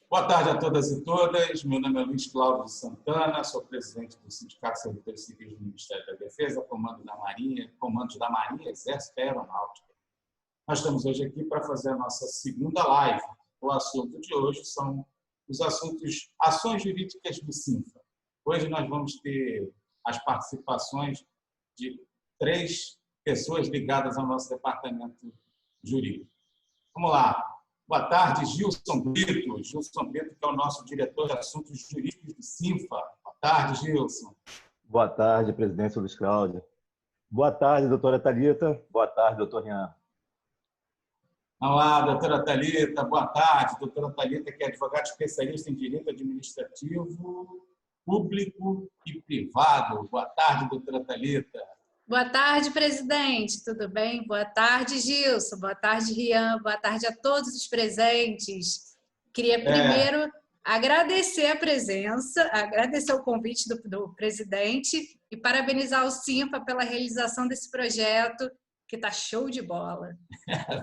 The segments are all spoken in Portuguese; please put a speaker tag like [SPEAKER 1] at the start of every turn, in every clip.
[SPEAKER 1] Boa tarde a todas e todas. Meu nome é Luiz Cláudio Santana, sou presidente do Sindicato de Servidores Civis do Ministério da Defesa, comandos da Marinha, Exército e Aeronáutica. Nós estamos hoje aqui para fazer a nossa segunda live. O assunto de hoje são os assuntos ações jurídicas do SINFA. Hoje nós vamos ter as participações de 3 pessoas ligadas ao nosso departamento jurídico. Vamos lá. Boa tarde, Gilson Brito. Gilson Brito, que é o nosso diretor de assuntos jurídicos do SINFA. Boa tarde, Gilson.
[SPEAKER 2] Boa tarde, presidente Luiz Cláudio. Boa tarde, doutora Thalita. Boa tarde, doutor Rian.
[SPEAKER 1] Olá, doutora Thalita. Boa tarde. Doutora Thalita, que é advogada especialista em direito administrativo, público e privado. Boa tarde, doutora Thalita.
[SPEAKER 3] Boa tarde, presidente. Tudo bem? Boa tarde, Gilson. Boa tarde, Rian. Boa tarde a todos os presentes. Queria primeiro agradecer a presença, agradecer o convite do presidente e parabenizar o SINFA pela realização desse projeto, que está show de bola.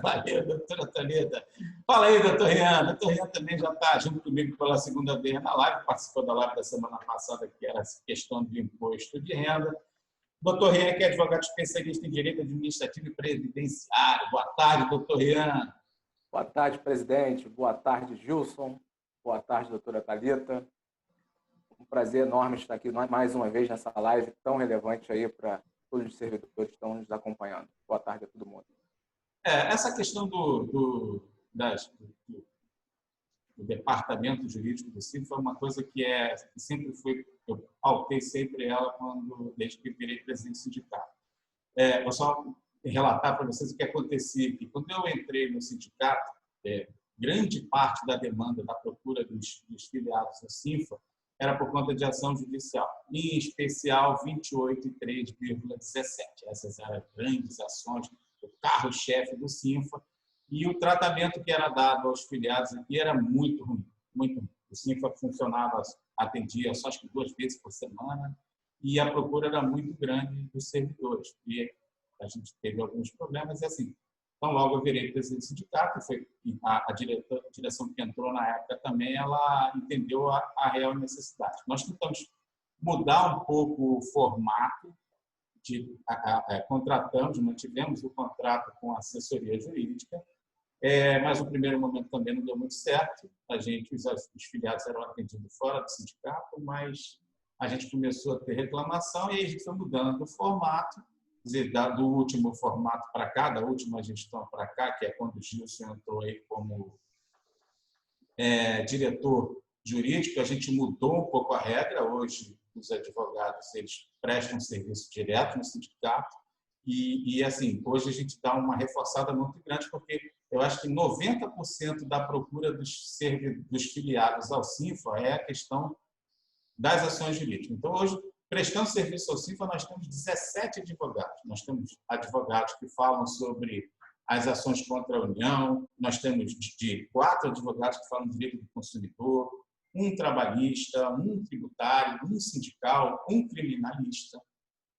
[SPEAKER 1] Valeu, doutora Thalita. Fala aí, doutor Rian. Doutor Rian também já está junto comigo pela segunda vez na live, participou da live da semana passada, que era a questão do imposto de renda. Doutor Rian, que é advogado especialista em direito administrativo e previdenciário. Boa tarde, doutor Rian.
[SPEAKER 4] Boa tarde, presidente. Boa tarde, Gilson. Boa tarde, doutora Thalita. Um prazer enorme estar aqui mais uma vez nessa live tão relevante aí para todos os servidores que estão nos acompanhando. Boa tarde a todo mundo.
[SPEAKER 1] Essa questão do departamento jurídico do SINFA foi uma coisa que sempre foi, eu pautei sempre ela desde que virei presidente do sindicato. Vou só relatar para vocês o que acontecia, que quando eu entrei no sindicato, grande parte da demanda da procura dos filiados do SINFA era por conta de ação judicial, em especial 28.3,17. Essas eram as grandes ações, o carro-chefe do SINFA, e o tratamento que era dado aos filiados aqui era muito ruim, muito ruim. O SINFA funcionava, atendia só acho que 2 vezes por semana, e a procura era muito grande dos servidores. E a gente teve alguns problemas, e assim, então logo eu virei presidente do sindicato, e a direção que entrou na época também, ela entendeu a real necessidade. Nós tentamos mudar um pouco o formato, mantivemos o contrato com a assessoria jurídica, mas no primeiro momento também não deu muito certo. Os filiados eram atendidos fora do sindicato, mas a gente começou a ter reclamação e aí a gente foi mudando o formato, quer dizer, do último formato para cá, da última gestão para cá, que é quando o Gilson entrou aí como diretor jurídico, a gente mudou um pouco a regra. Hoje, os advogados eles prestam serviço direto no sindicato e assim, hoje a gente dá uma reforçada muito grande, porque eu acho que 90% da procura dos filiados ao SINFA é a questão das ações jurídicas. Então, hoje, prestando serviço ao SINFA, nós temos 17 advogados. Nós temos advogados que falam sobre as ações contra a União, nós temos 4 advogados que falam de direito do consumidor, um trabalhista, um tributário, um sindical, um criminalista.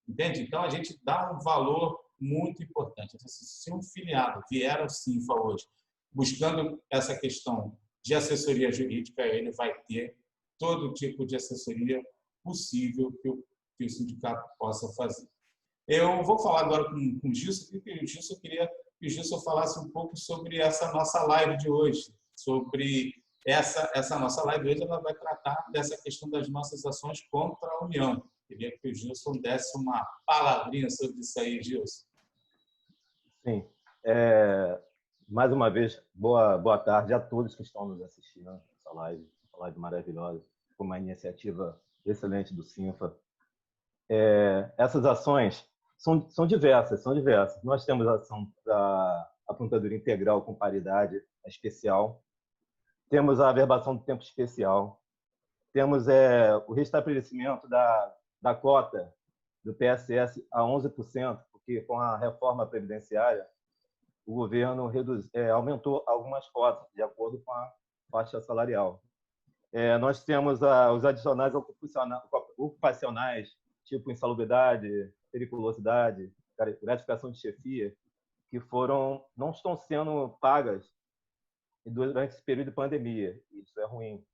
[SPEAKER 1] Entende? Então, a gente dá um valor muito importante. Se um filiado vier ao SINFA hoje buscando essa questão de assessoria jurídica, ele vai ter todo tipo de assessoria possível que o sindicato possa fazer. Eu vou falar agora com o Gilson, porque o Gilson queria que o Gilson falasse um pouco sobre essa nossa live de hoje, sobre essa nossa live hoje, ela vai tratar dessa questão das nossas ações contra a União. Queria que o Gilson desse uma palavrinha sobre isso aí, Gilson.
[SPEAKER 2] Sim. Mais uma vez, boa tarde a todos que estão nos assistindo nessa live maravilhosa, com uma iniciativa excelente do SINFA. Essas ações são diversas. Nós temos a ação da aposentadoria integral com paridade especial, temos a averbação do tempo especial, temos o restabelecimento da cota do PSS a 11%, porque com a reforma previdenciária, o governo aumentou algumas cotas de acordo com a faixa salarial. Nós temos os adicionais ocupacionais, tipo insalubridade, periculosidade, gratificação de chefia, que não estão sendo pagas e durante esse período de pandemia. Isso é ruim.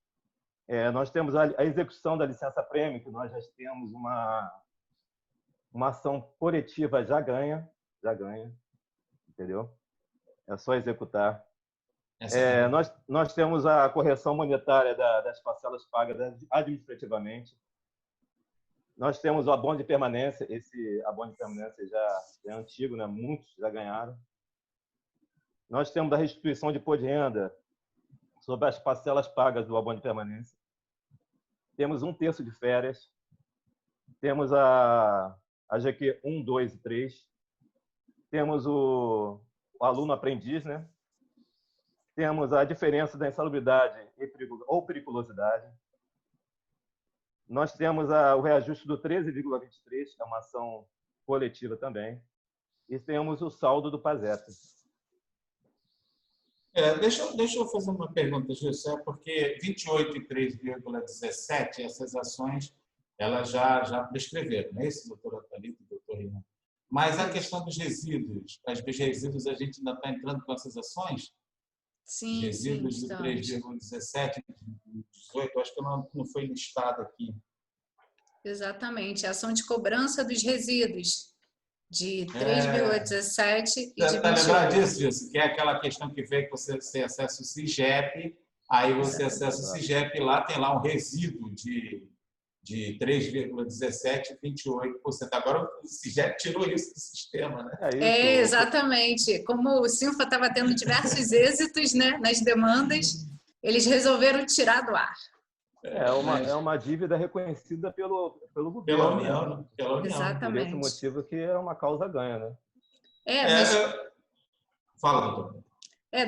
[SPEAKER 2] Nós temos a execução da licença-prêmio, que nós já temos uma ação coletiva já ganha, entendeu? É só executar. Nós temos a correção monetária das parcelas pagas administrativamente. Nós temos o abono de permanência. Esse abono de permanência já é antigo, né? Muitos já ganharam. Nós temos a restituição de imposto de renda sobre as parcelas pagas do abono de permanência. Temos 1/3 de férias. Temos a GQ 1, 2 e 3. Temos o aluno aprendiz, né? Temos a diferença da insalubridade ou periculosidade. Nós temos o reajuste do 13,23, que é uma ação coletiva também. E temos o saldo do PASEP.
[SPEAKER 1] Deixa eu fazer uma pergunta, Gilson, porque 28 e 3,17, essas ações elas já prescreveram, não é isso, doutora Thalita e doutor Rian? Mas a questão dos resíduos, os resíduos, a gente ainda está entrando com essas ações?
[SPEAKER 3] Sim,
[SPEAKER 1] resíduos de 3,17 e 18, acho que não foi listado aqui.
[SPEAKER 3] Exatamente, a ação de cobrança dos resíduos de 3,17 e de 28.
[SPEAKER 1] Está lembrado disso, Gilson? Que é aquela questão que veio que você acessa o CIGEP, aí você acessa o CIGEP e lá tem lá um resíduo de 3,17 e 28%. Agora o CIGEP tirou isso do sistema, né?
[SPEAKER 3] Exatamente. Como o Sinfa estava tendo diversos êxitos, né, nas demandas, eles resolveram tirar do ar.
[SPEAKER 2] É uma dívida reconhecida pelo governo.
[SPEAKER 1] Pela União.
[SPEAKER 3] Exatamente.
[SPEAKER 2] Por esse motivo que é uma causa ganha, né?
[SPEAKER 1] Fala, doutor.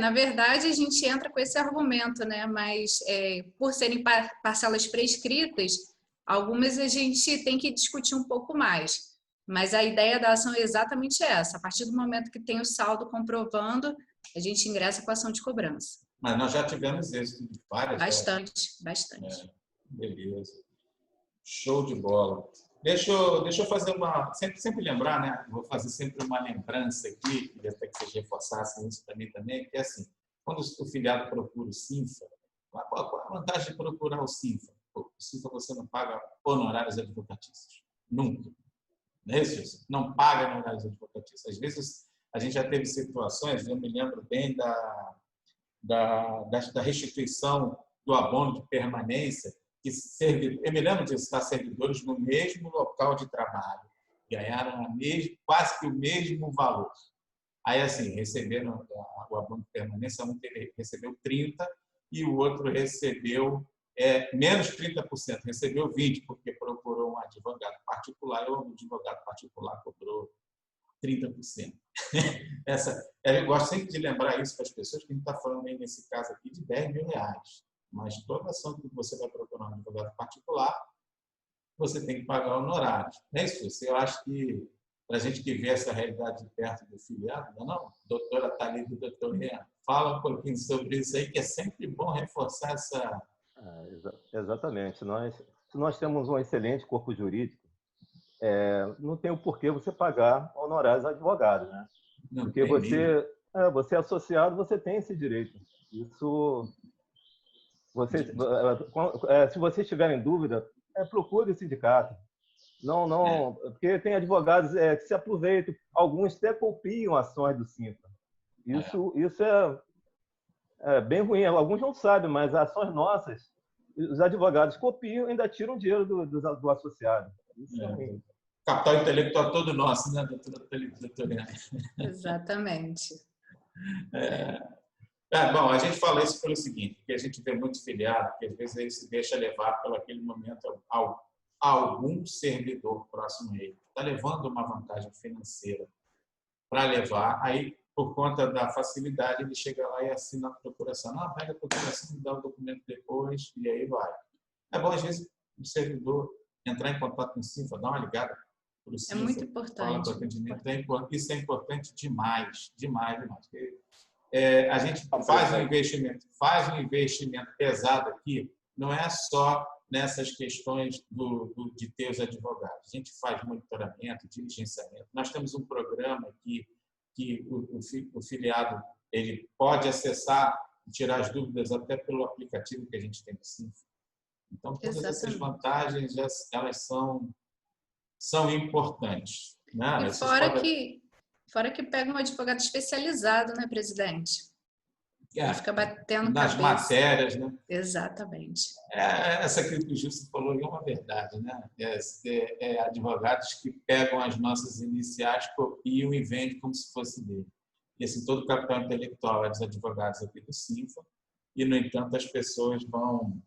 [SPEAKER 3] Na verdade, a gente entra com esse argumento, né? Mas por serem parcelas prescritas, algumas a gente tem que discutir um pouco mais. Mas a ideia da ação é exatamente essa. A partir do momento que tem o saldo comprovando, a gente ingressa com a ação de cobrança.
[SPEAKER 1] Mas nós já tivemos êxito de várias.
[SPEAKER 3] Bastante.
[SPEAKER 1] Beleza. Show de bola. Deixa eu fazer uma... Sempre lembrar, né? Vou fazer sempre uma lembrança aqui, queria até que vocês reforçassem isso para mim também, que é assim, quando o filiado procura o Sinfa, qual a vantagem de procurar o Sinfa? O Sinfa você não paga honorários advocatícios. Nunca. Não é isso? Não paga honorários advocatícios. Às vezes, a gente já teve situações, eu me lembro bem da restituição do abono de permanência, eu me lembro de estar servidores no mesmo local de trabalho, ganharam quase que o mesmo valor. Aí, assim, receberam o abono de permanência, um recebeu 30% e o outro recebeu menos 30%, recebeu 20%, porque procurou um advogado particular, e o advogado particular cobrou 30%. Eu gosto sempre de lembrar isso para as pessoas, que a gente está falando aí, nesse caso aqui, de R$10 mil. Mas toda ação que você vai procurar um advogado particular, você tem que pagar honorários. Não é isso? Eu acho que, para a gente que vê essa realidade de perto do filiado, não? Doutora Thalita e doutor Rian, fala um pouquinho sobre isso aí, que é sempre bom reforçar essa...
[SPEAKER 2] Exatamente. Se nós temos um excelente corpo jurídico, não tem o porquê você pagar honorários a advogados, né? Porque você é associado, você tem esse direito. Isso... se vocês tiverem dúvida, procure o sindicato. Não, porque tem advogados que se aproveitam, alguns até copiam ações do Sinfa. Isso é bem ruim. Alguns não sabem, mas ações nossas, os advogados copiam e ainda tiram dinheiro do associado. Isso é ruim.
[SPEAKER 1] Capital intelectual todo nosso, né, doutora?
[SPEAKER 3] Exatamente.
[SPEAKER 1] Bom, a gente fala isso pelo seguinte, porque a gente vê muito filiado que às vezes ele se deixa levar pelo aquele momento algum servidor próximo a ele. Está levando uma vantagem financeira para levar, aí por conta da facilidade ele chega lá e assina a procuração. Não, pega a procuração, dá o documento depois e aí vai. É bom, às vezes, o servidor entrar em contato com o Sinfa, dar uma ligada para o Sinfa.
[SPEAKER 3] É muito importante.
[SPEAKER 1] Isso é importante demais. Porque, a gente faz um investimento pesado aqui, não é só nessas questões de ter os advogados. A gente faz monitoramento, diligenciamento. Nós temos um programa aqui que o filiado ele pode acessar tirar as dúvidas até pelo aplicativo que a gente tem do Sinfa. Então, todas essas vantagens, elas são importantes. Né?
[SPEAKER 3] E fora que pega um advogado especializado, né, presidente? Ele fica batendo
[SPEAKER 1] nas
[SPEAKER 3] cabeça.
[SPEAKER 1] matérias, né?
[SPEAKER 3] Exatamente.
[SPEAKER 1] Essa que o Gilson falou é uma verdade, né? Advogados que pegam as nossas iniciais, copiam e vendem como se fosse dele. E assim, todo o capital intelectual é dos advogados aqui do Sinfa, e, no entanto, as pessoas vão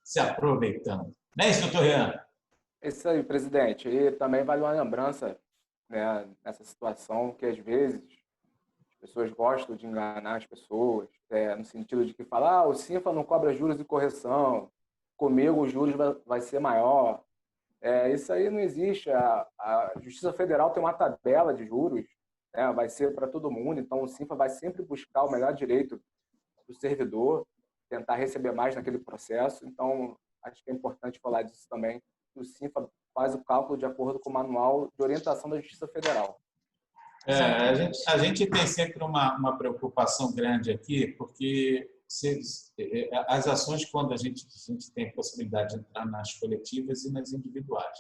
[SPEAKER 1] se aproveitando. Não é isso, doutor Rian?
[SPEAKER 4] É isso aí, presidente. E também vale uma lembrança, né, nessa situação que, às vezes, as pessoas gostam de enganar as pessoas, no sentido de que falar, o Sinfa não cobra juros e correção, comigo os juros vai ser maior. Isso aí não existe. A Justiça Federal tem uma tabela de juros, né, vai ser para todo mundo, então o Sinfa vai sempre buscar o melhor direito do servidor, tentar receber mais naquele processo. Então, acho que é importante falar disso também, que o Sinfa faz o cálculo de acordo com o Manual de Orientação da Justiça Federal.
[SPEAKER 1] A gente tem sempre uma preocupação grande aqui, porque as ações, quando a gente tem a possibilidade de entrar nas coletivas e nas individuais,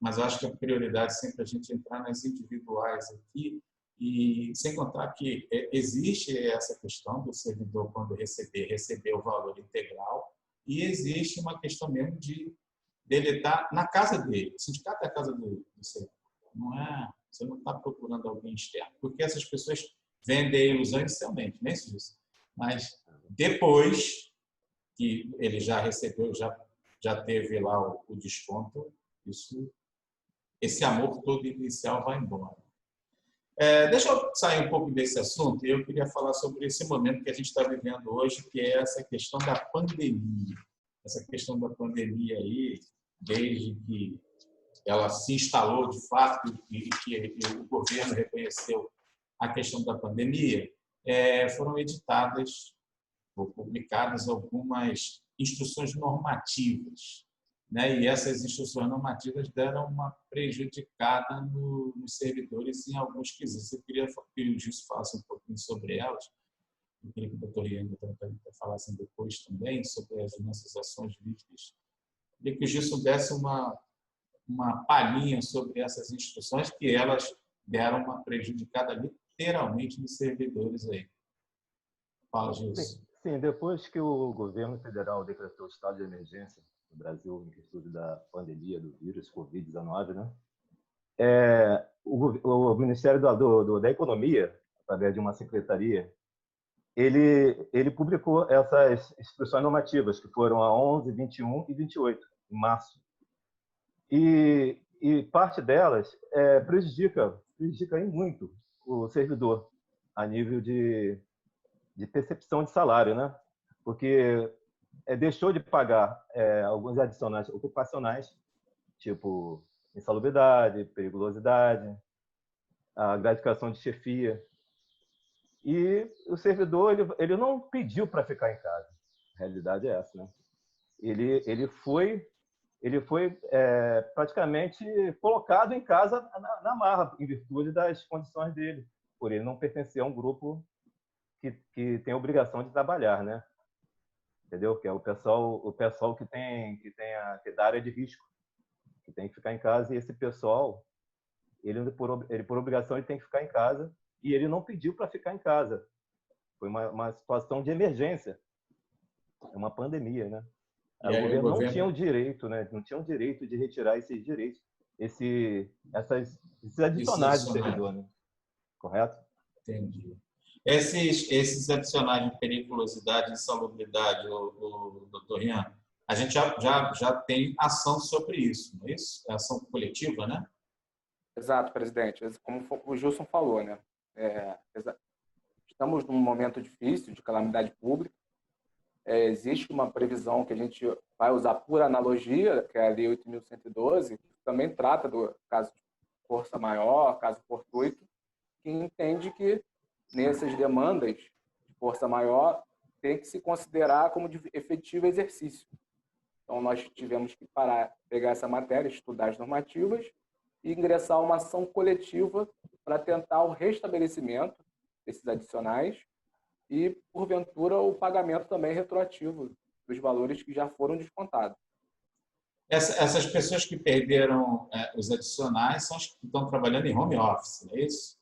[SPEAKER 1] mas eu acho que a prioridade é sempre a gente entrar nas individuais aqui, e sem contar que existe essa questão do servidor, quando receber o valor integral, e existe uma questão mesmo dele estar na casa dele. O sindicato é a casa do servidor, não é? Você não está procurando alguém externo, porque essas pessoas vendem a ilusão inicialmente, não é isso? Mas depois que ele já recebeu, já teve lá o desconto, esse amor todo inicial vai embora. Deixa eu sair um pouco desse assunto, e eu queria falar sobre esse momento que a gente está vivendo hoje, que é essa questão da pandemia. Essa questão da pandemia aí, desde que ela se instalou de fato e que o governo reconheceu a questão da pandemia, foram editadas ou publicadas algumas instruções normativas, né? E essas instruções normativas deram uma prejudicada nos servidores em alguns quesitos. Eu queria que o Gilson falasse um pouquinho sobre elas. Eu queria que o doutor Ian falasse depois também sobre as nossas ações livres. Eu queria que o Gilson desse uma palhinha sobre essas instruções, que elas deram uma prejudicada literalmente nos servidores aí. Fala, Gilson.
[SPEAKER 2] Sim, depois que o governo federal decretou o estado de emergência no Brasil em virtude da pandemia do vírus Covid-19, né? O Ministério da Economia, através de uma secretaria, ele publicou essas instruções normativas, que foram a 11, 21 e 28, em março. E parte delas prejudica muito o servidor a nível de percepção de salário, né? Porque deixou de pagar alguns adicionais ocupacionais, tipo insalubridade, periculosidade, a gratificação de chefia. E o servidor ele não pediu para ficar em casa. A realidade é essa, né? Ele foi praticamente colocado em casa na marra, em virtude das condições dele, por ele não pertencer a um grupo que tem a obrigação de trabalhar, né? Entendeu? Que é o pessoal que é da área de risco, que tem que ficar em casa, e esse pessoal, ele por obrigação, ele tem que ficar em casa, e ele não pediu para ficar em casa. Foi uma situação de emergência, é uma pandemia, né? O governo não tinha o direito, né? Não tinha o direito de retirar esses direitos, esses adicionais do servidor, né? Correto?
[SPEAKER 1] Entendi. Esses adicionais de periculosidade e insalubridade, o doutor Rian, a gente já tem ação sobre isso, não é isso? É ação coletiva, né?
[SPEAKER 4] Exato, presidente. Como o Gilson falou, né? Estamos num momento difícil de calamidade pública. Existe uma previsão que a gente vai usar por analogia, que é a Lei 8.112, que também trata do caso de força maior, caso fortuito, que entende que nessas demandas de força maior tem que se considerar como de efetivo exercício. Então, nós tivemos que pegar essa matéria, estudar as normativas e ingressar uma ação coletiva para tentar o restabelecimento desses adicionais e, porventura, o pagamento também retroativo dos valores que já foram descontados.
[SPEAKER 1] Essas pessoas que perderam os adicionais são as que estão trabalhando em home office, não é isso?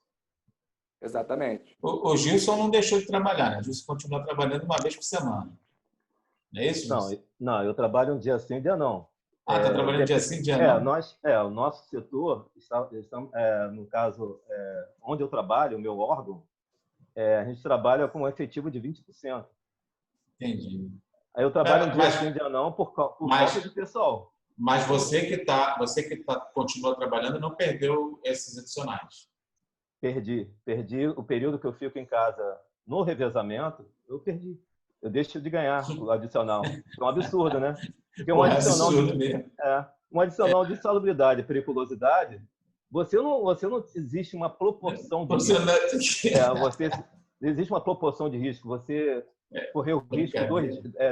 [SPEAKER 4] Exatamente.
[SPEAKER 1] O Gilson não deixou de trabalhar, né? O Gilson continua trabalhando uma vez por semana. Não é isso, Gilson?
[SPEAKER 2] Não, eu trabalho um dia sim, um dia não.
[SPEAKER 1] Está trabalhando dia sim, dia não?
[SPEAKER 2] O nosso setor, no caso, onde eu trabalho, o meu órgão, a gente trabalha com um efetivo de 20%.
[SPEAKER 1] Entendi.
[SPEAKER 2] Aí eu trabalho um dia sim, um dia não, por falta de pessoal.
[SPEAKER 1] Mas você que continua trabalhando não perdeu esses adicionais?
[SPEAKER 2] Perdi o período que eu fico em casa no revezamento, eu perdi. Eu deixo de ganhar o adicional. É um absurdo, né? Porque um adicional de salubridade e periculosidade, você não existe uma proporção de risco. Existe uma proporção de risco. Você correu o risco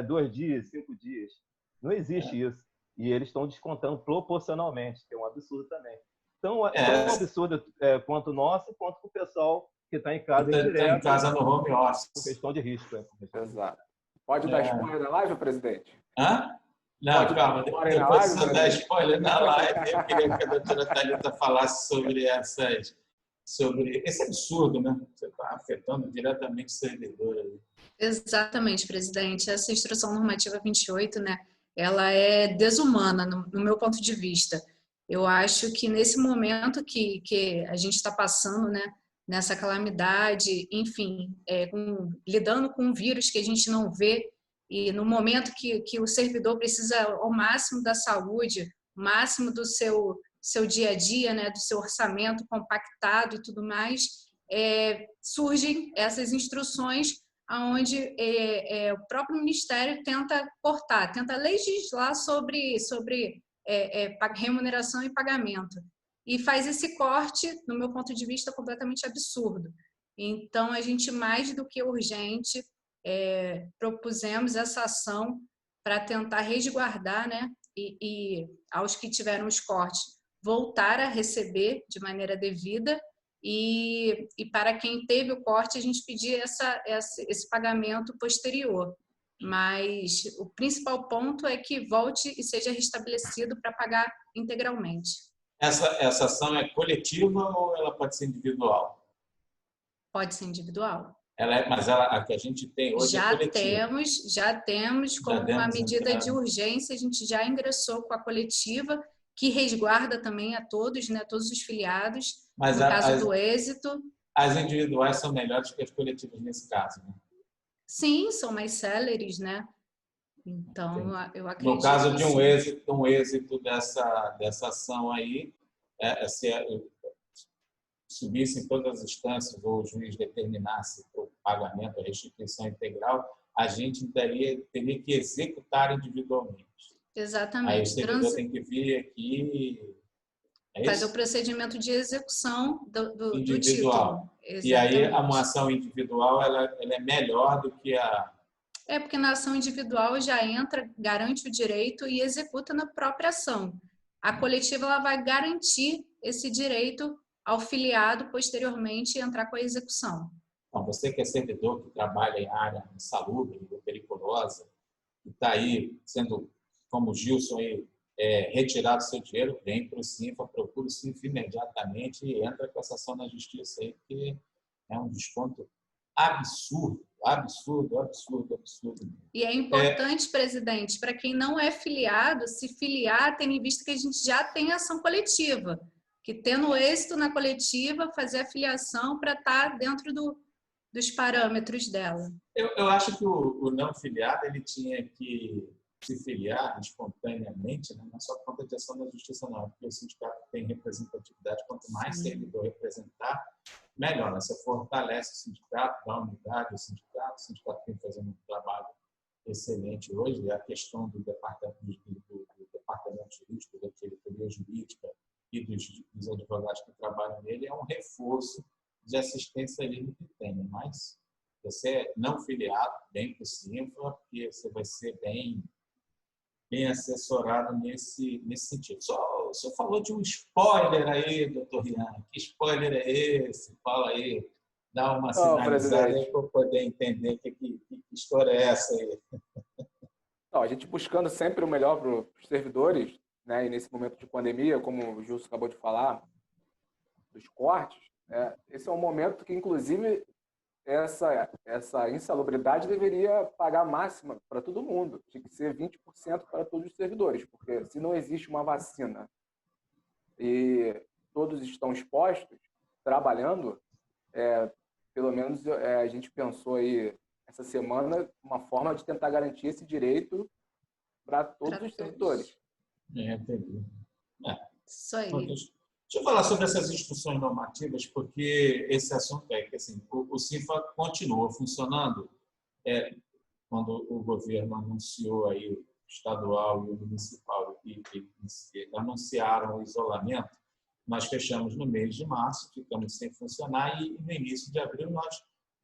[SPEAKER 2] 2 dias, 5 dias. Não existe isso. E eles estão descontando proporcionalmente, que é um absurdo também. Então, é um absurdo quanto o nosso, quanto o pessoal que está em casa
[SPEAKER 1] direto. Está em casa no home office.
[SPEAKER 2] Por questão de risco.
[SPEAKER 4] Exato. Pode dar spoiler na live, presidente?
[SPEAKER 1] Hã? Não, calma. Depois de dar spoiler na live, eu queria que a doutora Thalita falasse sobre esse absurdo, né? Você está afetando diretamente o servidor ali.
[SPEAKER 3] Exatamente, presidente. Essa instrução normativa 28, né? Ela é desumana, no meu ponto de vista. Eu acho que nesse momento que a gente está passando, né, nessa calamidade, enfim, lidando com um vírus que a gente não vê, e no momento que o servidor precisa ao máximo da saúde, o máximo do seu dia a dia, né, do seu orçamento compactado e tudo mais, surgem essas instruções onde o próprio Ministério tenta cortar, tenta legislar sobre remuneração e pagamento. E faz esse corte, no meu ponto de vista, completamente absurdo. Então, a gente, mais do que urgente, propusemos essa ação para tentar resguardar, né, e aos que tiveram os cortes, voltar a receber de maneira devida, e para quem teve o corte, a gente pedir esse pagamento posterior. Mas o principal ponto é que volte e seja restabelecido para pagar integralmente.
[SPEAKER 1] Essa ação é coletiva ou ela pode ser individual?
[SPEAKER 3] Pode ser individual.
[SPEAKER 1] Mas a que a gente tem hoje é coletiva.
[SPEAKER 3] Já temos, como uma medida de urgência, a gente já ingressou com a coletiva, que resguarda também a todos, né, todos os filiados, no caso do êxito.
[SPEAKER 1] As individuais são melhores que as coletivas nesse caso, né?
[SPEAKER 3] Sim, são mais céleres, né? Então, eu acredito.
[SPEAKER 1] No caso de um êxito dessa ação aí, se subissem todas as instâncias ou o juiz determinasse o pagamento, a restituição integral, a gente teria que executar individualmente.
[SPEAKER 3] Exatamente.
[SPEAKER 1] Aí o servidor tem que vir aqui...
[SPEAKER 3] fazer o procedimento de execução do
[SPEAKER 1] individual.
[SPEAKER 3] Título.
[SPEAKER 1] E aí uma ação individual ela é melhor do que a...
[SPEAKER 3] porque na ação individual já entra, garante o direito e executa na própria ação. A coletiva ela vai garantir esse direito ao filiado posteriormente entrar com a execução.
[SPEAKER 1] Então, você que é servidor, que trabalha em área insalubre ou periculosa, que está aí sendo, como o Gilson aí, retirado seu dinheiro, vem para o CINFA, procura o CINFA imediatamente e entra com essa ação na justiça aí, que é um desconto absurdo.
[SPEAKER 3] E é importante, presidente, para quem não é filiado, se filiar, tendo em vista que a gente já tem ação coletiva, que tendo êxito na coletiva, fazer a filiação para estar dentro dos parâmetros dela.
[SPEAKER 1] Eu acho que o não filiado ele tinha que se filiar espontaneamente, né? Não é só por conta de ação da justiça, não, porque o sindicato tem representatividade, quanto mais servidor representar, melhor. Você fortalece o sindicato, dá unidade ao sindicato, o sindicato tem fazendo um trabalho excelente hoje, a questão do departamento jurídico, da diretoria jurídica e dos advogados que trabalham nele é um reforço de assistência livre que tem, mas você é não filiado, bem para o CINFA, porque você vai ser bem assessorado nesse sentido. O senhor falou de um spoiler aí, doutor Rian. Que spoiler é esse? Fala aí. dar uma
[SPEAKER 4] Não,
[SPEAKER 1] sinalizada
[SPEAKER 4] presidente.
[SPEAKER 1] para eu poder entender que história é essa aí.
[SPEAKER 4] Não, a gente buscando sempre o melhor para os servidores, né? E nesse momento de pandemia, como o Gilson acabou de falar, dos cortes, esse é um momento que, inclusive, essa insalubridade deveria pagar máxima para todo mundo. Tinha que ser 20% para todos os servidores, porque se não existe uma vacina e todos estão expostos, trabalhando, pelo menos a gente pensou aí essa semana uma forma de tentar garantir esse direito para todos os servidores.
[SPEAKER 1] Entendi.
[SPEAKER 3] Isso aí.
[SPEAKER 1] Deixa eu falar sobre essas instruções normativas, porque esse assunto é que assim, o CINFA continuou funcionando quando o governo anunciou aí o estadual e o municipal e anunciaram o isolamento. Nós fechamos no mês de março, ficamos sem funcionar e no início de abril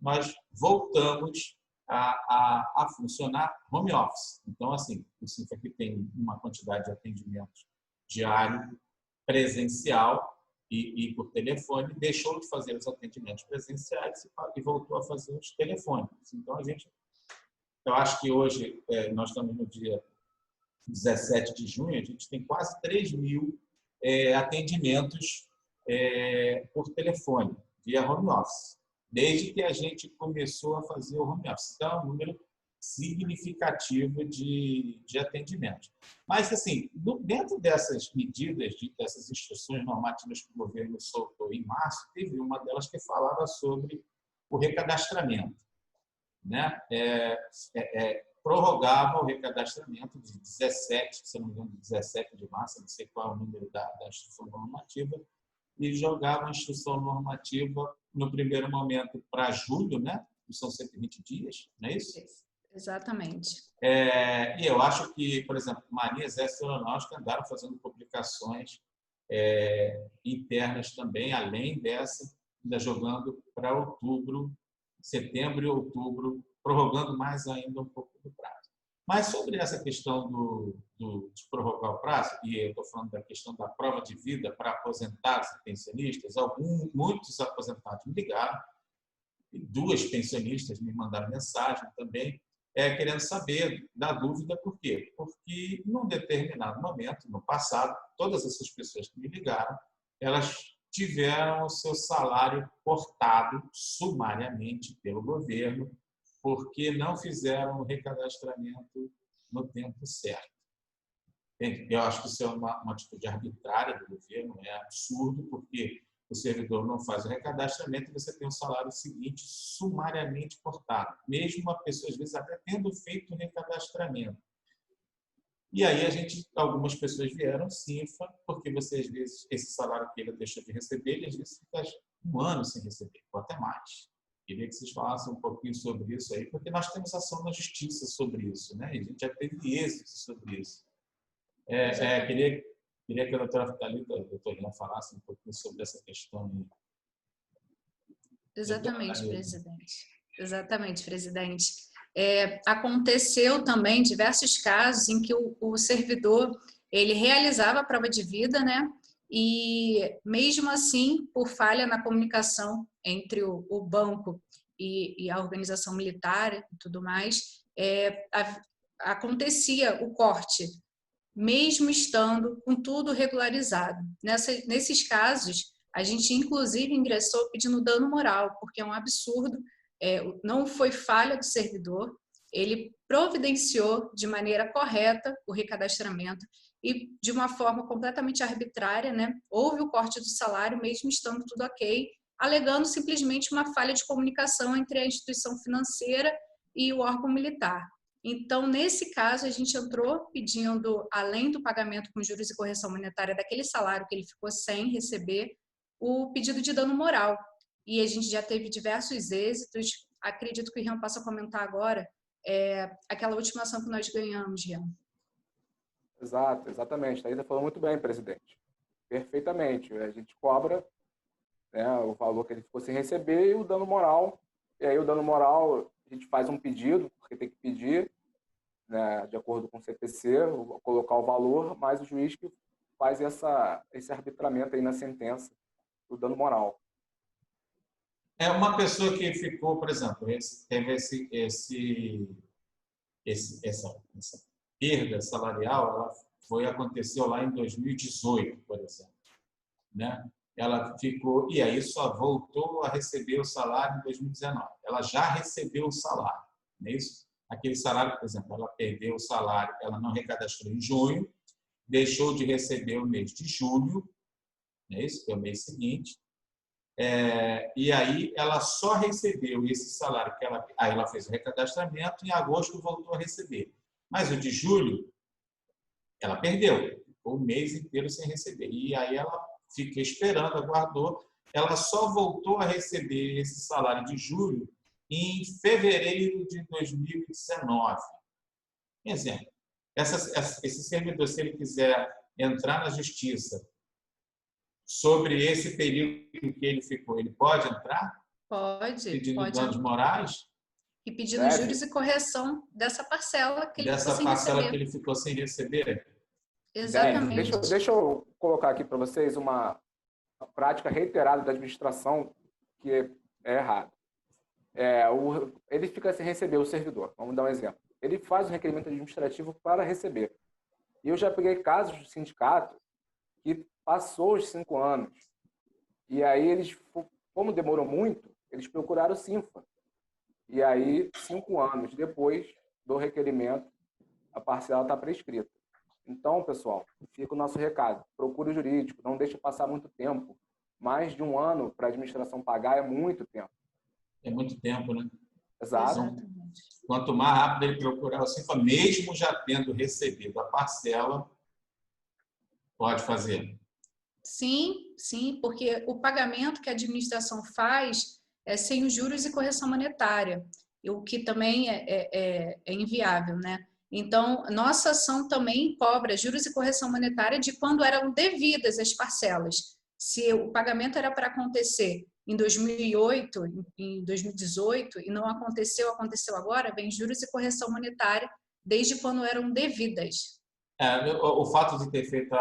[SPEAKER 1] nós voltamos a funcionar home office. Então, assim, o CINFA aqui tem uma quantidade de atendimentos diário presencial e por telefone, deixou de fazer os atendimentos presenciais e voltou a fazer os telefônicos. Então, eu acho que hoje, nós estamos no dia 17 de junho, a gente tem quase 3.000 atendimentos por telefone, via home office, desde que a gente começou a fazer o home office. Então, é um número significativo de atendimento. Mas, assim, dentro dessas medidas, dessas instruções normativas que o governo soltou em março, teve uma delas que falava sobre o recadastramento, né? Prorrogava o recadastramento de 17, se não me engano, 17 de março, não sei qual é o número da instrução normativa, e jogava a instrução normativa no primeiro momento para julho, né? Que são 120 dias, não é isso?
[SPEAKER 3] Exatamente.
[SPEAKER 1] E eu acho que, por exemplo, Marinha, Exército e Aeronáutica andaram fazendo publicações internas também, além dessa, ainda jogando para outubro, setembro e outubro, prorrogando mais ainda um pouco do prazo. Mas sobre essa questão de prorrogar o prazo, e eu estou falando da questão da prova de vida para aposentados e pensionistas, muitos aposentados me ligaram, e 2 pensionistas me mandaram mensagem também, querendo saber da dúvida. Por quê? Porque, num determinado momento, no passado, todas essas pessoas que me ligaram, elas tiveram o seu salário cortado sumariamente pelo governo, porque não fizeram o recadastramento no tempo certo. Eu acho que isso é uma atitude arbitrária do governo, é absurdo, porque o servidor não faz o recadastramento e você tem o salário seguinte sumariamente cortado, mesmo uma pessoa, às vezes, até tendo feito o recadastramento. E aí algumas pessoas vieram, CINFA, porque você, às vezes, esse salário que ele deixou de receber, ele, às vezes, fica 1 ano sem receber, ou até mais. Queria que vocês falassem um pouquinho sobre isso aí, porque nós temos ação na justiça sobre isso, né? E a gente já teve êxito sobre isso. Queria que a doutora Thalita, a doutora Helena, falasse um pouquinho sobre essa questão.
[SPEAKER 3] Exatamente, presidente. Exatamente, presidente. Aconteceu também diversos casos em que o servidor ele realizava a prova de vida, né? E mesmo assim, por falha na comunicação entre o banco e a organização militar e tudo mais, acontecia o corte, mesmo estando com tudo regularizado. Nesses casos, a gente inclusive ingressou pedindo dano moral, porque é um absurdo, não foi falha do servidor, ele providenciou de maneira correta o recadastramento e de uma forma completamente arbitrária, né? Houve o corte do salário, mesmo estando tudo ok, alegando simplesmente uma falha de comunicação entre a instituição financeira e o órgão militar. Então, nesse caso, a gente entrou pedindo, além do pagamento com juros e correção monetária daquele salário que ele ficou sem receber, o pedido de dano moral. E a gente já teve diversos êxitos. Acredito que o Rian possa comentar agora aquela última ação que nós ganhamos, Rian.
[SPEAKER 4] Exato, exatamente. A Thaisa falou muito bem, presidente. Perfeitamente. A gente cobra, né, o valor que ele ficou sem receber e o dano moral. E aí o dano moral, a gente faz um pedido, porque tem que pedir, né, de acordo com o CPC, colocar o valor, mas o juiz que faz esse arbitramento aí na sentença do dano moral.
[SPEAKER 1] É uma pessoa que ficou, por exemplo, teve essa perda salarial, aconteceu lá em 2018, por exemplo, né? Ela ficou, e aí só voltou a receber o salário em 2019. Ela já recebeu o salário, não é isso? Aquele salário, por exemplo, ela perdeu o salário, ela não recadastrou em junho, deixou de receber o mês de julho, não é isso? Que é o mês seguinte. E aí ela só recebeu esse salário aí ela fez o recadastramento, em agosto voltou a receber. Mas o de julho, ela perdeu, ficou o mês inteiro sem receber. E aí ela fica esperando, aguardou. Ela só voltou a receber esse salário de julho em fevereiro de 2019. Exemplo, esse servidor, se ele quiser entrar na justiça sobre esse período em que ele ficou, ele pode entrar? Pedindo danos morais?
[SPEAKER 3] E pedindo juros e correção dessa parcela que ele ficou sem receber.
[SPEAKER 1] Que ele ficou sem receber?
[SPEAKER 3] Exatamente.
[SPEAKER 4] Deixa eu colocar aqui para vocês uma prática reiterada da administração que é errada. Ele fica sem receber, o servidor. Vamos dar um exemplo. Ele faz um requerimento administrativo para receber. E eu já peguei casos do sindicato que passou os 5 anos. E aí eles, como demorou muito, eles procuraram o Sinfa. E aí, 5 anos depois do requerimento, a parcela está prescrita. Então, pessoal, fica o nosso recado. Procure o jurídico, não deixe passar muito tempo. Mais de 1 ano para a administração pagar é muito tempo.
[SPEAKER 1] É muito tempo, né?
[SPEAKER 4] Exato.
[SPEAKER 3] Exatamente.
[SPEAKER 1] Quanto mais rápido ele procurar o Sinfa, mesmo já tendo recebido a parcela, pode fazer.
[SPEAKER 3] Sim, sim, porque o pagamento que a administração faz é sem os juros e correção monetária, o que também é inviável, né? Então, nossa ação também cobra juros e correção monetária de quando eram devidas as parcelas. Se o pagamento era para acontecer em 2008, em 2018, e não aconteceu agora, vem juros e correção monetária desde quando eram devidas.
[SPEAKER 1] O fato de ter feito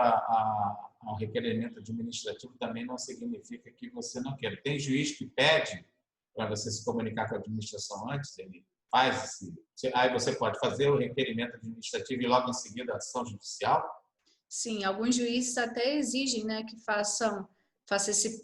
[SPEAKER 1] o requerimento administrativo também não significa que você não queira. Tem juiz que pede para você se comunicar com a administração antes, ele faz aí você pode fazer o requerimento administrativo e logo em seguida a ação judicial?
[SPEAKER 3] Sim, alguns juízes até exigem, né, que faça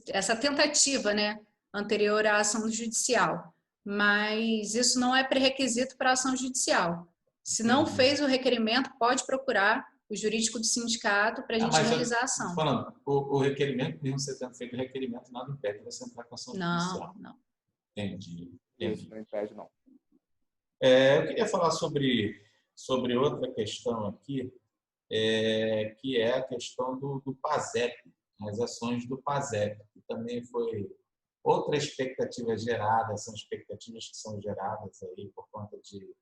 [SPEAKER 3] essa tentativa, né, anterior à ação judicial, mas isso não é pré-requisito para a ação judicial. Se não fez o requerimento, pode procurar o jurídico do sindicato para a gente realizar a ação.
[SPEAKER 1] Falando, o requerimento, mesmo você tendo feito o requerimento, nada impede você entrar com a ação judicial.
[SPEAKER 3] Não.
[SPEAKER 1] Entendi.
[SPEAKER 4] Isso, não impede, não.
[SPEAKER 1] Eu queria falar sobre outra questão aqui, que é a questão do PASEP, as ações do PASEP, que também foi outra expectativa gerada, são expectativas que são geradas aí por conta de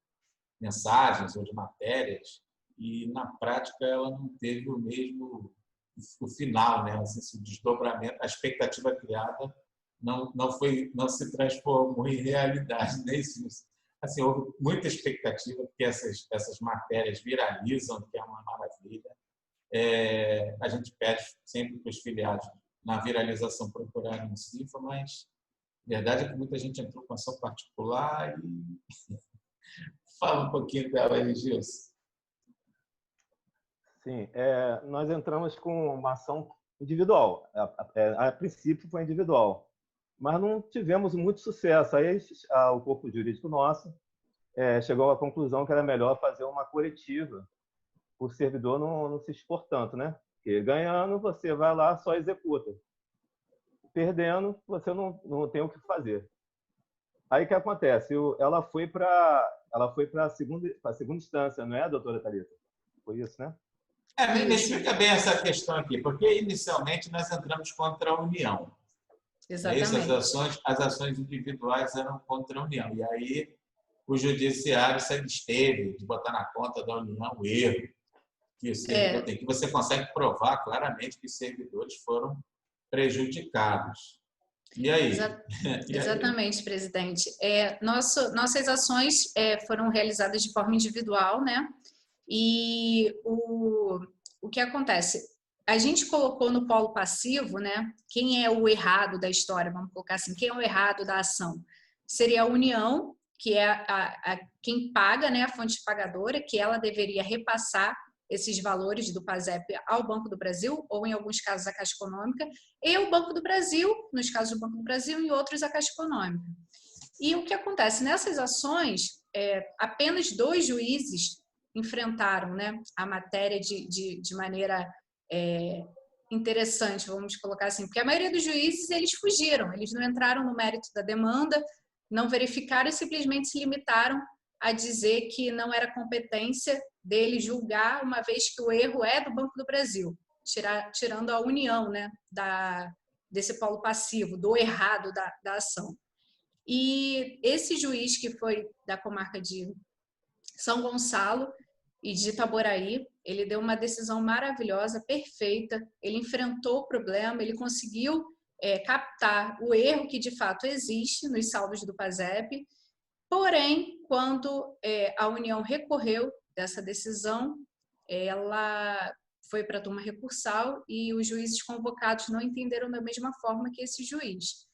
[SPEAKER 1] mensagens ou de matérias, e na prática ela não teve o final, né? Assim, o desdobramento, a expectativa criada não se transformou em realidade, né? Assim, houve muita expectativa que essas matérias viralizam, que é uma maravilha. A gente pede sempre para os filiados na viralização procurarem um Sinfa, mas a verdade é que muita gente entrou com ação particular e fala um pouquinho dela aí, Gilson.
[SPEAKER 2] Sim, nós entramos com uma ação individual. A princípio foi individual, mas não tivemos muito sucesso. Aí o corpo jurídico nosso chegou à conclusão que era melhor fazer uma coletiva, o servidor não se expor tanto, né? Porque ganhando, você vai lá, só executa. Perdendo, você não tem o que fazer. Aí o que acontece? Ela foi para a segunda instância, não é, doutora Thalita? Foi isso, né?
[SPEAKER 1] Me explica bem essa questão aqui, porque inicialmente nós entramos contra a União.
[SPEAKER 3] Exatamente.
[SPEAKER 1] As ações individuais eram contra a União. E aí o judiciário se absteve de botar na conta da União o erro que o servidor tem, que você consegue provar claramente que os servidores foram prejudicados. E aí?
[SPEAKER 3] Exatamente, presidente. Nossas ações foram realizadas de forma individual, né? E o que acontece? a gente colocou no polo passivo, né? Quem é o errado da história, vamos colocar assim, quem é o errado da ação? Seria a União, que é quem paga, né, a fonte pagadora, que ela deveria repassar esses valores do PASEP ao Banco do Brasil, ou em alguns casos a Caixa Econômica, e o Banco do Brasil, nos casos do Banco do Brasil, e outros a Caixa Econômica. E o que acontece? Nessas ações, apenas 2 juízes enfrentaram, né, a matéria de maneira interessante, vamos colocar assim, porque a maioria dos juízes, eles fugiram, eles não entraram no mérito da demanda, não verificaram e simplesmente se limitaram a dizer que não era competência dele julgar, uma vez que o erro é do Banco do Brasil, tirando a união, né, desse polo passivo, do errado da ação. E esse juiz, que foi da comarca de São Gonçalo e de Itaboraí, ele deu uma decisão maravilhosa, perfeita, ele enfrentou o problema, ele conseguiu captar o erro que de fato existe nos saldos do PASEP, porém, quando a União recorreu dessa decisão, ela foi para a turma recursal e os juízes convocados não entenderam da mesma forma que esse juiz.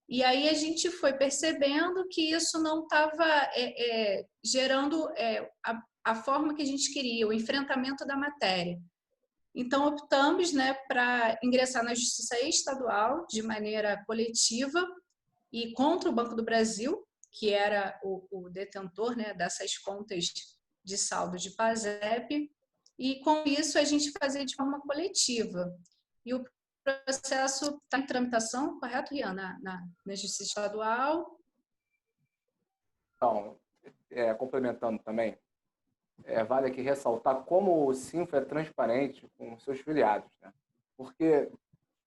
[SPEAKER 3] E aí a gente foi percebendo que isso não estava gerando a forma que a gente queria, o enfrentamento da matéria. Então, optamos, né, para ingressar na Justiça Estadual de maneira coletiva e contra o Banco do Brasil, que era o detentor, né, dessas contas de saldo de PASEP, e com isso a gente fazia de forma coletiva. E o processo está em tramitação, correto, Rian, na Justiça Estadual?
[SPEAKER 4] Então, complementando também, vale aqui ressaltar como o Sinfa é transparente com seus filiados, né? Porque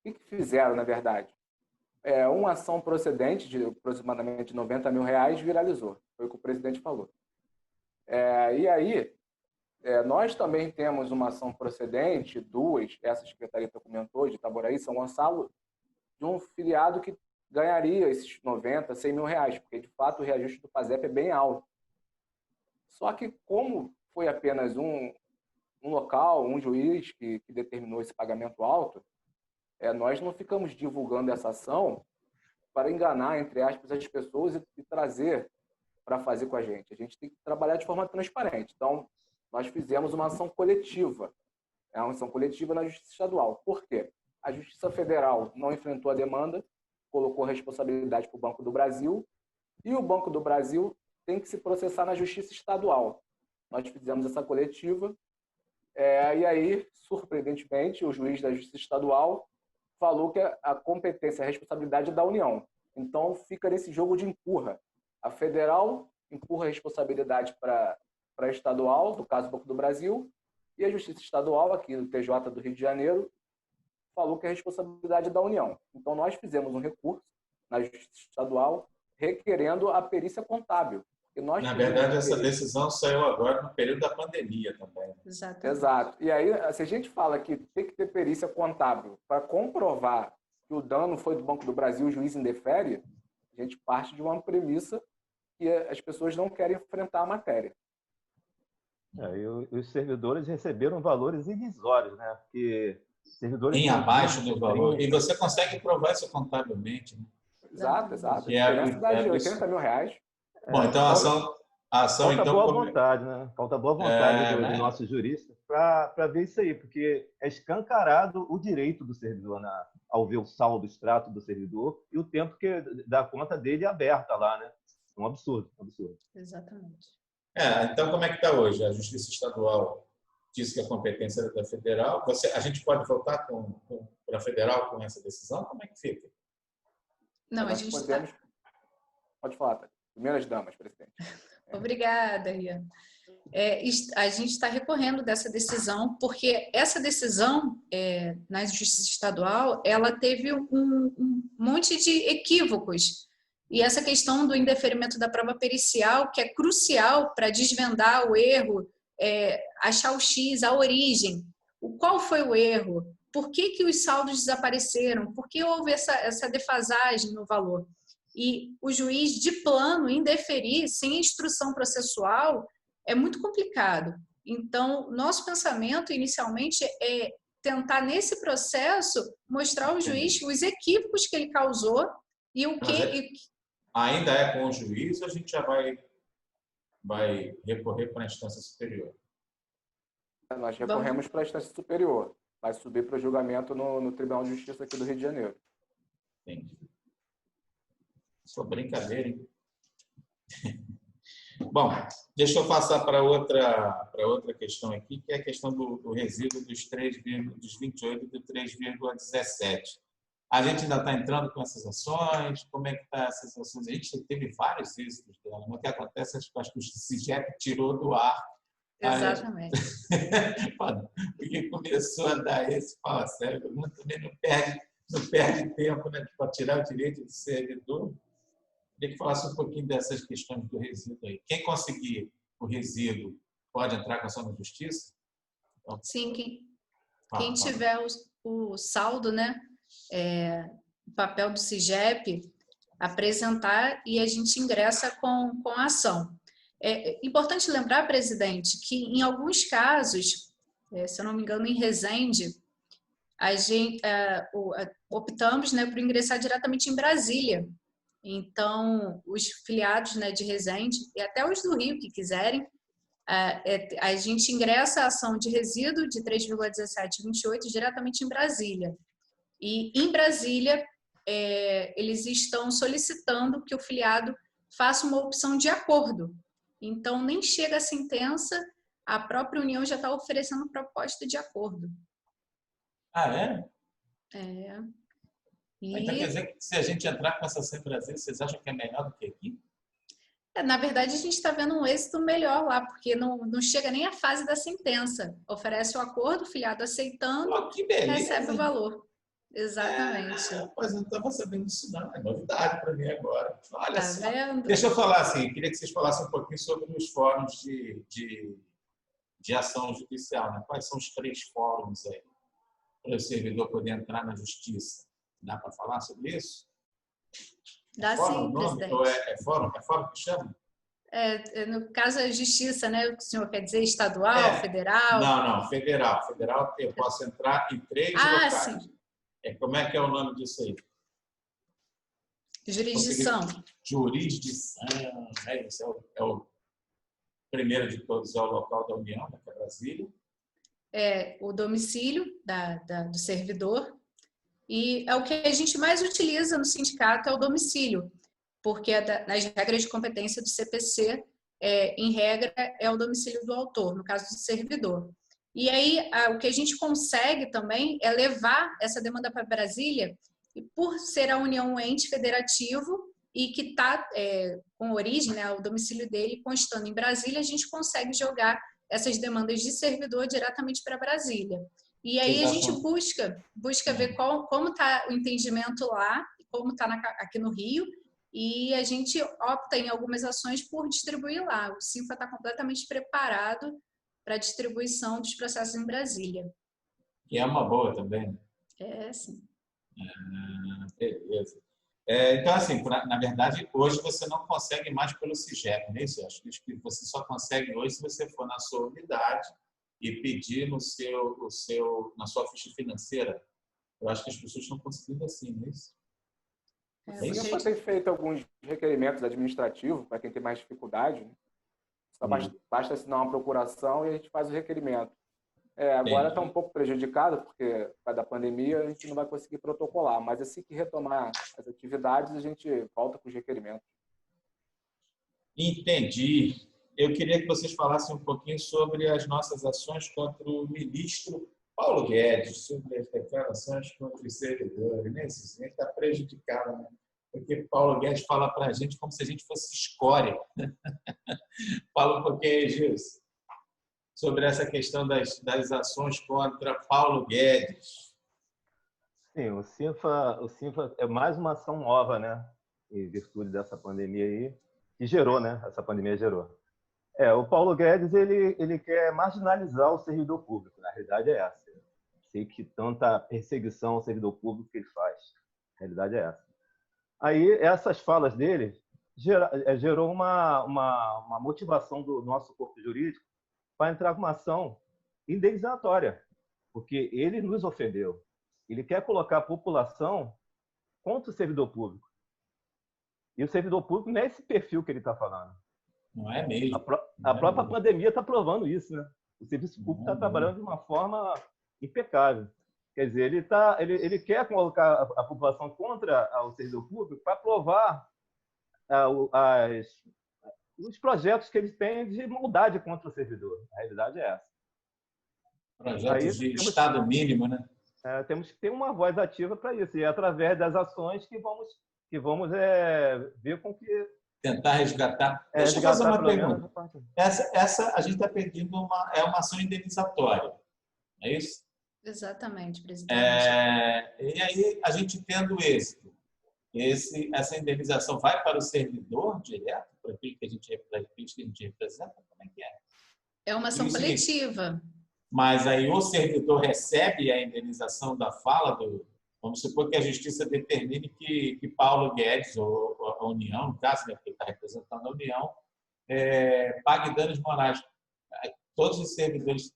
[SPEAKER 4] o que fizeram, na verdade? Uma ação procedente de aproximadamente R$90 mil viralizou, foi o que o presidente falou. E aí, nós também temos uma ação procedente, 2, essa secretaria comentou, de Itaboraí, São Gonçalo, de um filiado que ganharia esses 90, 100 mil reais, porque de fato o reajuste do PASEP é bem alto. Só que como foi apenas um local, um juiz que determinou esse pagamento alto, nós não ficamos divulgando essa ação para enganar, entre aspas, as pessoas e trazer para fazer com a gente. A gente tem que trabalhar de forma transparente. Então, nós fizemos uma ação coletiva. Uma ação coletiva na Justiça Estadual. Por quê? A Justiça Federal não enfrentou a demanda, colocou a responsabilidade para o Banco do Brasil, e o Banco do Brasil tem que se processar na Justiça Estadual. Nós fizemos essa coletiva, e aí, surpreendentemente, o juiz da Justiça Estadual falou que a competência, a responsabilidade é da União. Então, fica nesse jogo de empurra. A Federal empurra a responsabilidade para a estadual, no caso do Banco do Brasil, e a Justiça Estadual, aqui no TJ do Rio de Janeiro, falou que a responsabilidade é da União. Então, nós fizemos um recurso na Justiça Estadual requerendo a perícia contábil. E nós
[SPEAKER 1] Na verdade, essa decisão saiu agora no período da pandemia também.
[SPEAKER 4] Exato. E aí, se a gente fala que tem que ter perícia contábil para comprovar que o dano foi do Banco do Brasil, o juiz indefere, a gente parte de uma premissa que as pessoas não querem enfrentar a matéria.
[SPEAKER 2] E os servidores receberam valores irrisórios, né? Porque servidores
[SPEAKER 1] bem abaixo do valor. E você consegue provar isso contabilmente, né?
[SPEAKER 4] Exato. A diferença de 80 mil reais.
[SPEAKER 1] Bom, então a ação
[SPEAKER 2] falta
[SPEAKER 1] então,
[SPEAKER 2] boa vontade, né? Falta boa vontade do nosso jurista para ver isso aí, porque é escancarado o direito do servidor ao ver o saldo, o extrato do servidor e o tempo que da conta dele aberta lá, né? Um absurdo.
[SPEAKER 3] Exatamente.
[SPEAKER 1] Então, como é que está hoje? A Justiça Estadual disse que a competência era da Federal. A gente pode voltar para a Federal com essa decisão? Como é que fica?
[SPEAKER 3] Não, a gente podemos...
[SPEAKER 4] Pode falar, tá? Primeiras damas, presidente.
[SPEAKER 3] Obrigada, Rian. A gente está recorrendo dessa decisão, porque essa decisão na Justiça Estadual, ela teve um monte de equívocos. E essa questão do indeferimento da prova pericial, que é crucial para desvendar o erro, achar o X, a origem. Qual foi o erro? Por que os saldos desapareceram? Por que houve essa defasagem no valor? E o juiz, de plano, indeferir sem instrução processual é muito complicado. Então, nosso pensamento, inicialmente, é tentar, nesse processo, mostrar ao juiz os equívocos que ele causou e o que...
[SPEAKER 1] Ainda é com o juiz ou a gente já vai recorrer para a instância superior?
[SPEAKER 4] Nós recorremos para a instância superior. Vai subir para o julgamento no Tribunal de Justiça aqui do Rio de Janeiro.
[SPEAKER 1] Entendi. Só brincadeira, hein? Bom, deixa eu passar para outra questão aqui, que é a questão do resíduo dos 28 e do 3,17. A gente ainda está entrando com essas ações? Como é que está essas ações? A gente teve vários êxitos dela, mas o que acontece é que o CIGEP tirou do ar.
[SPEAKER 3] Exatamente.
[SPEAKER 1] Porque começou a dar esse fala sério, todo mundo também não perde tempo, né, para tirar o direito do servidor. Queria que falasse um pouquinho dessas questões do resíduo aí. Quem conseguir o resíduo pode entrar com ação na justiça? Então,
[SPEAKER 3] sim, quem tiver o saldo, né, o papel do CIGEP, apresentar e a gente ingressa com a ação. É importante lembrar, presidente, que em alguns casos, se eu não me engano, em Resende, a gente optamos, né, por ingressar diretamente em Brasília. Então, os filiados, né, de Resende e até os do Rio que quiserem, a gente ingressa a ação de resíduo de 3,1728 diretamente em Brasília. E em Brasília, eles estão solicitando que o filiado faça uma opção de acordo. Então, nem chega a sentença, a própria União já está oferecendo proposta de acordo.
[SPEAKER 1] Ah, é?
[SPEAKER 3] Então,
[SPEAKER 1] quer dizer que se a gente entrar com essa ação em Brasília, vocês acham que é melhor do que aqui?
[SPEAKER 3] Na verdade, a gente está vendo um êxito melhor lá, porque não chega nem à fase da sentença. Oferece o acordo, o filiado aceitando,
[SPEAKER 1] que beleza,
[SPEAKER 3] recebe o valor. Exatamente.
[SPEAKER 1] Pois não estava sabendo disso, não. É novidade para mim agora. Olha
[SPEAKER 3] tá
[SPEAKER 1] só.
[SPEAKER 3] Vendo?
[SPEAKER 1] Deixa eu falar assim, queria que vocês falassem um pouquinho sobre os fóruns de ação judicial. Né? Quais são os 3 fóruns aí para o servidor poder entrar na justiça? Dá para falar sobre isso?
[SPEAKER 3] Dá sim, presidente.
[SPEAKER 1] Ou é fórum? É fórum que chama?
[SPEAKER 3] No caso, a justiça, né? O que o senhor quer dizer? Estadual, federal?
[SPEAKER 1] Não, federal. Federal, eu posso entrar em 3 locais.
[SPEAKER 3] Sim.
[SPEAKER 1] Como é que é o nome disso aí?
[SPEAKER 3] Jurisdição.
[SPEAKER 1] Jurisdição. Isso é o primeiro de todos, é o local da União, né, que é Brasília.
[SPEAKER 3] O domicílio do servidor. E é o que a gente mais utiliza no sindicato, é o domicílio, porque nas regras de competência do CPC, em regra, é o domicílio do autor, no caso do servidor. E aí, o que a gente consegue também é levar essa demanda para Brasília, e por ser a União um ente federativo e que está com origem, né, o domicílio dele constando em Brasília, a gente consegue jogar essas demandas de servidor diretamente para Brasília. E aí a gente busca ver como está o entendimento lá, como está aqui no Rio, e a gente opta em algumas ações por distribuir lá. O Sinfa está completamente preparado para a distribuição dos processos em Brasília.
[SPEAKER 1] Que é uma boa também.
[SPEAKER 3] Sim.
[SPEAKER 1] Beleza. Então, assim, na verdade, hoje você não consegue mais pelo CIGEP, não é isso? Acho que você só consegue hoje se você for na sua unidade e pedir na sua ficha financeira. Eu acho que as pessoas estão conseguindo assim, não é isso?
[SPEAKER 4] O Sinfa tem feito alguns requerimentos administrativos para quem tem mais dificuldade. Né? Só basta assinar uma procuração e a gente faz o requerimento. Agora está um pouco prejudicado, porque por causa da pandemia a gente não vai conseguir protocolar, mas assim que retomar as atividades, a gente volta com os requerimentos.
[SPEAKER 1] Entendi. Eu queria que vocês falassem um pouquinho sobre as nossas ações contra o ministro Paulo Guedes, sobre as declarações contra os servidores. Né? A gente está prejudicado, né? Porque Paulo Guedes fala para a gente como se a gente fosse escória. Fala um pouquinho aí, Gilson, sobre essa questão das ações contra Paulo Guedes.
[SPEAKER 2] Sim, o Sinfa é mais uma ação nova, né? Em virtude dessa pandemia aí, que gerou, né? Essa pandemia gerou. O Paulo Guedes, ele quer marginalizar o servidor público, na realidade é essa. Sei que tanta perseguição ao servidor público que ele faz, a realidade é essa. Aí, essas falas dele gerou uma motivação do nosso corpo jurídico para entrar com uma ação indenizatória porque ele nos ofendeu. Ele quer colocar a população contra o servidor público. E o servidor público não é esse perfil que ele está falando.
[SPEAKER 1] Não é mesmo.
[SPEAKER 2] A própria pandemia está provando isso, né? O serviço público está trabalhando de uma forma impecável. Quer dizer, ele quer colocar a população contra o servidor público para provar os projetos que eles têm de maldade contra o servidor. A realidade é essa.
[SPEAKER 1] Projetos de Estado mínimo, né?
[SPEAKER 2] Temos que ter uma voz ativa para isso. E é através das ações que vamos ver com que...
[SPEAKER 1] Tentar resgatar. Deixa eu fazer uma pergunta. Essa a gente está pedindo uma ação indenizatória. É isso?
[SPEAKER 3] Exatamente, presidente.
[SPEAKER 1] E aí, a gente tendo êxito, essa indenização vai para o servidor direto, para aquilo que a gente representa? Como é que é?
[SPEAKER 3] É uma ação coletiva.
[SPEAKER 1] Mas aí o servidor recebe a indenização da fala do... Vamos supor que a justiça determine que Paulo Guedes, ou a União, no caso, né, porque ele está representando a União, pague danos morais. Todos os servidores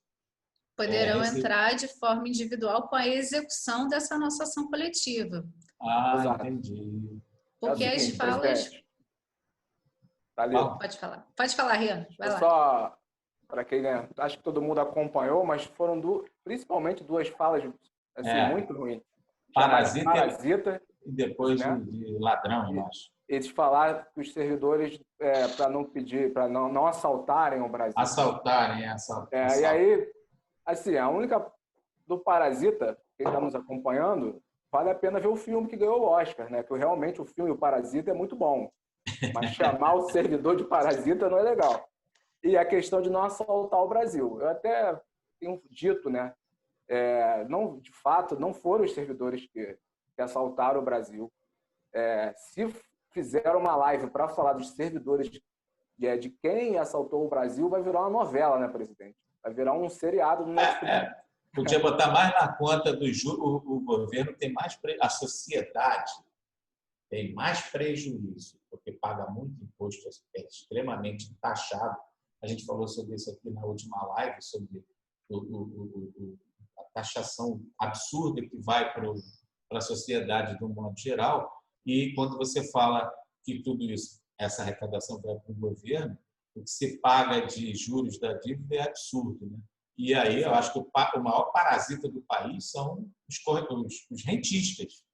[SPEAKER 3] poderão entrar de forma individual com a execução dessa nossa ação coletiva.
[SPEAKER 1] Entendi.
[SPEAKER 3] Porque as falas... Pode falar, Rian. Vai lá.
[SPEAKER 4] Só para quem, né, acho que todo mundo acompanhou, mas foram principalmente duas falas assim, muito ruins. Parasita
[SPEAKER 1] e depois, né, de ladrão, eu acho.
[SPEAKER 4] Eles falaram que os servidores, para não pedir, para não assaltarem o Brasil.
[SPEAKER 1] Assaltarem.
[SPEAKER 4] E aí, assim, a única do Parasita, quem está nos acompanhando, vale a pena ver o filme que ganhou o Oscar, né? Que realmente o filme O Parasita é muito bom. Mas chamar o servidor de parasita não é legal. E a questão de não assaltar o Brasil. Eu até tenho dito, né? Não, de fato, não foram os servidores que assaltaram o Brasil. Se fizeram uma live para falar dos servidores de quem assaltou o Brasil, vai virar uma novela, né, presidente? Vai virar um seriado no Netflix.
[SPEAKER 1] Podia botar mais na conta do o governo tem mais a sociedade tem mais prejuízo, porque paga muito imposto, é extremamente taxado. A gente falou sobre isso aqui na última live, sobre a taxação absurda que vai para a sociedade de um modo geral. E quando você fala que tudo isso, essa arrecadação vai para o governo, o que se paga de juros da dívida é absurdo, né? E aí eu acho que o maior parasita do país são os rentistas,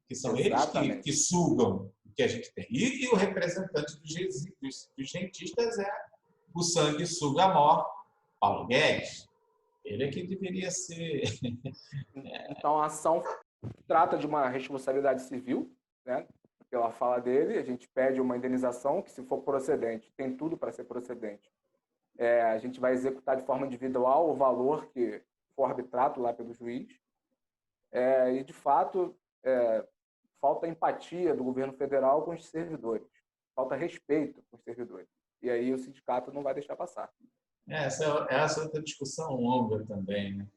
[SPEAKER 1] que são eles que sugam o que a gente tem. E o representante dos rentistas é o sanguessuga-mor, Paulo Guedes. Ele é que deveria ser...
[SPEAKER 4] Então, a ação trata de uma responsabilidade civil, né? Pela fala dele, a gente pede uma indenização que, se for procedente, tem tudo para ser procedente. A gente vai executar de forma individual o valor que for arbitrado lá pelo juiz. E, de fato, falta empatia do governo federal com os servidores. Falta respeito com os servidores. E aí o sindicato não vai deixar passar.
[SPEAKER 1] Essa é outra discussão longa também, né?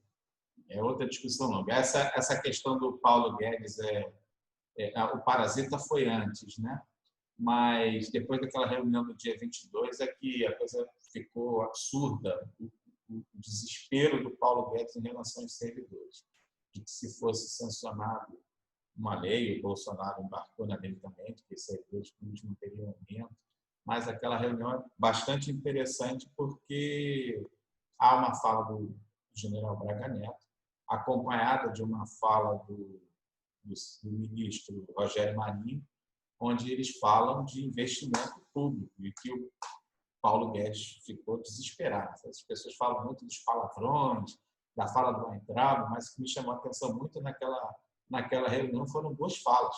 [SPEAKER 1] É outra discussão longa. Essa questão do Paulo Guedes, o parasita foi antes, né? Mas depois daquela reunião do dia 22 é que a coisa ficou absurda, o desespero do Paulo Guedes em relação aos servidores, de que se fosse sancionado uma lei, o Bolsonaro embarcou na lei também, de que os servidores públicos não teriam aumento, mas aquela reunião é bastante interessante porque há uma fala do general Braga Neto, acompanhada de uma fala do ministro Rogério Marinho, onde eles falam de investimento público e que o Paulo Guedes ficou desesperado. As pessoas falam muito dos palavrões, da fala do Weintraub, mas o que me chamou a atenção muito naquela reunião foram duas falas.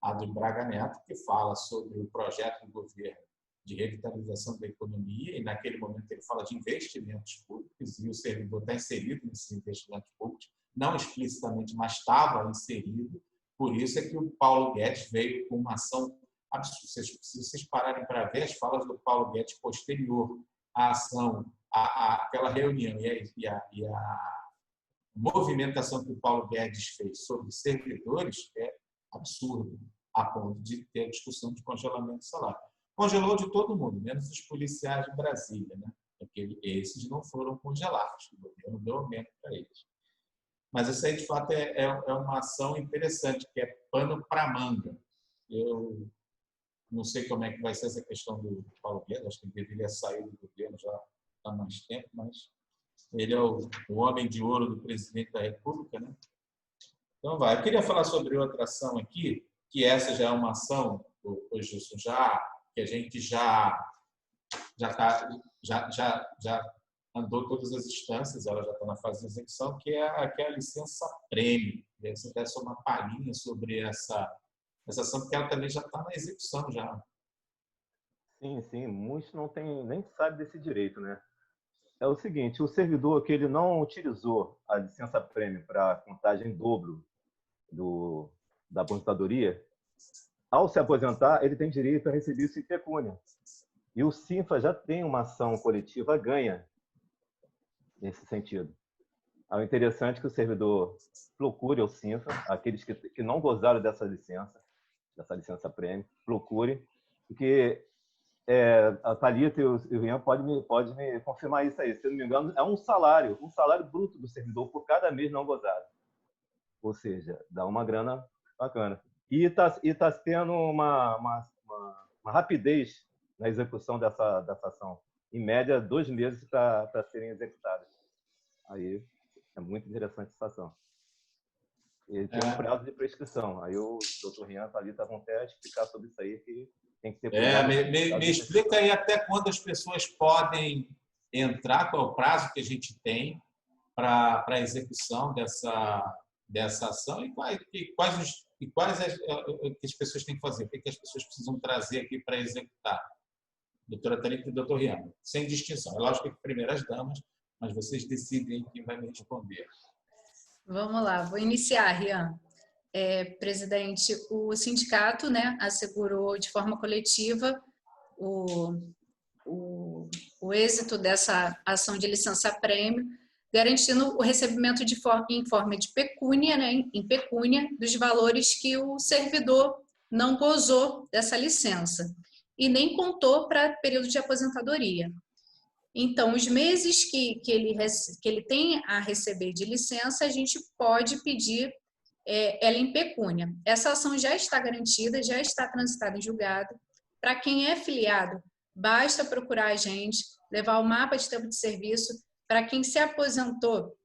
[SPEAKER 1] A do Braga Neto, que fala sobre o projeto do governo de revitalização da economia, e naquele momento ele fala de investimentos públicos, e o servidor está inserido nesses investimentos públicos, não explicitamente, mas estava inserido. Por isso é que o Paulo Guedes veio com uma ação absurda. Se vocês pararem para ver as falas do Paulo Guedes posterior à ação, aquela reunião e a movimentação que o Paulo Guedes fez sobre servidores é absurdo, a ponto de ter discussão de congelamento de salário. Congelou de todo mundo, menos os policiais de Brasília, né? Porque esses não foram congelados, o governo deu aumento para eles. Mas isso aí, de fato, é uma ação interessante, que é pano para manga. Eu não sei como é que vai ser essa questão do Paulo Guedes, acho que ele deveria sair do governo já há mais tempo, mas ele é o homem de ouro do presidente da República, né? Então, vai. Eu queria falar sobre outra ação aqui, que essa já é uma ação, Gilson, que a gente já andou todas as instâncias, ela já está na fase de execução, que é a licença-prêmio. Você dá só uma palhinha sobre essa ação, porque ela também já está na execução já.
[SPEAKER 2] Sim, muitos nem sabem desse direito, né? É o seguinte, o servidor que ele não utilizou a licença-prêmio para contagem em dobro da aposentadoria, ao se aposentar, ele tem direito a receber isso em pecúnia. E o CINFA já tem uma ação coletiva ganha nesse sentido. O interessante é que o servidor procure o CINFA, aqueles que não gozaram dessa licença-prêmio, procure, porque a Thalita e o Rian pode me confirmar isso aí. Se eu não me engano, é um salário bruto do servidor por cada mês não gozado. Ou seja, dá uma grana bacana. E está tendo uma rapidez na execução dessa ação. Em média, 2 meses para serem executadas. Aí é muito interessante essa ação. E tem um prazo de prescrição. Aí o doutor Rian e a Thalita vão até explicar sobre isso aí, que tem que ter cuidado.
[SPEAKER 1] Me explica aí até quando as pessoas podem entrar, qual é o prazo que a gente tem para a execução dessa ação e quais as pessoas têm que fazer, o que as pessoas precisam trazer aqui para executar. Doutora Thalita e doutor Rian, sem distinção. É lógico que primeiro as damas, mas vocês decidem quem vai me responder.
[SPEAKER 3] Vamos lá, vou iniciar, Rian. Presidente, o sindicato, né, assegurou de forma coletiva o êxito dessa ação de licença-prêmio, garantindo o recebimento em forma de pecúnia, né, em pecúnia, dos valores que o servidor não gozou dessa licença e nem contou para período de aposentadoria. Então, os meses que ele tem a receber de licença, a gente pode pedir ela em pecúnia. Essa ação já está garantida, já está transitada em julgado. Para quem é filiado, basta procurar a gente, levar o mapa de tempo de serviço. Para quem se aposentou,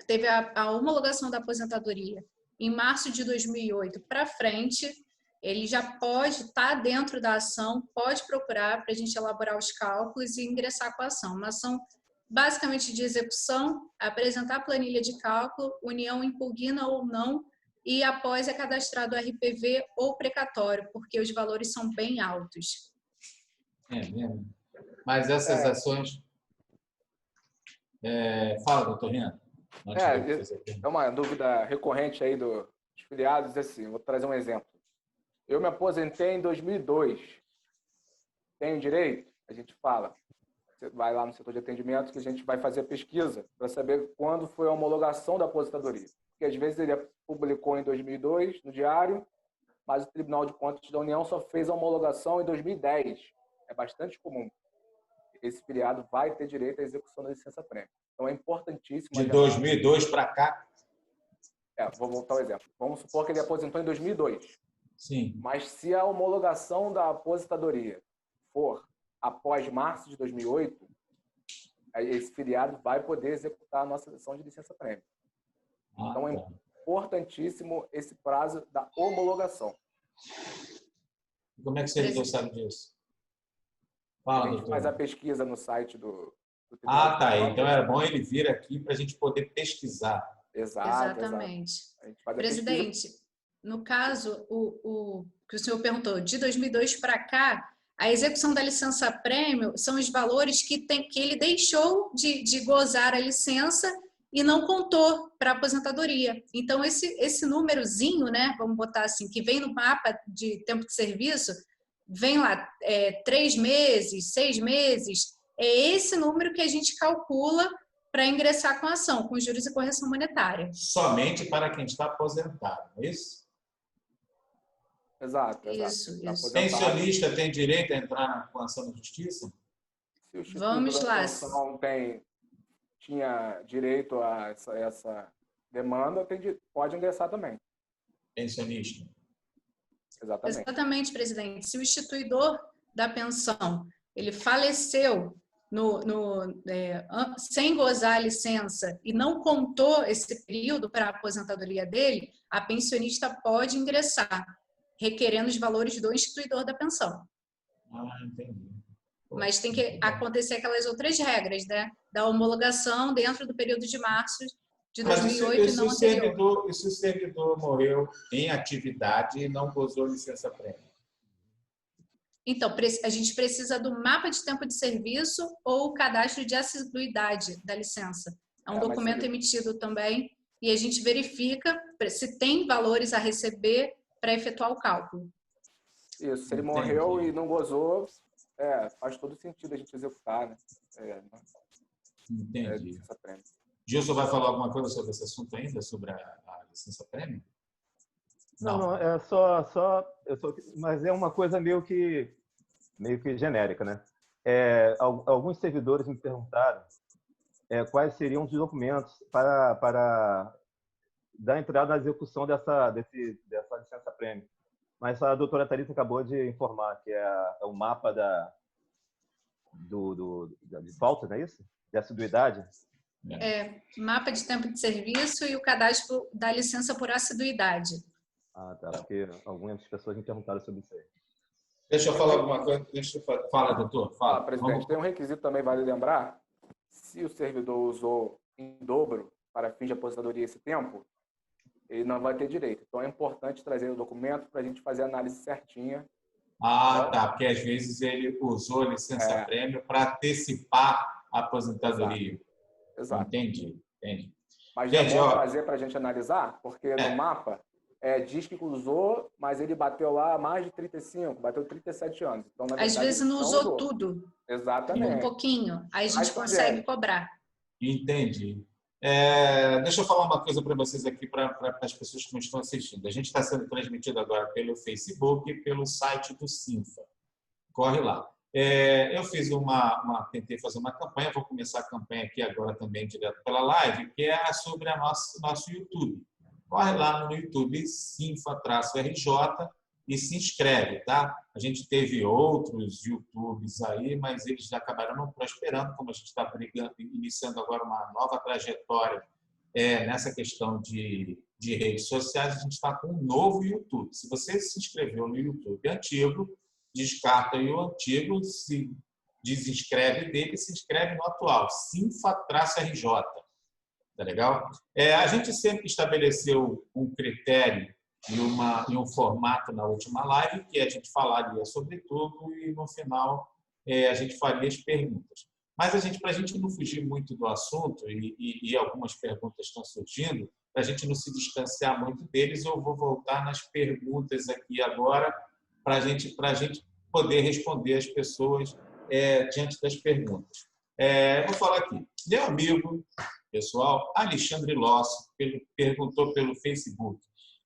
[SPEAKER 3] teve a homologação da aposentadoria em março de 2008 para frente, ele já pode estar dentro da ação, pode procurar para a gente elaborar os cálculos e ingressar com a ação. Uma ação basicamente de execução, apresentar a planilha de cálculo, União impugna ou não, e após é cadastrado o RPV ou precatório, porque os valores são bem altos.
[SPEAKER 1] É mesmo. Mas essas ações... Fala, doutor Rian.
[SPEAKER 4] É uma dúvida recorrente aí dos filiados, assim, vou trazer um exemplo. Eu me aposentei em 2002. Tenho direito? A gente fala. Você vai lá no setor de atendimento que a gente vai fazer a pesquisa para saber quando foi a homologação da aposentadoria. Porque às vezes ele publicou em 2002 no diário, mas o Tribunal de Contas da União só fez a homologação em 2010. É bastante comum. Esse filiado vai ter direito à execução da licença-prêmio. Então é importantíssimo...
[SPEAKER 1] De 2002 para cá?
[SPEAKER 4] Vou voltar ao exemplo. Vamos supor que ele aposentou em 2002.
[SPEAKER 1] Sim.
[SPEAKER 4] Mas se a homologação da aposentadoria for após março de 2008, esse filiado vai poder executar a nossa ação de licença-prêmio. Então é importantíssimo esse prazo da homologação.
[SPEAKER 1] Como é que o servidor sabe disso? Fala,
[SPEAKER 4] a gente faz a pesquisa no site do
[SPEAKER 1] Tribunal. Tá. Então é bom ele vir aqui para a gente poder pesquisar.
[SPEAKER 3] Exatamente. Presidente, no caso, o que o senhor perguntou, de 2002 para cá, a execução da licença-prêmio são os valores que ele deixou de gozar a licença e não contou para a aposentadoria. Então, esse númerozinho, né, vamos botar assim, que vem no mapa de tempo de serviço, vem lá 3 meses, 6 meses, é esse número que a gente calcula para ingressar com a ação, com juros e correção monetária.
[SPEAKER 1] Somente para quem está aposentado, não é isso?
[SPEAKER 4] Exato.
[SPEAKER 3] Isso.
[SPEAKER 1] Pensionista tem direito a entrar com ação na justiça?
[SPEAKER 4] Se o
[SPEAKER 3] Vamos lá.
[SPEAKER 4] Não tem tinha direito a essa demanda pode ingressar também.
[SPEAKER 1] Pensionista.
[SPEAKER 4] Exatamente.
[SPEAKER 3] Exatamente, presidente. Se o instituidor da pensão ele faleceu sem gozar a licença e não contou esse período para a aposentadoria dele, a pensionista pode ingressar, requerendo os valores do instituidor da pensão.
[SPEAKER 1] Entendi.
[SPEAKER 3] Mas tem que acontecer aquelas outras regras, né? Da homologação dentro do período de março de 2008 e não anterior.
[SPEAKER 1] E se o servidor morreu em atividade e não gozou licença-prêmio?
[SPEAKER 3] Então, a gente precisa do mapa de tempo de serviço ou o cadastro de assiduidade da licença. É um documento emitido também e a gente verifica se tem valores a receber para efetuar o cálculo.
[SPEAKER 4] Isso, se ele morreu e não gozou, faz todo sentido a gente executar, né?
[SPEAKER 1] Entendi.
[SPEAKER 4] Licença-prêmio.
[SPEAKER 1] Gilson vai falar alguma coisa sobre esse assunto ainda, sobre a licença-prêmio?
[SPEAKER 2] Não, mas é uma coisa meio que genérica, né? Alguns servidores me perguntaram quais seriam os documentos para dar entrada na execução dessa licença-prêmio. Mas a doutora Thalita acabou de informar que é o mapa de falta, não é isso? De assiduidade?
[SPEAKER 3] Mapa de tempo de serviço e o cadastro da licença por assiduidade.
[SPEAKER 2] Ah, tá. Porque algumas pessoas me perguntaram sobre isso aí.
[SPEAKER 1] Deixa eu falar alguma coisa. Fala, doutor. Fala.
[SPEAKER 4] Presidente, tem um requisito também, vale lembrar. Se o servidor usou em dobro para fins de aposentadoria esse tempo, ele não vai ter direito. Então, é importante trazer o documento para a gente fazer a análise certinha.
[SPEAKER 1] Tá. Porque às vezes ele usou licença-prêmio para antecipar a aposentadoria.
[SPEAKER 4] Exato.
[SPEAKER 1] Entendi.
[SPEAKER 4] Mas é bom trazer para a gente analisar, porque no mapa diz que usou, mas ele bateu lá mais de 35, bateu 37 anos. Então, na verdade,
[SPEAKER 3] às vezes não usou tudo.
[SPEAKER 4] Exatamente.
[SPEAKER 3] Um pouquinho. Aí a gente consegue cobrar.
[SPEAKER 1] Entendi. Deixa eu falar uma coisa para vocês aqui, para as pessoas que não estão assistindo. A gente está sendo transmitido agora pelo Facebook e pelo site do Sinfa. Corre lá. Eu tentei fazer uma campanha, vou começar a campanha aqui agora também, direto pela live, que é sobre nosso YouTube. Corre lá no YouTube, Sinfa-RJ, e se inscreve, tá? A gente teve outros YouTubes aí, mas eles já acabaram não prosperando, como a gente está iniciando agora uma nova trajetória nessa questão de redes sociais, a gente está com um novo YouTube. Se você se inscreveu no YouTube antigo, descarta aí o antigo, se desinscreve dele e se inscreve no atual, Sinfa-RJ. Tá legal? A gente sempre estabeleceu um critério e um formato na última live, que a gente falaria sobre tudo e, no final, a gente faria as perguntas. Mas, para a gente não fugir muito do assunto, e algumas perguntas estão surgindo, para a gente não se distanciar muito deles, eu vou voltar nas perguntas aqui agora, para a gente poder responder as pessoas diante das perguntas. Vou falar aqui. Meu amigo, pessoal, Alexandre Losso perguntou pelo Facebook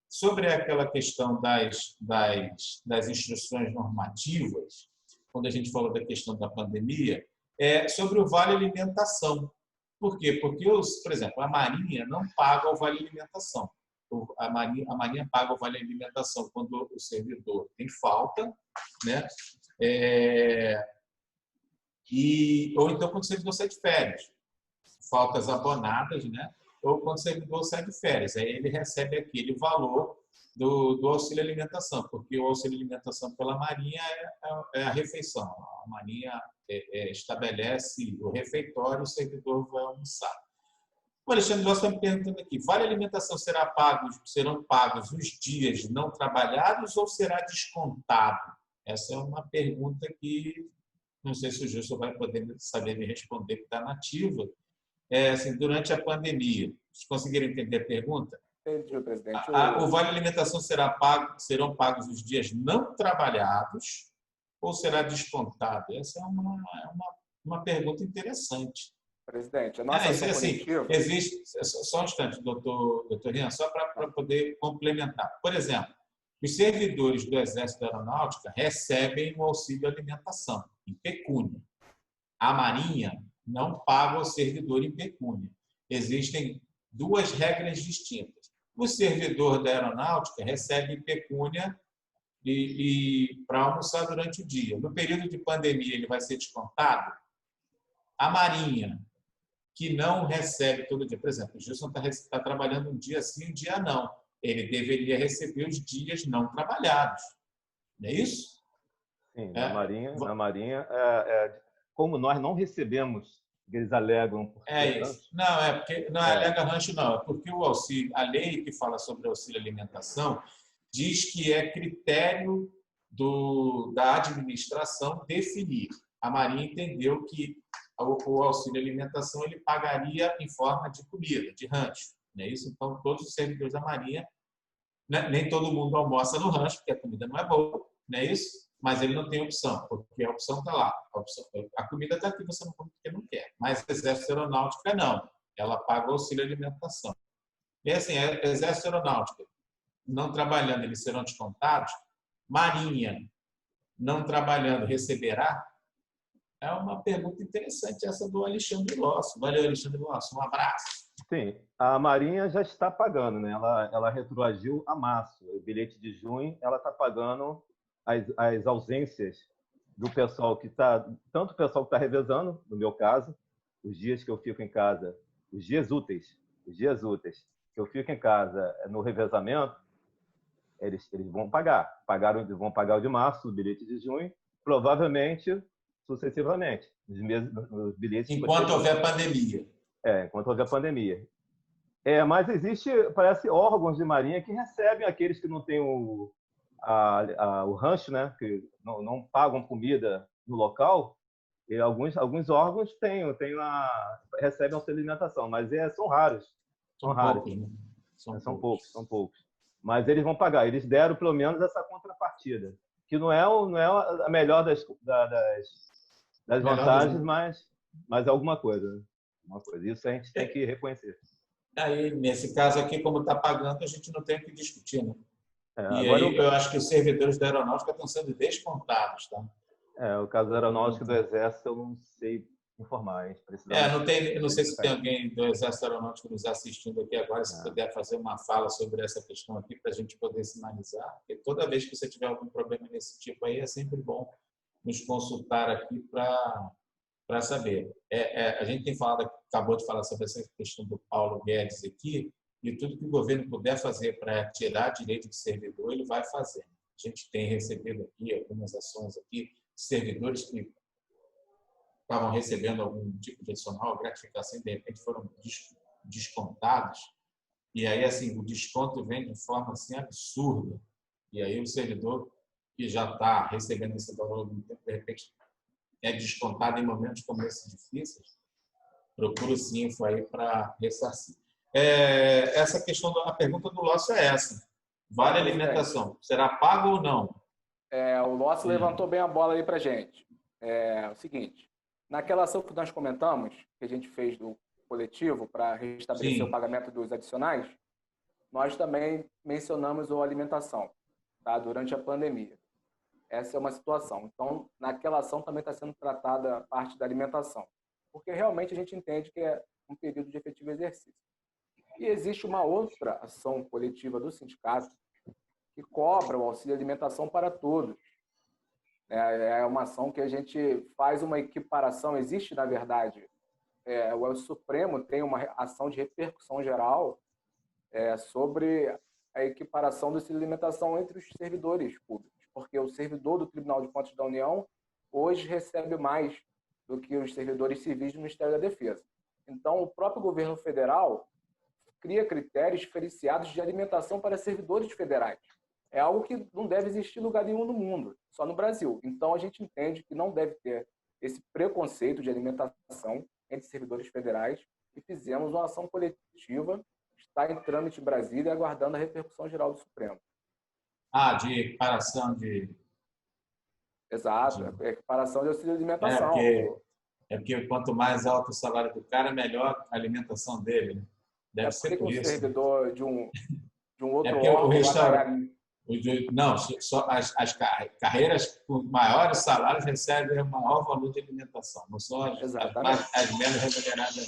[SPEAKER 1] sobre aquela questão das instruções normativas, quando a gente falou da questão da pandemia, sobre o Vale Alimentação. Por quê? Porque, por exemplo, a Marinha não paga o Vale Alimentação. A Marinha paga o Vale Alimentação quando o servidor tem falta, né? Ou então quando o servidor sai de férias. Faltas abonadas, né? Ou quando o servidor sai de férias. Aí ele recebe aquele valor do auxílio alimentação, porque o auxílio alimentação pela Marinha é a refeição. A Marinha estabelece o refeitório, o servidor vai almoçar. O Alexandre Lopes está me perguntando aqui, vale alimentação serão pagos os dias não trabalhados ou será descontado? Essa é uma pergunta que não sei se o Gilson vai poder saber me responder, que está nativa. Assim, durante a pandemia, vocês conseguiram entender a pergunta?
[SPEAKER 4] Entendi, presidente.
[SPEAKER 1] O Vale Alimentação serão pagos os dias não trabalhados ou será descontado? Essa é uma pergunta interessante.
[SPEAKER 4] Presidente, a nossa ação coletiva...
[SPEAKER 1] Existe, só um instante, doutor Rian, só para poder complementar. Por exemplo, os servidores do Exército da Aeronáutica recebem o auxílio alimentação, em pecúnia. A Marinha não paga ao servidor em pecúnia. Existem duas regras distintas. O servidor da aeronáutica recebe em pecúnia para almoçar durante o dia. No período de pandemia, ele vai ser descontado. A Marinha, que não recebe todo dia, por exemplo, o Gilson está trabalhando um dia sim, um dia não. Ele deveria receber os dias não trabalhados. Não é isso?
[SPEAKER 2] Sim, na Marinha como nós não recebemos, eles alegam por
[SPEAKER 1] isso. Não, porque não alega rancho, não. É porque o auxílio, a lei que fala sobre auxílio alimentação diz que é critério da administração definir. A Marinha entendeu que o auxílio alimentação ele pagaria em forma de comida, de rancho. Não é isso? Então, todos os servidores da Marinha, nem todo mundo almoça no rancho, porque a comida não é boa, não é isso? Mas ele não tem opção, porque a opção está lá. A comida está aqui, você não come porque não quer. Mas a Exército Aeronáutica não. Ela paga o auxílio alimentação. E assim, a Exército Aeronáutica, não trabalhando, eles serão descontados. Marinha, não trabalhando, receberá? É uma pergunta interessante essa do Alexandre Losso. Valeu, Alexandre Losso. Um abraço.
[SPEAKER 2] Sim, a Marinha já está pagando, né? Ela retroagiu a março. O bilhete de junho, ela está pagando as ausências do pessoal que está... Tanto o pessoal que está revezando, no meu caso, os dias que eu fico em casa, os dias úteis que eu fico em casa no revezamento, eles vão pagar. Vão pagar o de março, o bilhete de junho, provavelmente, sucessivamente, nos bilhetes...
[SPEAKER 1] Enquanto houver pandemia.
[SPEAKER 2] Enquanto houver pandemia. Mas existe, parece, órgãos de Marinha que recebem aqueles que não têm o rancho, né? Que não pagam comida no local. E alguns órgãos recebem auxílio alimentação, mas são raros. São raros.
[SPEAKER 1] Poucos, né?
[SPEAKER 2] São poucos. Mas eles vão pagar. Eles deram pelo menos essa contrapartida, que não é a melhor das vantagens, mas é alguma coisa. Né? Isso a gente tem que reconhecer.
[SPEAKER 1] Aí, nesse caso aqui, como está pagando, a gente não tem o que discutir, né? Eu acho que os servidores da aeronáutica estão sendo descontados, tá?
[SPEAKER 2] O caso da aeronáutica do Exército, eu não sei informar, hein?
[SPEAKER 1] Eu não sei se tem alguém do Exército Aeronáutico nos assistindo aqui agora, se puder fazer uma fala sobre essa questão aqui, para a gente poder sinalizar, porque toda vez que você tiver algum problema desse tipo aí, é sempre bom nos consultar aqui para saber. A gente acabou de falar sobre essa questão do Paulo Guedes aqui, e tudo que o governo puder fazer para tirar direito de servidor, ele vai fazer. A gente tem recebido aqui algumas ações aqui de servidores que estavam recebendo algum tipo de adicional, gratificação, e de repente foram descontados. E aí, assim, o desconto vem de forma assim, absurda. E aí o servidor que já está recebendo esse valor há algum tempo, de repente, é descontado em momentos como esses difíceis, procura o Sinfo aí para ressarcir. Essa questão, a pergunta do Lócio é essa. Vale alimentação, será pago ou não?
[SPEAKER 4] O Lócio levantou bem a bola aí para a gente. É o seguinte, naquela ação que nós comentamos, que a gente fez do coletivo para restabelecer o pagamento dos adicionais, nós também mencionamos a alimentação, tá? Durante a pandemia. Essa é uma situação. Então, naquela ação também está sendo tratada a parte da alimentação, porque realmente a gente entende que é um período de efetivo exercício. E existe uma outra ação coletiva do sindicato que cobra o auxílio alimentação para todos. É uma ação que a gente faz uma equiparação, existe, na verdade, o Supremo tem uma ação de repercussão geral sobre a equiparação do auxílio alimentação entre os servidores públicos, porque o servidor do Tribunal de Contas da União hoje recebe mais do que os servidores civis do Ministério da Defesa. Então, o próprio governo federal cria critérios diferenciados de alimentação para servidores federais. É algo que não deve existir em lugar nenhum no mundo, só no Brasil. Então, a gente entende que não deve ter esse preconceito de alimentação entre servidores federais e fizemos uma ação coletiva, está em trâmite em Brasília, aguardando a repercussão geral do Supremo.
[SPEAKER 1] De equiparação de...
[SPEAKER 4] Exato, equiparação de auxílio alimentação.
[SPEAKER 1] Porque quanto mais alto o salário do cara, melhor a alimentação dele. Deve ser por isso.
[SPEAKER 4] Um servidor de um outro
[SPEAKER 1] órgão Não, só as carreiras com maiores salários recebem o maior valor de alimentação, não são as menos remuneradas.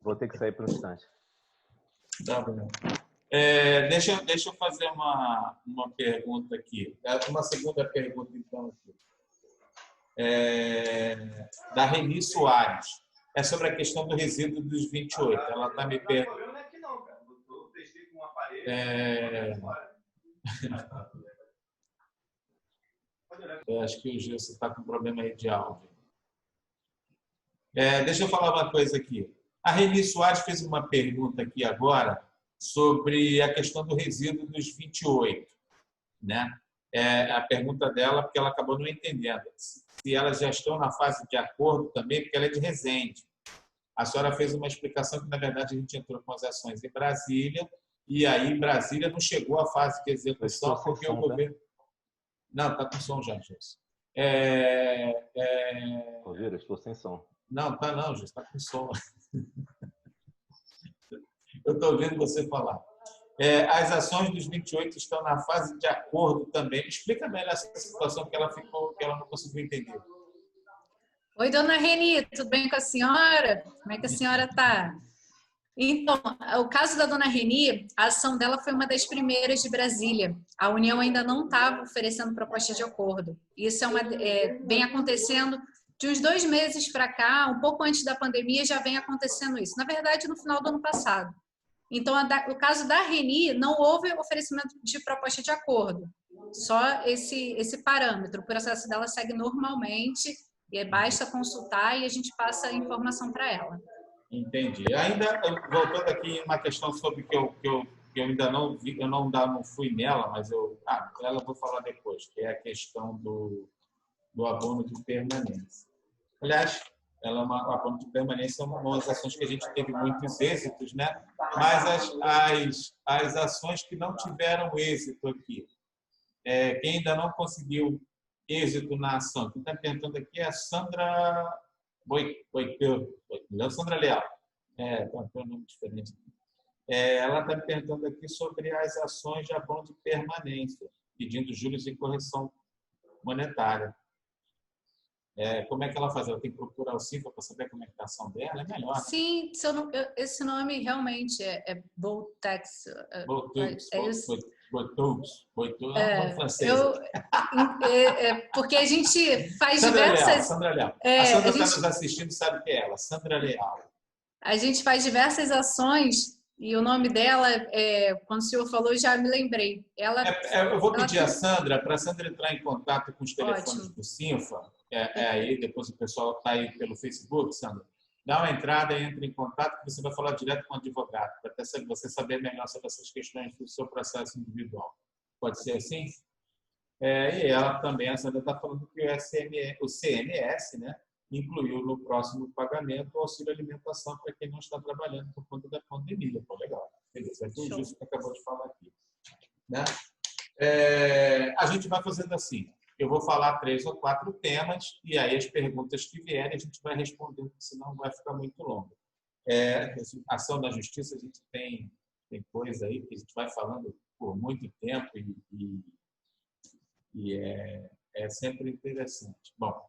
[SPEAKER 2] Vou ter que sair por um instante.
[SPEAKER 1] Tá bom. Deixa eu fazer uma pergunta aqui. Uma segunda pergunta, então, aqui. Da Reni Soares. É sobre a questão do resíduo dos 28. Ela está me perguntando. Não é aqui não, cara. Eu testei com um aparelho. Eu acho que o Gilson está com problema aí de áudio. Deixa eu falar uma coisa aqui. A Reni Soares fez uma pergunta aqui agora sobre a questão do resíduo dos 28. Né? A pergunta dela, porque ela acabou não entendendo. Se elas já estão na fase de acordo também, porque ela é de Resende. A senhora fez uma explicação que, na verdade, a gente entrou com as ações em Brasília, e aí Brasília não chegou à fase de execução, porque o governo... Não, está com som já, Gilson.
[SPEAKER 2] Rogério, estou sem som.
[SPEAKER 1] Não, está não, Gilson, está com som. Eu estou ouvindo você falar. As ações dos 28 estão na fase de acordo também. Explica melhor essa situação que ela não conseguiu entender.
[SPEAKER 3] Oi, dona Reni, tudo bem com a senhora? Como é que a senhora está? Então, o caso da dona Reni, a ação dela foi uma das primeiras de Brasília. A União ainda não estava oferecendo proposta de acordo. Isso vem acontecendo de uns 2 meses para cá, um pouco antes da pandemia, já vem acontecendo isso. Na verdade, no final do ano passado. Então, no caso da Reni, não houve oferecimento de proposta de acordo. Só esse parâmetro. O processo dela segue normalmente, e basta consultar e a gente passa a informação para ela.
[SPEAKER 1] Entendi. Ainda, voltando aqui uma questão sobre que eu ainda não vi, eu não fui nela, mas ela eu vou falar depois, que é a questão do abono de permanência. Aliás, o abono de permanência é uma das ações que a gente teve muitos êxitos, né? Mas as ações que não tiveram êxito aqui, quem ainda não conseguiu êxito na ação, quem está perguntando aqui é a Sandra Sandra Leal. Tem um nome diferente. Ela está me perguntando aqui sobre as ações de abono de permanência, pedindo juros e correção monetária. Como é que ela faz? Ela tem que procurar o CINFA para saber como é que está a ação dela? É melhor. Né?
[SPEAKER 3] Sim, esse nome realmente é Boltex.
[SPEAKER 1] Boitoux é francês.
[SPEAKER 3] Porque a gente faz
[SPEAKER 1] Sandra
[SPEAKER 3] diversas...
[SPEAKER 1] Leal, Sandra Leal. A Sandra está nos assistindo, sabe o que é ela? Sandra Leal.
[SPEAKER 3] A gente faz diversas ações e o nome dela, quando o senhor falou, já me lembrei.
[SPEAKER 1] Eu vou pedir a Sandra, para a Sandra entrar em contato com os telefones do CINFA. Aí depois o pessoal está aí pelo Facebook, Sandra. Dá uma entrada e entra em contato, que você vai falar direto com o advogado, para até você saber melhor sobre essas questões do seu processo individual. Pode ser assim? E ela também, a Sandra está falando que o CMS, né, incluiu no próximo pagamento o auxílio alimentação para quem não está trabalhando por conta da pandemia. Pô, legal. Beleza. É tudo isso que acabou de falar aqui. Né? A gente vai fazendo assim. Eu vou falar 3 ou 4 temas e aí as perguntas que vierem a gente vai respondendo, senão vai ficar muito longo. Ação da justiça, a gente tem coisa aí que a gente vai falando por muito tempo e é sempre interessante. Bom,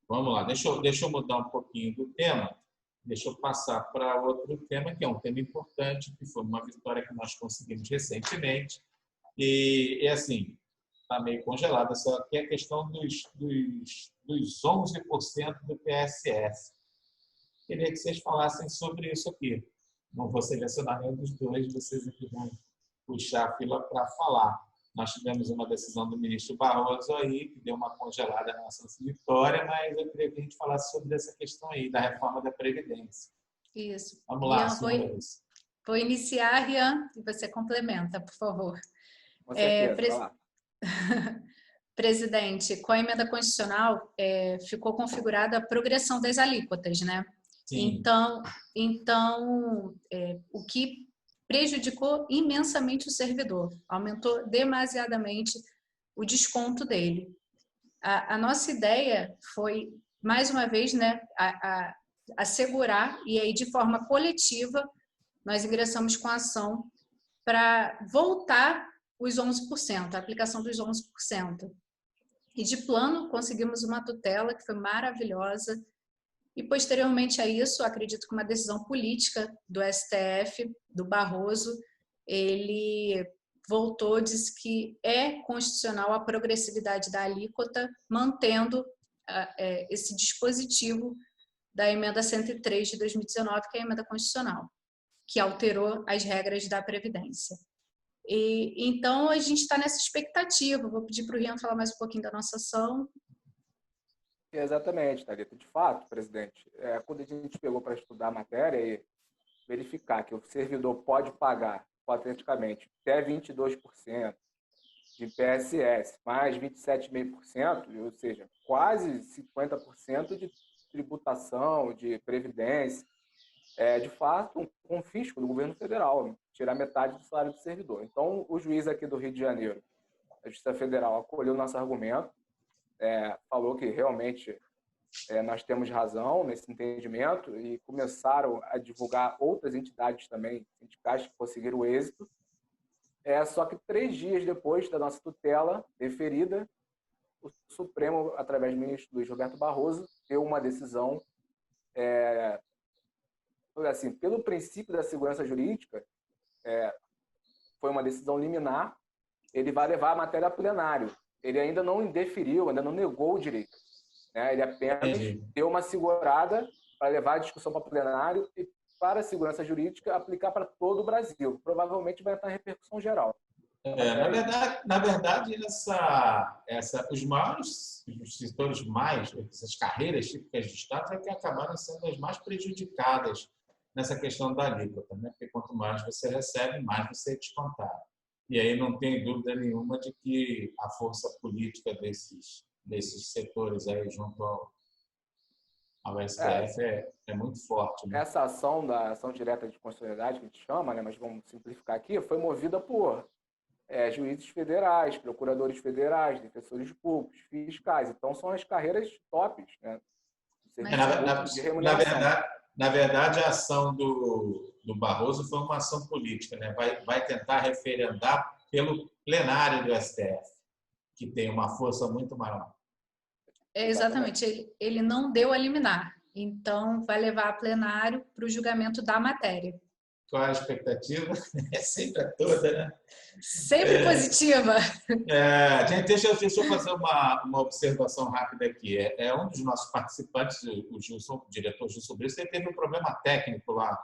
[SPEAKER 1] vamos lá. Deixa eu mudar um pouquinho do tema. Deixa eu passar para outro tema, que é um tema importante, que foi uma vitória que nós conseguimos recentemente. E assim, está meio congelada, só que é a questão dos 11% do PSF. Queria que vocês falassem sobre isso aqui. Não vou selecionar nenhum dos dois, vocês aqui vão puxar a fila para falar. Nós tivemos uma decisão do ministro Barroso aí, que deu uma congelada na nossa vitória, mas eu queria que a gente falasse sobre essa questão aí, da reforma da Previdência.
[SPEAKER 3] Isso.
[SPEAKER 1] Vamos lá,
[SPEAKER 3] Rian, vou iniciar, Rian, e você complementa, por favor.
[SPEAKER 4] Com certeza,
[SPEAKER 3] Presidente, com a emenda constitucional ficou configurada a progressão das alíquotas, né?
[SPEAKER 1] Sim.
[SPEAKER 3] Então o que prejudicou imensamente o servidor, aumentou demasiadamente o desconto dele. A nossa ideia foi, mais uma vez, né, assegurar, e aí de forma coletiva nós ingressamos com a ação para voltar os 11%, a aplicação dos 11%. E de plano conseguimos uma tutela que foi maravilhosa, e posteriormente a isso, acredito que uma decisão política do STF, do Barroso, ele voltou, disse que é constitucional a progressividade da alíquota, mantendo esse dispositivo da emenda 103 de 2019, que é a emenda constitucional, que alterou as regras da Previdência. Então, a gente está nessa expectativa. Vou pedir para o Rian falar mais um pouquinho da nossa ação.
[SPEAKER 4] Exatamente, Thalita. De fato, presidente, quando a gente pegou para estudar a matéria e verificar que o servidor pode pagar hipoteticamente até 22% de PSS, mais 27,5%, ou seja, quase 50% de tributação, de previdência, de fato, um confisco do governo federal, tirar metade do salário do servidor. Então, o juiz aqui do Rio de Janeiro, a Justiça Federal, acolheu nosso argumento, falou que realmente nós temos razão nesse entendimento e começaram a divulgar outras entidades também, sindicais, que conseguiram êxito. Só que 3 dias depois da nossa tutela deferida, o Supremo, através do ministro Luiz Roberto Barroso, deu uma decisão, assim, pelo princípio da segurança jurídica, foi uma decisão liminar, ele vai levar a matéria a plenário. Ele ainda não indeferiu, ainda não negou o direito. Ele apenas deu uma segurada para levar a discussão para o plenário e, para a segurança jurídica, aplicar para todo o Brasil. Provavelmente vai estar em repercussão geral.
[SPEAKER 1] Na verdade os maiores, os setores essas carreiras típicas de Estado, que acabaram sendo as mais prejudicadas nessa questão da alíquota, né? Porque quanto mais você recebe, mais você é descontado. E aí não tem dúvida nenhuma de que a força política desses setores aí junto ao STF é muito forte. Né?
[SPEAKER 4] Essa ação da ação direta de constitucionalidade, que a gente chama, né, mas vamos simplificar aqui, foi movida por juízes federais, procuradores federais, defensores públicos, fiscais. Então, são as carreiras tops, né? De remuneração.
[SPEAKER 1] Na verdade, a ação do Barroso foi uma ação política, né? Vai tentar referendar pelo plenário do STF, que tem uma força muito maior.
[SPEAKER 3] Exatamente. Ele não deu a liminar, então vai levar a plenário para o julgamento da matéria.
[SPEAKER 1] Qual a expectativa? É sempre toda, né?
[SPEAKER 3] Sempre positiva.
[SPEAKER 1] Gente, deixa eu fazer uma observação rápida aqui. Um dos nossos participantes, o diretor Gilson Brice, ele teve um problema técnico lá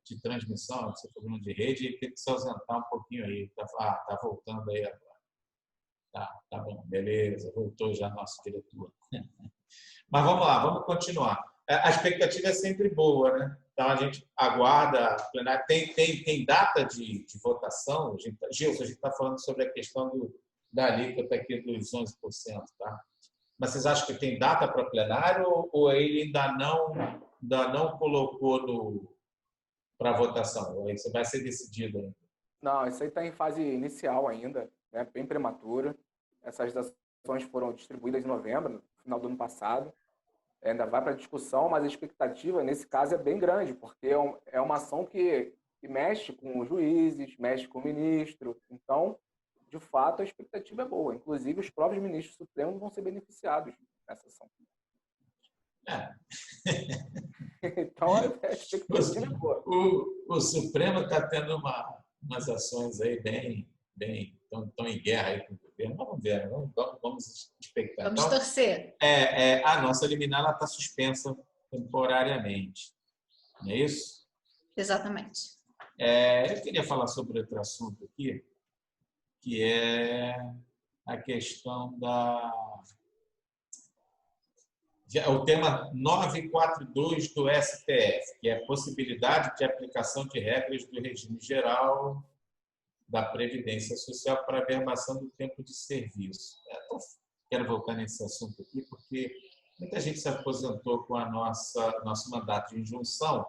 [SPEAKER 1] de transmissão, de problema de rede, ele teve que se ausentar um pouquinho aí. Está voltando aí agora. Tá bom, beleza, voltou já nosso diretor. Mas vamos lá, vamos continuar. A expectativa é sempre boa, né? Então, a gente aguarda a plenária. Tem data de votação? Gilson, a gente está falando sobre a questão da alíquota aqui dos 11%, tá? Mas vocês acham que tem data para plenário ou ele ainda não colocou para votação? Ou isso vai ser decidido ainda?
[SPEAKER 4] Não, isso aí está em fase inicial ainda, né? Bem prematura. Essas ações foram distribuídas em novembro, no final do ano passado. Ainda vai para discussão, mas a expectativa, nesse caso, é bem grande, porque é uma ação que mexe com os juízes, mexe com o ministro. Então, de fato, a expectativa é boa. Inclusive, os próprios ministros supremos vão ser beneficiados nessa ação. Então, a expectativa é boa.
[SPEAKER 1] O Supremo está tendo umas ações aí estão em guerra aí com o governo. Vamos ver, vamos expectar.
[SPEAKER 3] Vamos torcer.
[SPEAKER 1] A nossa liminar está suspensa temporariamente. Não é isso?
[SPEAKER 3] Exatamente.
[SPEAKER 1] Eu queria falar sobre outro assunto aqui, que é a questão o tema 942 do STF, que é a possibilidade de aplicação de regras do regime geral da Previdência Social para a averbação do tempo de serviço. Quero voltar nesse assunto aqui, porque muita gente se aposentou com nosso mandato de injunção,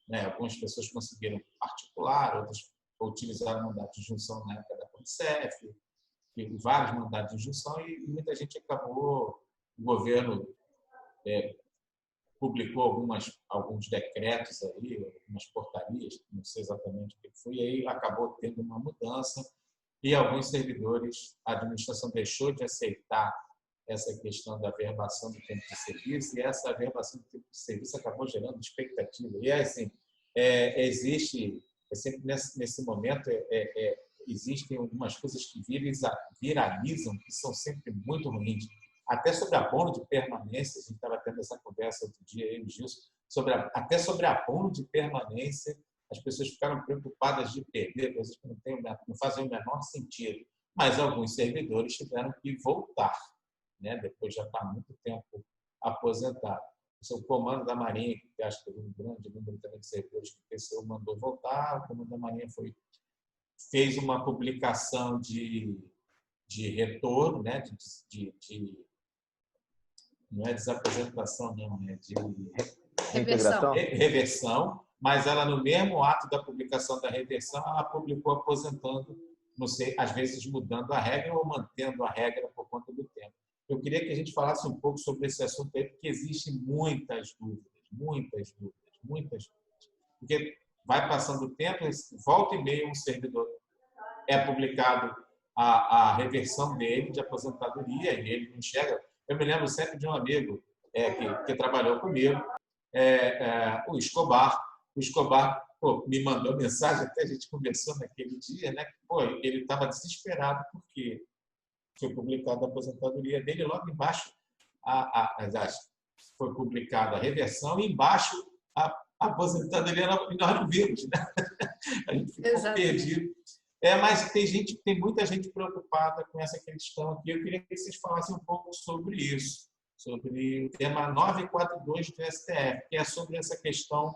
[SPEAKER 1] né? Algumas pessoas conseguiram particular, outras utilizaram o mandato de injunção na época da Policef, vários mandatos de injunção, e muita gente acabou, o governo publicou alguns decretos aí, algumas portarias, não sei exatamente o que foi, e aí acabou tendo uma mudança e alguns servidores, a administração deixou de aceitar essa questão da averbação do tempo de serviço, e essa averbação do tempo de serviço acabou gerando expectativa. E assim, existe, sempre nesse momento, existem algumas coisas que viralizam, que são sempre muito ruins. Até sobre abono de permanência, a gente estava tendo essa conversa outro dia, eu e o Gilson, até sobre abono de permanência, as pessoas ficaram preocupadas de perder, coisas que não fazem o menor sentido. Mas alguns servidores tiveram que voltar, né? Depois já está há muito tempo aposentado. O comando da Marinha, que acho que teve um grande número também de servidores que o PCU mandou voltar, o comando da Marinha fez uma publicação de retorno, né? Não é desaposentação, não, é de reversão, mas ela, no mesmo ato da publicação da reversão, ela publicou aposentando, não sei, às vezes mudando a regra ou mantendo a regra por conta do tempo. Eu queria que a gente falasse um pouco sobre esse assunto aí, porque existem muitas dúvidas. Porque vai passando o tempo, volta e meia um servidor é publicado a reversão dele de aposentadoria e ele não enxerga. Eu me lembro sempre de um amigo que trabalhou comigo, o Escobar. O Escobar me mandou mensagem, até a gente conversou naquele dia, né? Ele estava desesperado porque foi publicada a aposentadoria dele, logo embaixo foi publicada a reversão e embaixo a aposentadoria e nós não vimos, né? A gente ficou perdido. Mas tem muita gente preocupada com essa questão aqui. Eu queria que vocês falassem um pouco sobre isso, sobre o tema 942 do STF, que é sobre essa questão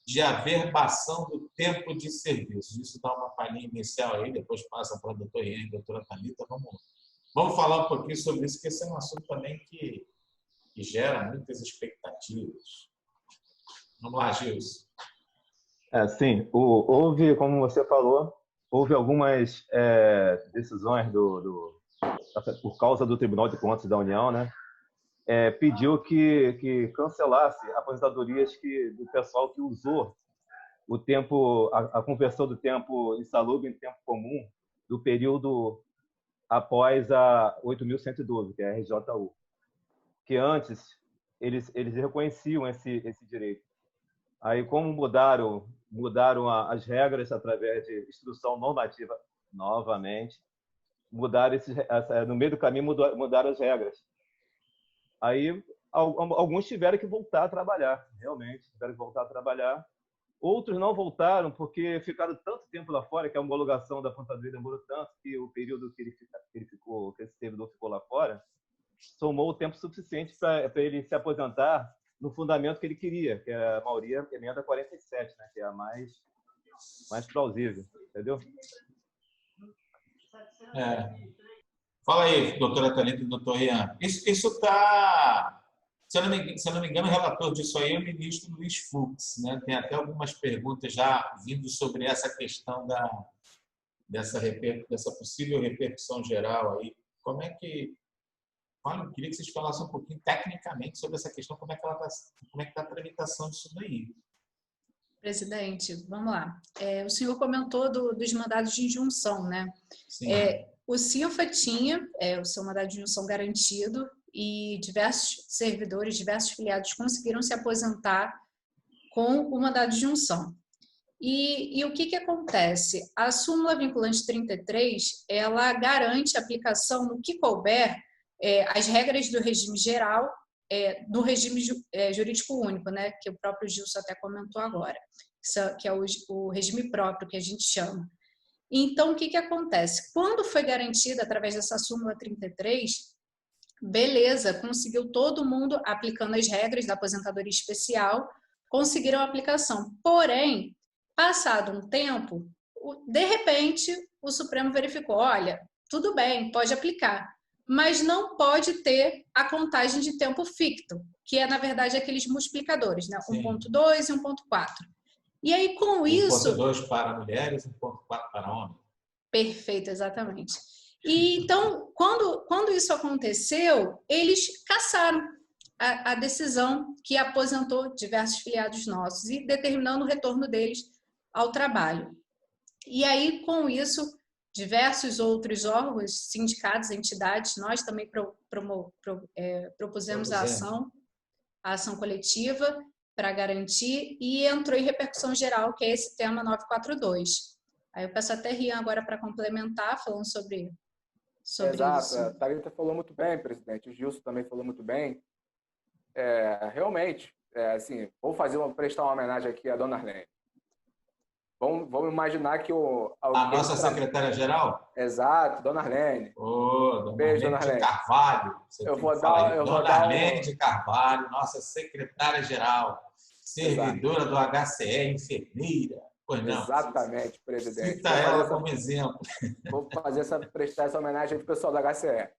[SPEAKER 1] de averbação do tempo de serviço. Isso dá uma palhinha inicial aí, depois passa para a doutora Ian e a doutora Thalita. Vamos falar um pouquinho sobre isso, porque esse é um assunto também que gera muitas expectativas. Vamos lá, Gilson.
[SPEAKER 2] Sim, houve, como você falou, houve algumas decisões por causa do Tribunal de Contas da União, né? Pediu que cancelasse aposentadorias do pessoal que usou o tempo, a conversão do tempo insalubre em tempo comum do período após a 8.112, que é a RJU. Que antes eles reconheciam esse direito. Aí, como mudaram as regras através de instrução normativa novamente, no meio do caminho mudaram as regras. Aí, alguns tiveram que voltar a trabalhar, realmente, tiveram que voltar a trabalhar. Outros não voltaram porque ficaram tanto tempo lá fora, que a homologação da aposentadoria demorou tanto, que o período que esse servidor ficou lá fora, somou o tempo suficiente para ele se aposentar no fundamento que ele queria, que é a maioria emenda 47, né, que é a mais plausível, entendeu?
[SPEAKER 1] Fala aí, doutora Thalita e doutor Ian. Isso está, se eu não me engano, o relator disso aí é o ministro Luiz Fux, né? Tem até algumas perguntas já vindo sobre essa questão dessa possível repercussão geral aí. Como é que... Eu queria que vocês falassem um pouquinho tecnicamente sobre essa questão, como é que está a tramitação disso daí.
[SPEAKER 3] Presidente, vamos lá. O senhor comentou dos mandados de injunção, né?
[SPEAKER 1] Sim.
[SPEAKER 3] O CINFA tinha o seu mandado de injunção garantido e diversos servidores, diversos filiados conseguiram se aposentar com o mandado de injunção. E o que acontece? A súmula vinculante 33, ela garante a aplicação no que couber as regras do regime geral, do regime jurídico único, né, que o próprio Gilson até comentou agora, que é o regime próprio que a gente chama. Então, o que acontece? Quando foi garantida através dessa súmula 33, beleza, conseguiu todo mundo aplicando as regras da aposentadoria especial, conseguiram a aplicação. Porém, passado um tempo, de repente, o Supremo verificou, olha, tudo bem, pode aplicar, mas não pode ter a contagem de tempo ficto, que é, na verdade, aqueles multiplicadores, né? 1.2 e 1.4. E aí, com isso...
[SPEAKER 1] 1.2 para mulheres e 1.4 para homens.
[SPEAKER 3] Perfeito, exatamente. E, então, quando isso aconteceu, eles cassaram. a decisão que aposentou diversos filiados nossos e determinando o retorno deles ao trabalho. E aí, com isso, diversos outros órgãos, sindicatos, entidades, nós também propusemos a ação coletiva para garantir e entrou em repercussão geral, que é esse tema 942. Aí eu peço até Rian agora para complementar, falando sobre
[SPEAKER 4] Exato.
[SPEAKER 3] isso.
[SPEAKER 4] A Thalita falou muito bem, presidente. O Gilson também falou muito bem. Realmente, assim, vou prestar uma homenagem aqui à dona Arlene. Vamos imaginar que
[SPEAKER 1] a nossa secretária-geral?
[SPEAKER 4] Exato, dona Arlene.
[SPEAKER 1] Dona
[SPEAKER 4] Beijo,
[SPEAKER 1] Arlene
[SPEAKER 4] dona Arlene.
[SPEAKER 1] de Carvalho. Dona Arlene de Carvalho, nossa secretária-geral, servidora do HCE, enfermeira. Pois não.
[SPEAKER 4] Exatamente, presidente.
[SPEAKER 1] Cita ela como exemplo.
[SPEAKER 4] Vou prestar essa homenagem ao pessoal da HCE.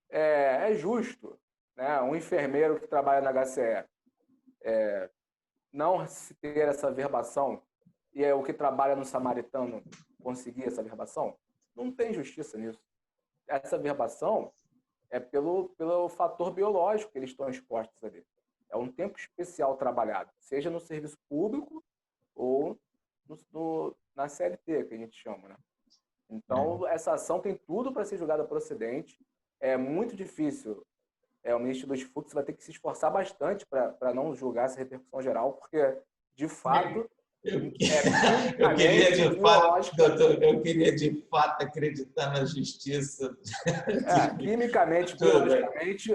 [SPEAKER 4] É justo, né, um enfermeiro que trabalha na HCE não se ter essa verbação e o que trabalha no Samaritano conseguir essa verbação? Não tem justiça nisso. Essa verbação é pelo fator biológico que eles estão expostos ali. É um tempo especial trabalhado, seja no serviço público ou na CLT, que a gente chama, né? Então, essa ação tem tudo para ser julgada procedente. É muito difícil. O ministro Luiz Fux vai ter que se esforçar bastante para não julgar essa repercussão geral, porque, de fato...
[SPEAKER 1] Eu queria de fato acreditar na justiça.
[SPEAKER 4] Quimicamente, biologicamente,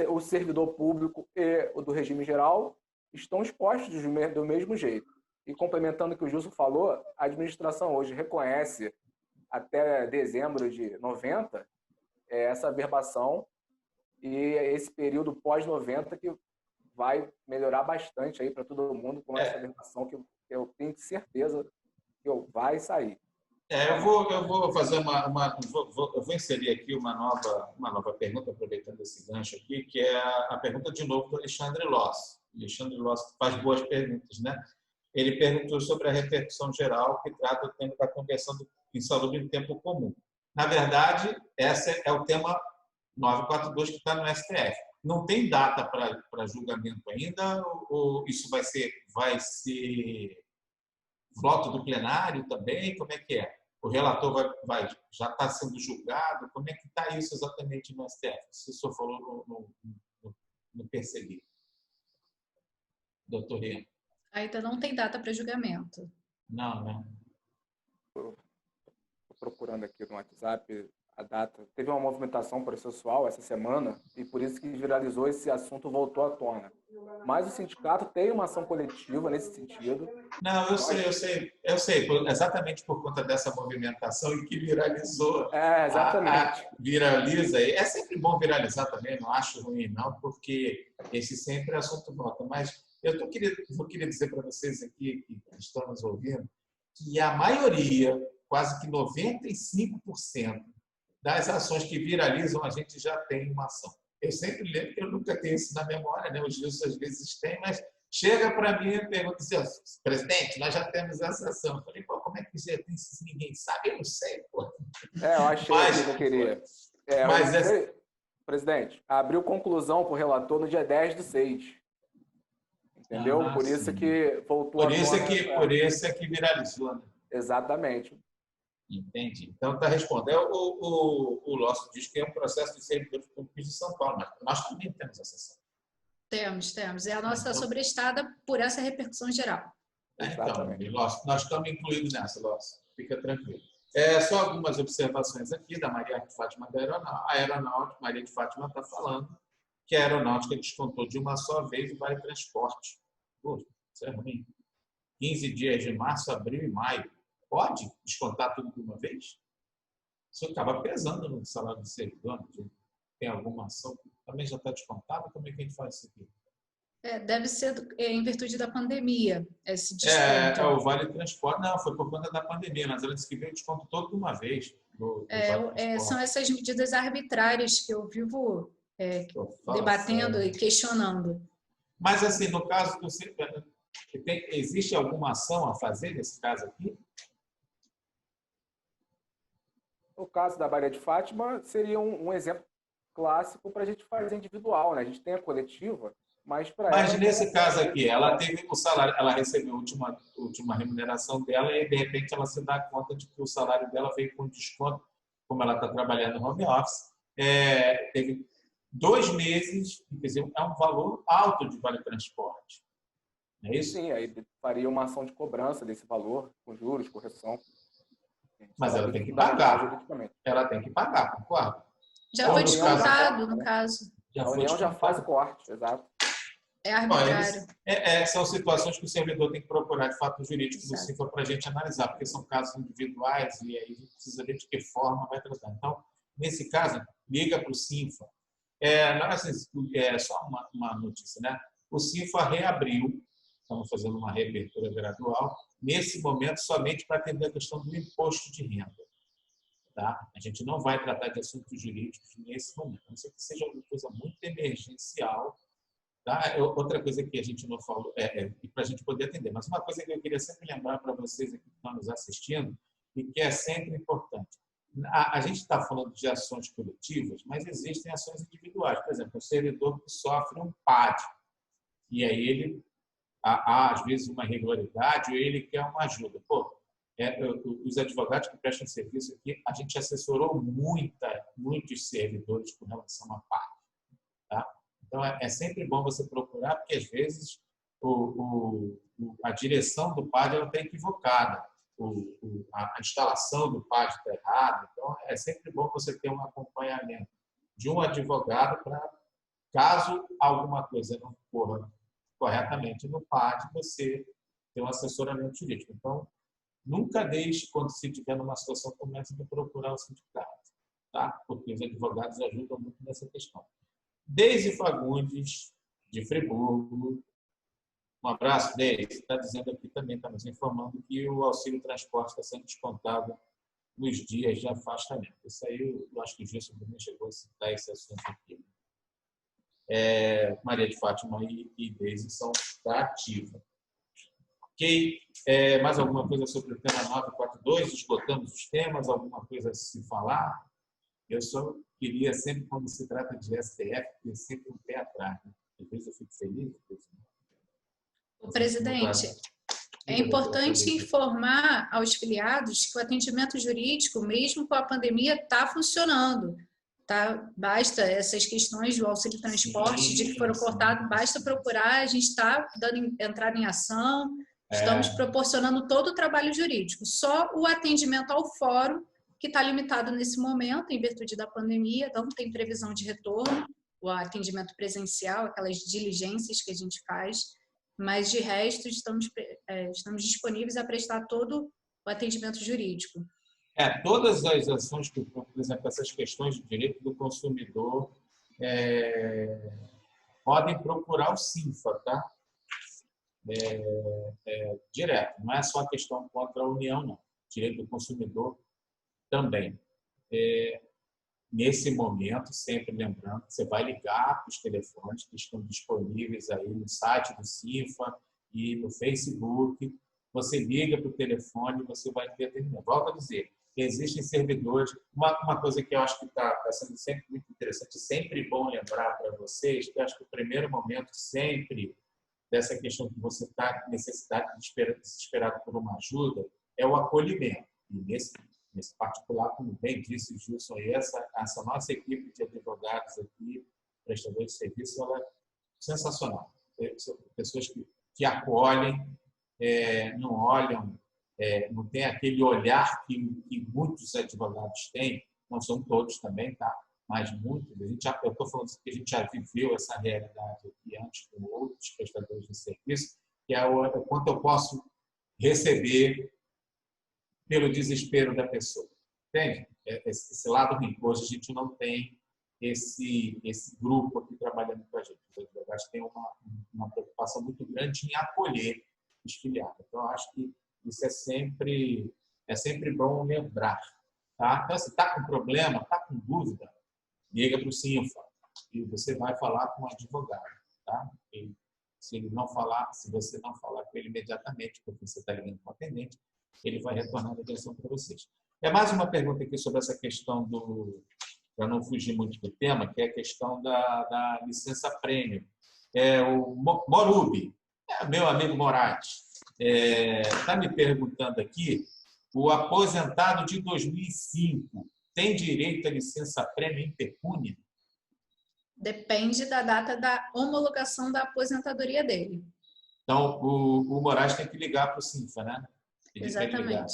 [SPEAKER 4] o servidor público e o do regime geral estão expostos do mesmo jeito. E complementando o que o Gilson falou, a administração hoje reconhece até dezembro de 90 essa verbação e esse período pós-90 que vai melhorar bastante aí para todo mundo com essa verbação que eu tenho certeza que vai sair.
[SPEAKER 1] Eu vou fazer eu vou inserir aqui uma nova pergunta, aproveitando esse gancho aqui, que é a pergunta de novo do Alexandre Loss. Alexandre Loss faz boas perguntas, né? Ele perguntou sobre a repercussão geral que trata o tema da conversão do insalubre em tempo comum. Na verdade, esse é o tema 942 que está no STF. Não tem data para julgamento ainda, ou isso vai ser voto do plenário também? Como é que é? O relator já está sendo julgado? Como é que está isso exatamente no STF? Se o senhor falou no perseguir. Doutor Rian.
[SPEAKER 3] Ainda não tem data para julgamento.
[SPEAKER 1] Não, né?
[SPEAKER 4] Estou procurando aqui no WhatsApp a data. Teve uma movimentação processual essa semana e por isso que viralizou esse assunto, voltou à tona. Mas o sindicato tem uma ação coletiva nesse sentido.
[SPEAKER 1] Não, eu sei. Exatamente por conta dessa movimentação e que viralizou.
[SPEAKER 4] Exatamente.
[SPEAKER 1] Viraliza. É sempre bom viralizar também, não acho ruim, não, porque esse sempre é assunto volta. Mas eu queria dizer para vocês aqui que estão nos ouvindo que a maioria, quase que 95%, das ações que viralizam, a gente já tem uma ação. Eu sempre lembro que eu nunca tenho isso na memória, né? Os Gilson às vezes tem, mas chega para mim e pergunta assim, presidente, nós já temos essa ação. Eu falei, como é que já tem isso? Ninguém sabe? Eu não sei, pô.
[SPEAKER 4] Eu achei que eu queria. Presidente, abriu conclusão para o relator no dia 10/6. Entendeu? Por isso
[SPEAKER 1] sim.
[SPEAKER 4] Que voltou
[SPEAKER 1] por isso é que viralizou, né?
[SPEAKER 4] Exatamente.
[SPEAKER 1] Entendi. Então, está respondendo. O Lócio diz que é um processo de servidores públicos de São Paulo, mas nós também temos essa ação.
[SPEAKER 3] Temos. É a nossa sobrestada por essa repercussão geral.
[SPEAKER 1] Então, Lócio, nós estamos incluídos nessa, Lócio. Fica tranquilo. Só algumas observações aqui da Maria de Fátima da Aeronáutica. A Aeronáutica, Maria de Fátima está falando que a Aeronáutica descontou de uma só vez o vale transporte. Pô, isso é ruim. 15 dias de março, abril e maio. Pode descontar tudo de uma vez? Isso acaba pesando no salário do servidor. Tem alguma ação que também já está descontada? Como é que a gente faz isso aqui?
[SPEAKER 3] Deve ser em virtude da pandemia, esse desconto.
[SPEAKER 1] O Vale Transporte. Não, foi por conta da pandemia, mas ela disse que veio o desconto todo de uma vez.
[SPEAKER 3] São essas medidas arbitrárias que eu vivo debatendo e questionando.
[SPEAKER 1] Mas, assim, no caso do existe alguma ação a fazer nesse caso aqui?
[SPEAKER 4] No caso da Maria de Fátima, seria um exemplo clássico para a gente fazer individual, né? A gente tem a coletiva, mas para
[SPEAKER 1] Mas
[SPEAKER 4] ela...
[SPEAKER 1] nesse caso aqui, ela teve o salário, ela recebeu a última remuneração dela e, de repente, ela se dá conta de que o salário dela veio com desconto, como ela está trabalhando no home office, teve 2 meses, quer dizer, é um valor alto de vale-transporte. Não é isso?
[SPEAKER 4] Sim, aí faria uma ação de cobrança desse valor, com juros, correção.
[SPEAKER 1] Mas ela tem que pagar. Ela tem que pagar, concorda?
[SPEAKER 3] Já foi descontado, no caso.
[SPEAKER 4] A União já faz o corte, exato.
[SPEAKER 3] É arbitrário.
[SPEAKER 1] São situações que o servidor tem que procurar, de fato, jurídico do CINFA para a gente analisar, porque são casos individuais e aí a gente precisa ver de que forma vai tratar. Então, nesse caso, liga para o CINFA. Só uma notícia, né? O CINFA reabriu, estamos fazendo uma reabertura gradual, nesse momento somente para atender a questão do imposto de renda. Tá? A gente não vai tratar de assuntos jurídicos nesse momento, a não ser que seja uma coisa muito emergencial. Tá? Outra coisa que a gente não falou, para a gente poder atender, mas uma coisa que eu queria sempre lembrar para vocês aqui que estão nos assistindo, e que é sempre importante. A gente está falando de ações coletivas, mas existem ações individuais. Por exemplo, um servidor que sofre um PAD, e aí ele há, às vezes, uma irregularidade ou ele quer uma ajuda. Os advogados que prestam serviço aqui, a gente assessorou muitos servidores com relação a PAD. Tá? Então, é sempre bom você procurar, porque, às vezes, a direção do PAD está equivocada. A instalação do PAD está errada. Então, é sempre bom você ter um acompanhamento de um advogado para, caso alguma coisa não corra corretamente no PAD, você ter um assessoramento jurídico. Então, nunca deixe, quando se estiver numa situação como essa, de procurar o sindicato, tá? Porque os advogados ajudam muito nessa questão. Deise Fagundes, de Friburgo. Um abraço, Deise. Está dizendo aqui também, está nos informando que o auxílio transporte está sendo descontado nos dias de afastamento. Isso aí, eu acho que o Gilson também chegou a citar esse assunto aqui. Maria de Fátima e Deise são da ativa. Ok? Mais alguma coisa sobre o tema 942? Esgotamos os temas? Alguma coisa a se falar? Eu só queria sempre, quando se trata de STF, ter sempre um pé atrás. Né? Às vezes eu fico feliz.
[SPEAKER 3] O presidente, é importante informar aos filiados que o atendimento jurídico, mesmo com a pandemia, está funcionando. Tá? Basta essas questões do auxílio transporte, de que foram cortados, basta procurar, a gente está dando entrada em ação, estamos proporcionando todo o trabalho jurídico. Só o atendimento ao fórum, que está limitado nesse momento, em virtude da pandemia, não tem previsão de retorno, o atendimento presencial, aquelas diligências que a gente faz, mas de resto estamos disponíveis a prestar todo o atendimento jurídico.
[SPEAKER 1] Todas as ações, por exemplo, essas questões de direito do consumidor, podem procurar o CINFA, tá? Direto, não é só a questão contra a União, não. Direito do consumidor também. Nesse momento, sempre lembrando, você vai ligar para os telefones que estão disponíveis aí no site do CINFA e no Facebook. Você liga para o telefone e você vai ter atendimento. Volto a dizer, existem servidores. Uma coisa que eu acho que está sendo sempre muito interessante, sempre bom lembrar para vocês, que eu acho que o primeiro momento sempre dessa questão que você está necessidade desesperado por uma ajuda é o acolhimento. E nesse particular, como bem disse o Gilson, essa nossa equipe de advogados aqui, prestadores de serviço, ela é sensacional. São pessoas que acolhem, não olham, não tem aquele olhar que muitos advogados têm, não são todos também, tá? Mas muitos. Eu estou falando que a gente já viveu essa realidade aqui antes com outros prestadores de serviço, que é o quanto eu posso receber pelo desespero da pessoa. Entende? Esse lado ruim. Hoje a gente não tem esse grupo aqui trabalhando com a gente. Os advogados têm uma preocupação muito grande em acolher os filiados. Então, eu acho que isso é sempre bom lembrar. Tá? Então, se está com problema, está com dúvida, liga para o CINFA e você vai falar com o advogado. Tá? E se você não falar com ele imediatamente, porque você está ligando com o atendente, ele vai retornar a ligação para vocês. Mais uma pergunta aqui sobre essa questão para não fugir muito do tema, que é a questão da licença-prêmio. O Morubi, meu amigo Moraes, está me perguntando aqui, o aposentado de 2005 tem direito à licença-prêmio em pecúnia?
[SPEAKER 3] Depende da data da homologação da aposentadoria dele.
[SPEAKER 1] Então, o Moraes tem que ligar para o Sinfa, né?
[SPEAKER 3] Exatamente.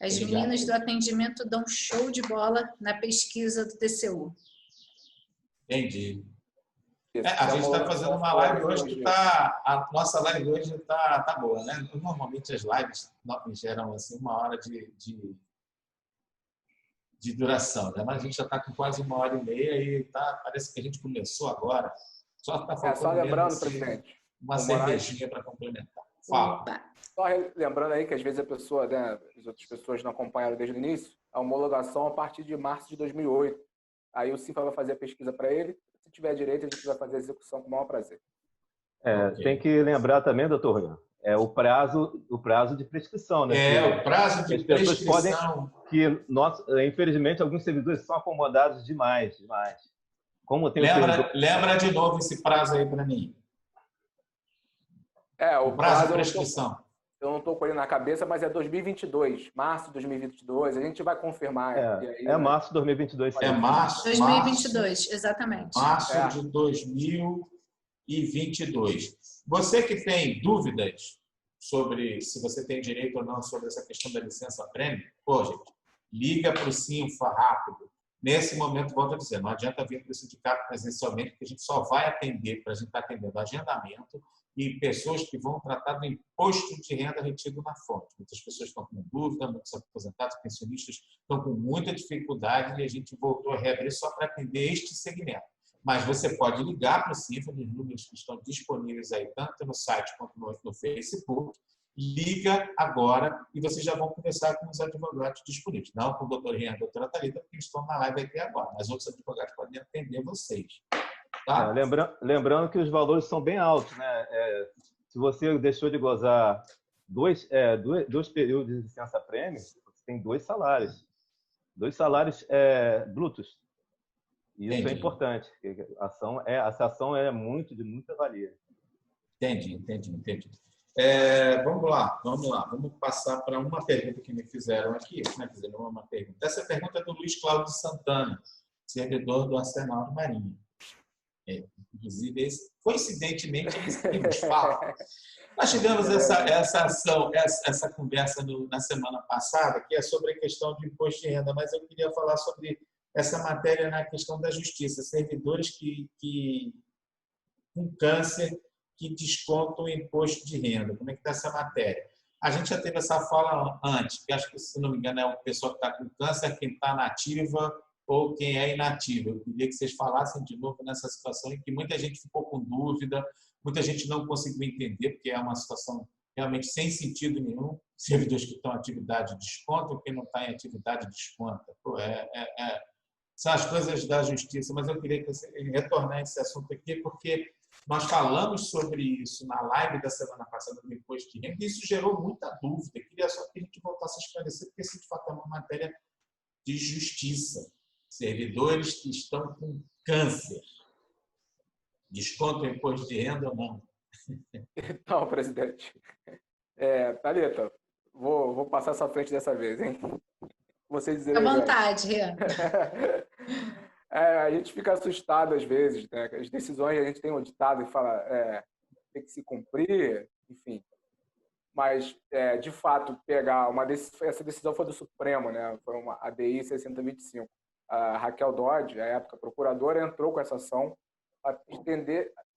[SPEAKER 3] As meninas do atendimento dão show de bola na pesquisa do TCU.
[SPEAKER 1] Entendi. A gente está fazendo uma live hoje que a nossa live hoje está boa, né? Normalmente as lives geram assim, 1 hora de duração, né? Mas a gente já está com quase 1h30 e parece que a gente começou agora. Só está faltando
[SPEAKER 4] só lembrando,
[SPEAKER 1] assim,
[SPEAKER 4] presidente,
[SPEAKER 1] uma cervejinha para complementar. Fala.
[SPEAKER 4] Só lembrando aí que às vezes a pessoa, né, as outras pessoas não acompanharam desde o início, a homologação a partir de março de 2008. Aí o Sinfa vai fazer a pesquisa para ele. Se tiver direito, a gente vai fazer a execução com o maior prazer.
[SPEAKER 2] Okay. Tem que lembrar também, doutor Rian, o prazo de prescrição, né?
[SPEAKER 1] O prazo de prescrição.
[SPEAKER 2] Infelizmente, alguns servidores são acomodados demais. Como tem
[SPEAKER 1] lembra de novo esse prazo aí para mim.
[SPEAKER 4] O prazo de
[SPEAKER 1] prescrição.
[SPEAKER 4] Eu não estou com ele na cabeça, mas é 2022, março de 2022. A gente vai confirmar.
[SPEAKER 2] Março de 2022.
[SPEAKER 1] É março.
[SPEAKER 3] 2022, exatamente.
[SPEAKER 1] Março de 2022. Você que tem dúvidas sobre se você tem direito ou não sobre essa questão da licença-prêmio, gente, liga para o Sinfa rápido. Nesse momento, volto a dizer, não adianta vir para o sindicato presencialmente, porque a gente só vai atender, para a gente estar atendendo agendamento e pessoas que vão tratar do imposto de renda retido na fonte. Muitas pessoas estão com dúvida, muitos aposentados, pensionistas estão com muita dificuldade e a gente voltou a reabrir só para atender este segmento. Mas você pode ligar para o Sinfa, nos números que estão disponíveis aí, tanto no site quanto no Facebook. Liga agora e vocês já vão conversar com os advogados disponíveis. Não com o doutor Rian e a doutora Thalita, porque eles estão na live aqui agora, mas outros advogados podem atender vocês. Tá?
[SPEAKER 2] Lembrando que os valores são bem altos, né? Se você deixou de gozar dois períodos de licença-prêmio, você tem 2 salários. 2 salários brutos. E isso é importante. Essa ação é de muita valia.
[SPEAKER 1] Entendi. Vamos lá. Vamos passar para uma pergunta que me fizeram aqui. Uma pergunta. Essa pergunta é do Luiz Cláudio Santana, servidor do Arsenal de Marinha. Inclusive, coincidentemente, é isso que nos fala. Nós tivemos essa conversa na semana passada, que é sobre a questão do imposto de renda, mas eu queria falar sobre essa matéria na questão da justiça. Servidores com câncer que descontam o imposto de renda. Como é que está essa matéria? A gente já teve essa fala antes, que acho que, se não me engano, é o pessoal que está com câncer, quem está na ativa ou quem é inativo. Eu queria que vocês falassem de novo nessa situação em que muita gente ficou com dúvida, muita gente não conseguiu entender, porque é uma situação realmente sem sentido nenhum. Servidores que estão em atividade descontam, quem não está em atividade desconta. São as coisas da justiça, mas eu queria que você retornar esse assunto aqui, porque nós falamos sobre isso na live da semana passada do imposto de renda, e isso gerou muita dúvida. Eu queria só que a gente voltasse a esclarecer, porque isso, de fato, é uma matéria de justiça. Servidores que estão com câncer. Desconto o imposto de renda ou não?
[SPEAKER 4] Então, presidente. Thalita, vou passar essa frente dessa vez, hein? Vocês dizerem.
[SPEAKER 3] À vontade, Rian.
[SPEAKER 4] A gente fica assustado às vezes, né? As decisões a gente tem um ditado e fala tem que se cumprir, enfim. Mas, de fato, essa decisão foi do Supremo, né? Foi uma ADI 6025. A Raquel Dodge, à época procuradora, entrou com essa ação para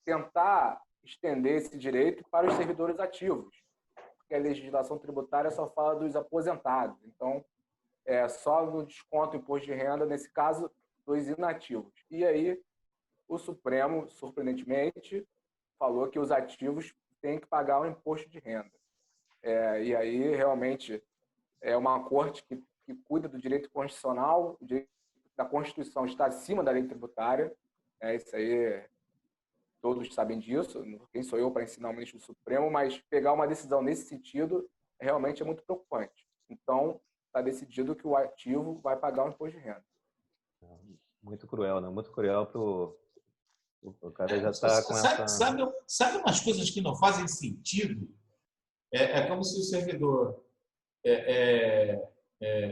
[SPEAKER 4] tentar estender esse direito para os servidores ativos, porque a legislação tributária só fala dos aposentados. Então, só no desconto do imposto de renda, nesse caso, dos inativos. E aí, o Supremo, surpreendentemente, falou que os ativos têm que pagar o imposto de renda. E aí, realmente, é uma corte que cuida do direito constitucional, o direito da Constituição está acima da lei tributária. Isso aí, todos sabem disso. Quem sou eu para ensinar o ministro do Supremo? Mas pegar uma decisão nesse sentido realmente é muito preocupante. Então, está decidido que o ativo vai pagar o imposto de renda.
[SPEAKER 2] Muito cruel, né? Muito cruel pro... O cara já está com essa...
[SPEAKER 1] Sabe umas coisas que não fazem sentido? É como se o servidor,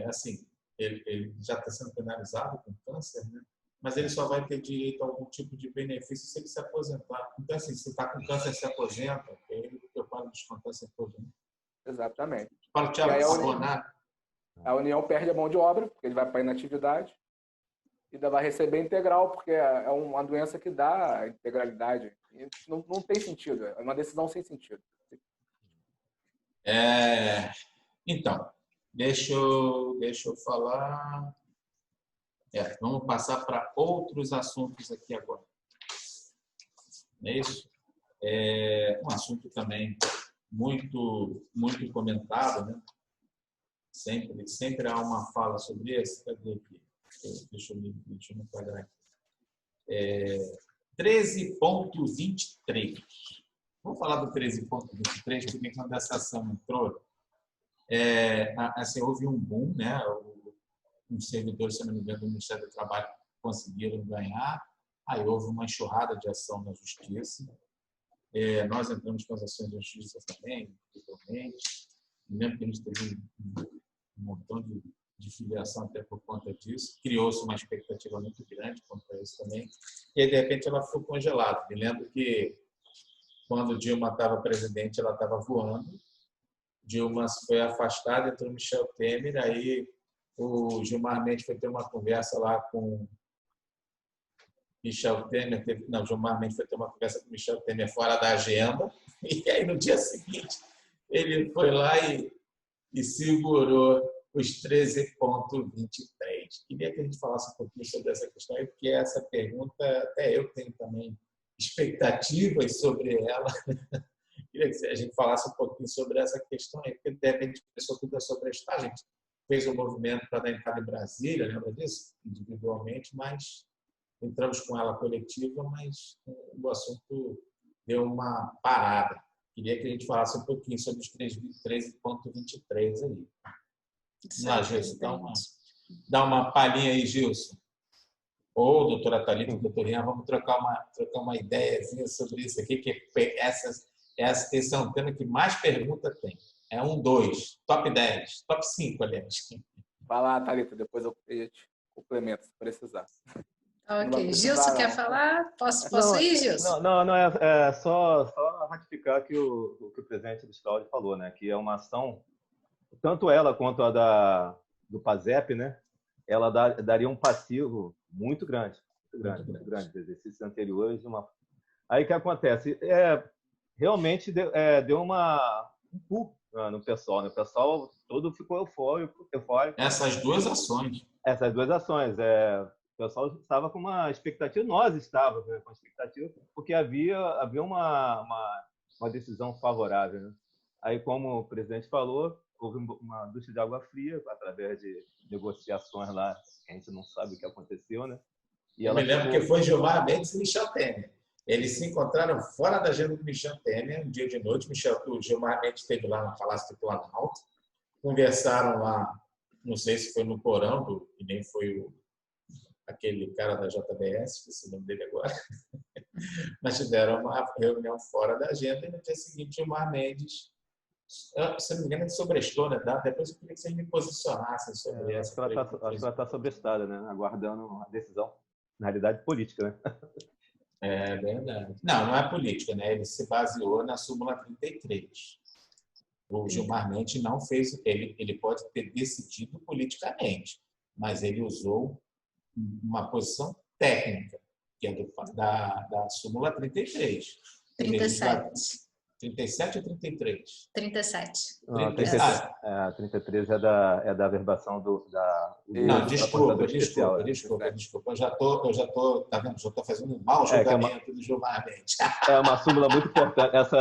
[SPEAKER 1] assim, ele já está sendo penalizado com câncer, né? Mas ele só vai ter direito a algum tipo de benefício se ele se aposentar. Então, assim, se está com câncer, se aposenta, eu paro de descontar esse aposento.
[SPEAKER 4] Exatamente.
[SPEAKER 1] Para te
[SPEAKER 4] E aí
[SPEAKER 1] abonar.
[SPEAKER 4] a União perde a mão de obra, porque ele vai para a inatividade, e ainda vai receber integral, porque é uma doença que dá integralidade. E não tem sentido, é uma decisão sem sentido.
[SPEAKER 1] Então, deixa eu falar. Vamos passar para outros assuntos aqui agora. Não é isso? Um assunto também muito comentado, né? Sempre há uma fala sobre esse. Cadê aqui? Deixa eu me enquadrar aqui. 13.23. Vamos falar do 13.23, porque quando essa ação entrou, assim, houve um boom, né? Os servidores, se não me engano, do Ministério do Trabalho conseguiram ganhar. Aí houve uma enxurrada de ação na Justiça. Nós entramos com as ações da Justiça também, principalmente. Lembro que a gente teve um montão de filiação até por conta disso. Criou-se uma expectativa muito grande quanto a isso também. E aí, de repente, ela ficou congelada. Me lembro que, quando Dilma estava presidente, ela estava voando. Dilma foi afastada, entrou Michel Temer, aí o Gilmar Mendes foi ter uma conversa lá com Michel Temer, Gilmar Mendes foi ter uma conversa com Michel Temer fora da agenda, e aí no dia seguinte ele foi lá e segurou os 13.23. Queria que a gente falasse um pouquinho sobre essa questão, porque essa pergunta até eu tenho também expectativas sobre ela. Queria que a gente falasse um pouquinho sobre essa questão aí, porque de repente a pessoa tudo é sobre a gente fez um movimento para dar entrada em Brasília, lembra disso? Individualmente, mas entramos com ela coletiva, mas o assunto deu uma parada. Queria que a gente falasse um pouquinho sobre os 13.23 aí. Vamos lá, Gilson, dá uma palhinha aí, Gilson. Ou doutora Thalita, doutor Rian, vamos trocar uma ideiazinha sobre isso aqui, que esse é um tema que mais pergunta tem. 1, 2, top 10, top 5, aliás.
[SPEAKER 4] Vai lá, Thalita, depois eu te complemento, se precisar.
[SPEAKER 3] Ok. Gilson quer falar? Posso ir, Gilson?
[SPEAKER 2] Não, é só ratificar que o que o presidente do Estado falou, né? Que é uma ação, tanto ela quanto a do PASEP, né? Ela daria um passivo muito grande de exercícios anteriores. Aí o que acontece? Realmente deu um pulo no pessoal, né? O pessoal todo ficou eufórico.
[SPEAKER 1] Essas duas ações.
[SPEAKER 2] O pessoal estava com uma expectativa, nós estávamos, né, com uma expectativa, porque havia uma decisão favorável, né? Aí, como o presidente falou, houve uma ducha de água fria através de negociações lá, que a gente não sabe o que aconteceu, né?
[SPEAKER 1] Eu me lembro que foi Gilmar Mendes e Michel Temer. Eles se encontraram fora da agenda do Michel Temer, um dia de noite. O Gilmar Mendes esteve lá no Palácio do Planalto, conversaram lá, não sei se foi no porão, e nem foi aquele cara da JBS, que se nome dele agora, mas tiveram uma reunião fora da agenda e no dia seguinte Gilmar Mendes, se não me engano, sobrestou, né? Depois eu queria que vocês me posicionassem sobre essa.
[SPEAKER 2] Acho que ela está sobrestada, né? Aguardando uma decisão, na realidade, política, né?
[SPEAKER 1] É verdade. Não é política, né? Ele se baseou na súmula 33. O Gilmar Mendes não fez, ele pode ter decidido politicamente, mas ele usou uma posição técnica, que é da súmula 33.
[SPEAKER 3] 37.
[SPEAKER 1] 37 ou 33?
[SPEAKER 3] 37.
[SPEAKER 2] Não, 33 é da averbação
[SPEAKER 1] Não, desculpa. Eu já tô, tá vendo? Já tô fazendo um mau julgamento do Gilmar Mendes.
[SPEAKER 2] É uma súmula muito importante. Essa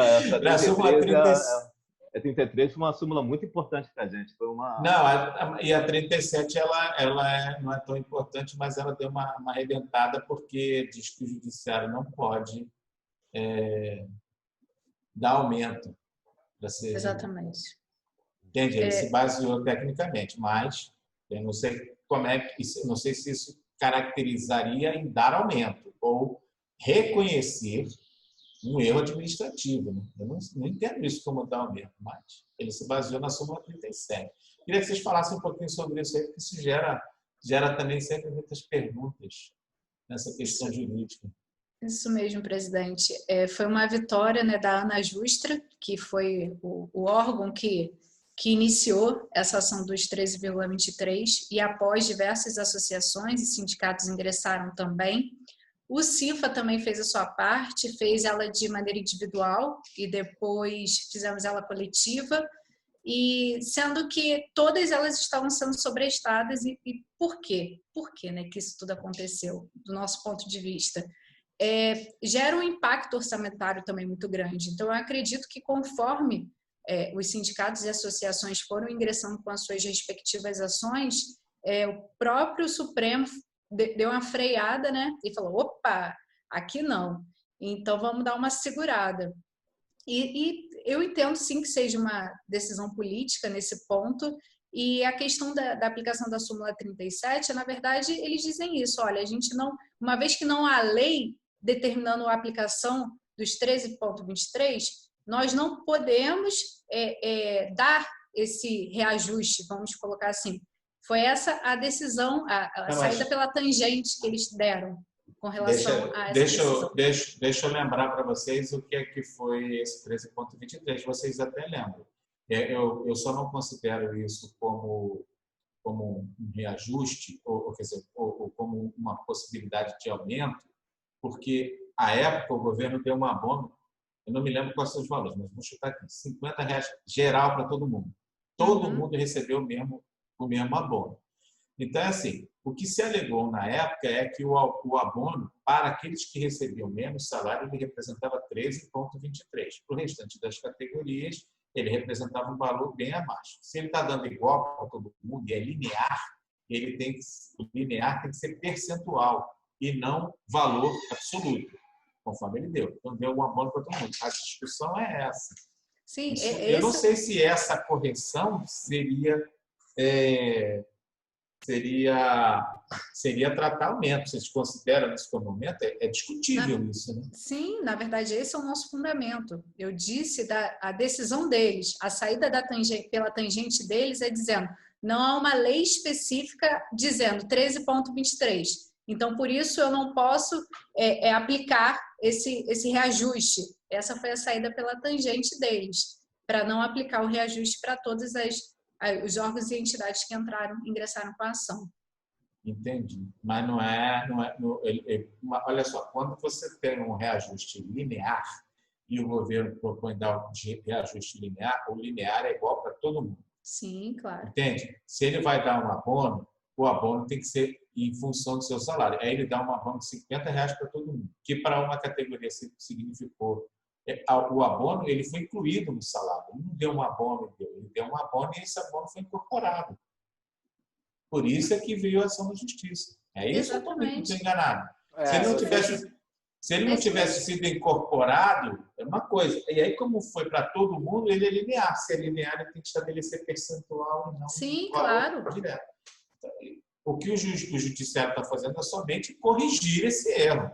[SPEAKER 2] 33 foi uma súmula muito importante para a gente.
[SPEAKER 1] Não, e a 37 ela não é tão importante, mas ela deu uma arrebentada porque diz que o judiciário não pode dar aumento para ser.
[SPEAKER 3] Exatamente.
[SPEAKER 1] Entende? Ele se baseou tecnicamente, mas eu não sei como não sei se isso caracterizaria em dar aumento ou reconhecer um erro administrativo. Né? Eu não entendo isso como dar aumento, mas ele se baseou na súmula 37. Queria que vocês falassem um pouquinho sobre isso aí, porque isso gera também sempre muitas perguntas nessa questão jurídica.
[SPEAKER 3] Isso mesmo, presidente. Foi uma vitória, né, da Ana Justra, que foi o órgão que iniciou essa ação dos 13,23 e após diversas associações e sindicatos ingressaram também. O CINFA também fez a sua parte, fez ela de maneira individual e depois fizemos ela coletiva, e sendo que todas elas estavam sendo sobrestadas. E por quê? Por que, né, que isso tudo aconteceu, do nosso ponto de vista? Gera um impacto orçamentário também muito grande. Então, eu acredito que conforme os sindicatos e associações foram ingressando com as suas respectivas ações, o próprio Supremo deu uma freada, né? E falou, opa, aqui não. Então, vamos dar uma segurada. E eu entendo, sim, que seja uma decisão política nesse ponto. E a questão da aplicação da súmula 37, na verdade, eles dizem isso. Olha, a gente não, uma vez que não há lei determinando a aplicação dos 13,23, nós não podemos dar esse reajuste, vamos colocar assim. Foi essa a decisão, a saída pela tangente que eles deram com relação a essa decisão.
[SPEAKER 1] Deixa eu lembrar para vocês o que é que foi esse 13,23. Vocês até lembram. Eu só não considero isso como um reajuste, ou como uma possibilidade de aumento, porque, à época, o governo deu um abono, eu não me lembro quais são os valores, mas vou chutar aqui, R$50 geral para todo mundo. Todo mundo recebeu o mesmo abono. Então, assim, o que se alegou na época é que o abono, para aqueles que recebiam menos salário, ele representava 13,23. Para o restante das categorias, ele representava um valor bem abaixo. Se ele está dando igual para todo mundo e é linear, o linear tem que ser percentual e não valor absoluto, conforme ele deu. Então, deu um abono para todo mundo. A discussão é essa.
[SPEAKER 3] Sim,
[SPEAKER 1] eu não sei se essa correção seria tratar aumento. Vocês consideram isso como aumento? É discutível isso, né?
[SPEAKER 3] Sim, na verdade, esse é o nosso fundamento. Eu disse a decisão deles, a saída pela tangente deles é dizendo, não há uma lei específica dizendo 13,23. Então, por isso, eu não posso aplicar esse reajuste. Essa foi a saída pela tangente deles, para não aplicar o reajuste para todos os órgãos e entidades que ingressaram com a ação.
[SPEAKER 1] Entendi. Mas olha só, quando você tem um reajuste linear e o governo propõe dar um reajuste linear, o linear é igual para todo mundo.
[SPEAKER 3] Sim, claro.
[SPEAKER 1] Entende? Se ele vai dar um abono, o abono tem que ser em função do seu salário. Aí ele dá um abono de R$50 para todo mundo, que para uma categoria significou. O abono ele foi incluído no salário. Ele não deu um abono, ele deu um abono e esse abono foi incorporado. Por isso é que veio a ação da justiça. É isso.
[SPEAKER 3] Exatamente.
[SPEAKER 1] Eu estou enganado. Se ele não tivesse sido incorporado, é uma coisa. E aí, como foi para todo mundo, ele é linear. Se é linear, ele tem que estabelecer percentual e não.
[SPEAKER 3] Sim, claro.
[SPEAKER 1] Direto. Então, o que o judiciário está fazendo é somente corrigir esse erro.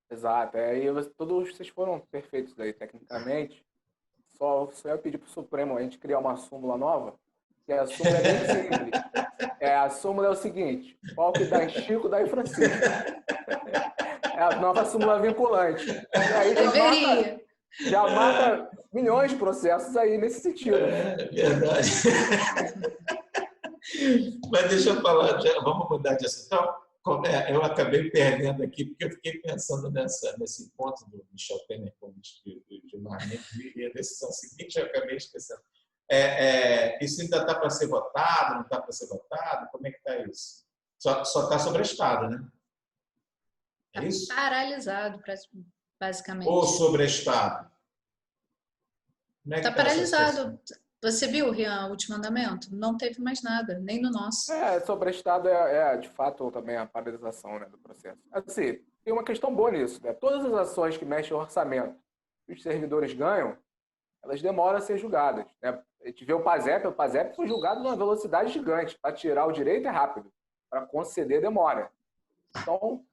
[SPEAKER 4] Exato. Aí todos vocês foram perfeitos aí, tecnicamente. Só eu pedir para o Supremo a gente criar uma súmula nova, que a súmula é bem simples. A súmula é o seguinte: pau que dá em Chico, dá em Francisco. É a nova súmula vinculante. E aí já mata milhões de processos aí nesse sentido.
[SPEAKER 1] É verdade. Mas deixa eu falar, vamos mudar de assunto. Então, eu acabei perdendo aqui, porque eu fiquei pensando nesse ponto do Michel Temer como de Marlene, e a decisão seguinte eu acabei esquecendo. Isso ainda está para ser votado, não está para ser votado? Como é que está isso? Só está sobre a Estado, né? É isso?
[SPEAKER 3] Está paralisado, basicamente.
[SPEAKER 1] Ou sobre a Estado?
[SPEAKER 3] Está paralisado. Você viu, Rian, o último andamento? Não teve mais nada, nem no nosso.
[SPEAKER 4] Sobre o Estado de fato, também a paralisação, né, do processo. Assim, tem uma questão boa nisso, né? Todas as ações que mexem no orçamento que os servidores ganham, elas demoram a ser julgadas, né? A gente vê o PASEP foi julgado numa velocidade gigante. Para tirar o direito é rápido, para conceder demora. Então,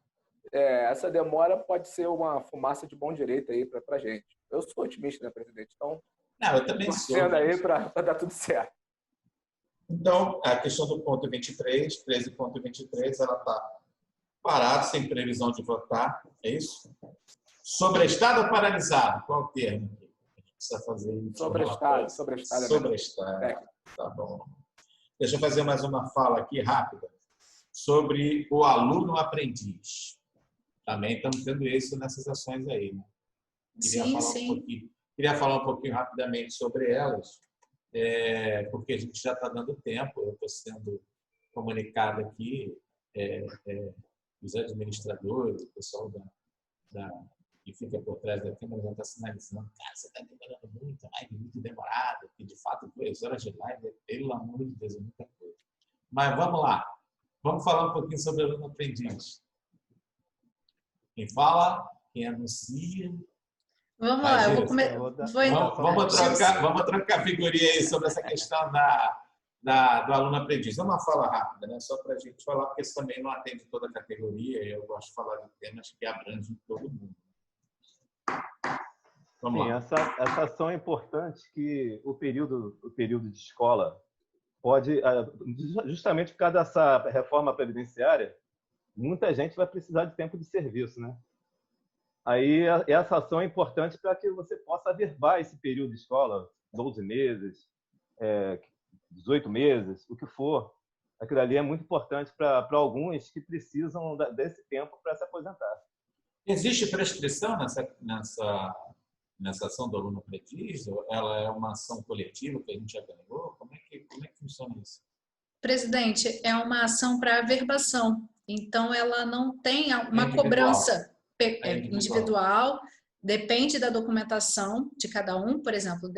[SPEAKER 4] essa demora pode ser uma fumaça de bom direito aí para a gente. Eu sou otimista, né, presidente? Então,
[SPEAKER 1] Não, eu também sou.
[SPEAKER 4] aí para dar tudo certo.
[SPEAKER 1] Então, a questão do ponto 23, 13.23, ela está parada, sem previsão de votar, é isso? Sobreestado ou paralisado? Qual o termo? A gente precisa fazer isso.
[SPEAKER 4] Sobreestado.
[SPEAKER 1] Sobreestado. Tá bom. Deixa eu fazer mais uma fala aqui rápida sobre o aluno aprendiz. Também estamos tendo isso nessas ações aí, né? Queria falar um pouquinho rapidamente sobre elas, porque a gente já está dando tempo, eu estou sendo comunicado aqui, os administradores, o pessoal que fica por trás da câmera já está sinalizando, cara, você está demorando muito, live muito demorada, que de fato 2 horas de live, pelo amor de Deus, é muita coisa. Mas vamos lá, vamos falar um pouquinho sobre o aluno aprendiz. Quem fala, quem anuncia.
[SPEAKER 3] Vamos lá, eu
[SPEAKER 1] vamos trocar figurinha aí sobre essa questão do aluno aprendiz. É uma fala rápida, né? Só para a gente falar, porque isso também não atende toda a categoria, e eu gosto de falar de temas que abrangem todo mundo. Vamos lá.
[SPEAKER 2] Essa ação é importante, que o período de escola pode, justamente por causa dessa reforma previdenciária, muita gente vai precisar de tempo de serviço, né? Aí essa ação é importante para que você possa averbar esse período de escola, 12 meses, 18 meses, o que for. Aquilo ali é muito importante para alguns que precisam desse tempo para se aposentar.
[SPEAKER 1] Existe prescrição nessa ação do aluno aprendiz? Ela é uma ação coletiva que a gente já ganhou? Como é que funciona isso?
[SPEAKER 3] Presidente, é uma ação para averbação. Então, ela não tem uma
[SPEAKER 1] individual.
[SPEAKER 3] Cobrança individual, depende da documentação de cada um. Por exemplo,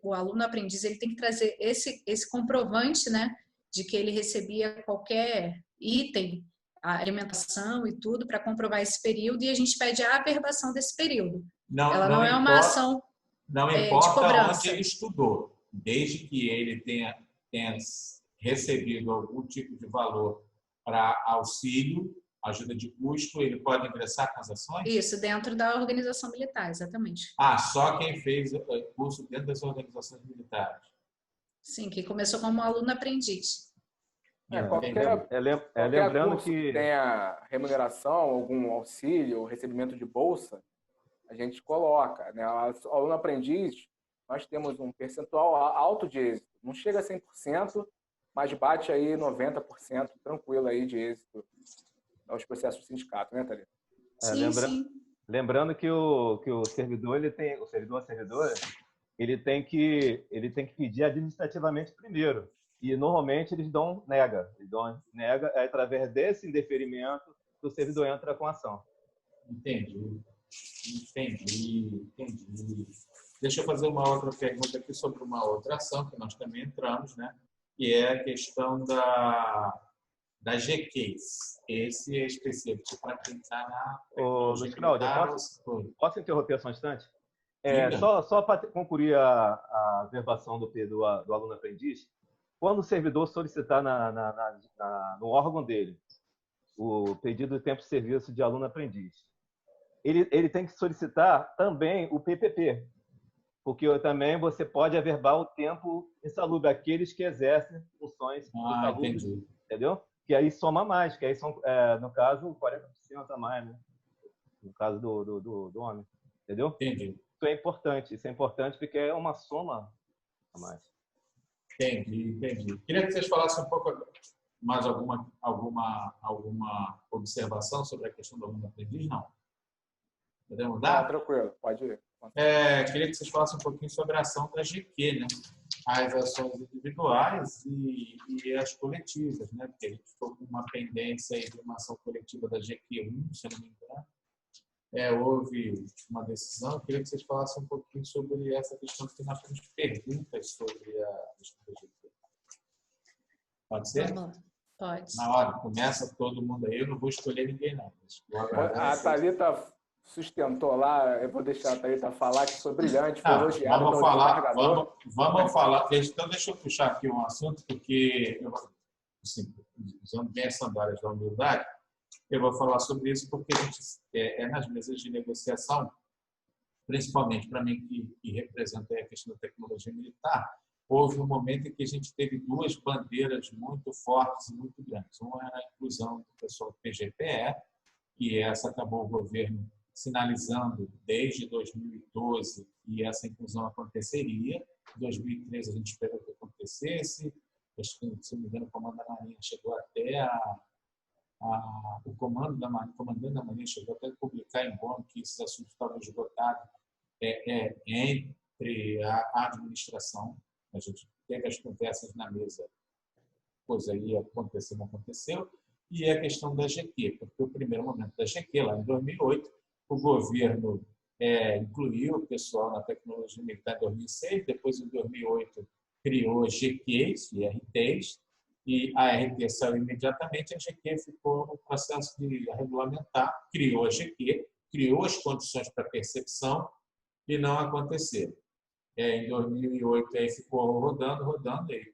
[SPEAKER 3] o aluno aprendiz ele tem que trazer esse comprovante, né, de que ele recebia qualquer item, a alimentação e tudo, para comprovar esse período, e a gente pede a averbação desse período. Ela não é uma ação
[SPEAKER 1] não importa
[SPEAKER 3] de cobrança.
[SPEAKER 1] onde ele estudou, desde que ele tenha recebido algum tipo de valor para auxílio, ajuda de custo, ele pode ingressar com as ações?
[SPEAKER 3] Isso, dentro da organização militar, exatamente.
[SPEAKER 1] Só quem fez o curso dentro das organizações militares.
[SPEAKER 3] Sim, que começou como aluno aprendiz.
[SPEAKER 4] Lembrando curso que tenha remuneração, algum auxílio, recebimento de bolsa, a gente coloca, né? O aluno aprendiz, nós temos um percentual alto de êxito. Não chega a 100%, mas bate aí 90% tranquilo aí de êxito aos processos do sindicato, né, Thalita?
[SPEAKER 3] Sim.
[SPEAKER 2] Lembrando que o servidor, a servidora, ele tem que pedir administrativamente primeiro. E normalmente eles nega é através desse indeferimento que o servidor entra com a ação.
[SPEAKER 1] Entendi. Deixa eu fazer uma outra pergunta aqui sobre uma outra ação que nós também entramos, né? Que é a questão da GQs. Esse é específico para quem está na...
[SPEAKER 2] Luiz Cláudio, posso interromper só um instante? Só para concluir a averbação do aluno aprendiz, quando o servidor solicitar no órgão dele o pedido de tempo de serviço de aluno aprendiz, ele tem que solicitar também o PPP, porque também você pode averbar o tempo insalubre, aqueles que exercem funções insalubres, entendeu? Que aí soma mais, que aí são, no caso, 40% a mais, né? No caso do homem, entendeu?
[SPEAKER 1] Entendi.
[SPEAKER 2] Isso é importante porque é uma soma a mais.
[SPEAKER 1] Entendi. Queria que vocês falassem um pouco mais alguma observação sobre a questão do aluno aprendiz, não? Podemos dar?
[SPEAKER 4] Tranquilo, pode ir.
[SPEAKER 1] Queria que vocês falassem um pouquinho sobre a ação da GQ, né? As ações individuais e as coletivas, né? Porque a gente ficou com uma pendência aí de uma ação coletiva da GQ1, se não me engano. Houve uma decisão. Eu queria que vocês falassem um pouquinho sobre essa questão, porque nós temos perguntas sobre a questão da GQ. Pode ser?
[SPEAKER 3] Pode.
[SPEAKER 1] Na hora, começa todo mundo aí. Eu não vou escolher ninguém, não.
[SPEAKER 4] A Thalita sustentou lá, eu vou deixar a Thalita falar, que foi brilhante, foi elogiada.
[SPEAKER 1] Vamos falar. Então, deixa eu puxar aqui um assunto, porque, assim, usando bem as sandálias da humildade, Eu vou falar sobre isso porque a gente nas mesas de negociação, principalmente para mim que representa a questão da tecnologia militar, houve um momento em que a gente teve duas bandeiras muito fortes e muito grandes. Uma era a inclusão do pessoal do PGPE, e essa acabou o governo sinalizando desde 2012 que essa inclusão aconteceria. Em 2013 a gente esperou que acontecesse. Acho que, se não me engano, o comando da Marinha chegou até o comandante da Marinha chegou até a publicar em bom que esses assuntos estavam esgotados entre a administração. A gente teve as conversas na mesa, coisa ia acontecer, não aconteceu. E a questão da GQ, porque o primeiro momento da GQ, lá em 2008, o governo incluiu o pessoal na tecnologia militar em 2006, depois em 2008 criou GQs e RTs, e a RT saiu imediatamente, a GQ ficou no processo de regulamentar, criou a GQ, criou as condições para percepção e não aconteceu. Em 2008 aí ficou rodando,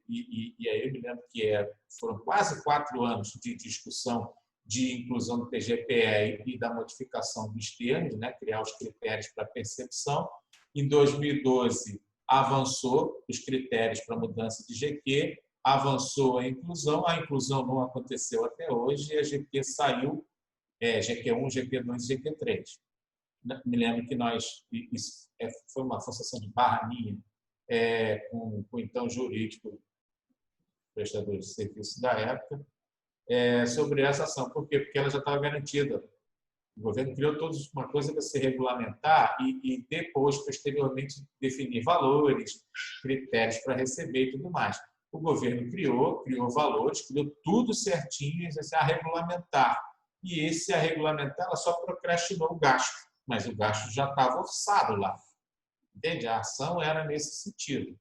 [SPEAKER 1] e aí eu me lembro que foram quase 4 anos de discussão de inclusão do PGPE e da modificação dos termos, né, criar os critérios para percepção. Em 2012 avançou os critérios para mudança de GQ, avançou a inclusão não aconteceu até hoje, e a GQ saiu, GQ1, GQ2 e GQ3. Me lembro que isso foi uma forçação de barra minha com o então jurídico prestador de serviço da época sobre essa ação. Por quê? Porque ela já estava garantida. O governo criou uma coisa para se regulamentar e depois, posteriormente, definir valores, critérios para receber e tudo mais. O governo criou valores, criou tudo certinho, a regulamentar. E a regulamentar, ela só procrastinou o gasto, mas o gasto já estava orçado lá. Entende? A ação era nesse sentido.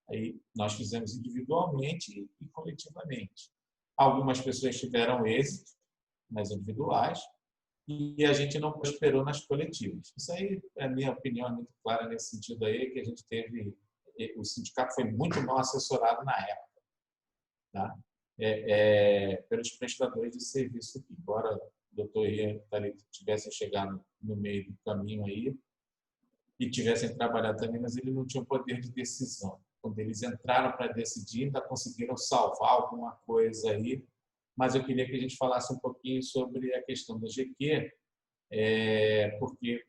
[SPEAKER 1] Aí nós fizemos individualmente e coletivamente. Algumas pessoas tiveram êxito nas individuais e a gente não prosperou nas coletivas. Isso aí, a minha opinião é muito clara nesse sentido aí, que a gente teve... O sindicato foi muito mal assessorado na época, tá? Pelos prestadores de serviço aqui. Embora o doutor Ian tivesse chegado no meio do caminho aí e tivessem trabalhado também, mas ele não tinha poder de decisão. Quando eles entraram para decidir, ainda conseguiram salvar alguma coisa aí, mas eu queria que a gente falasse um pouquinho sobre a questão da GQ, porque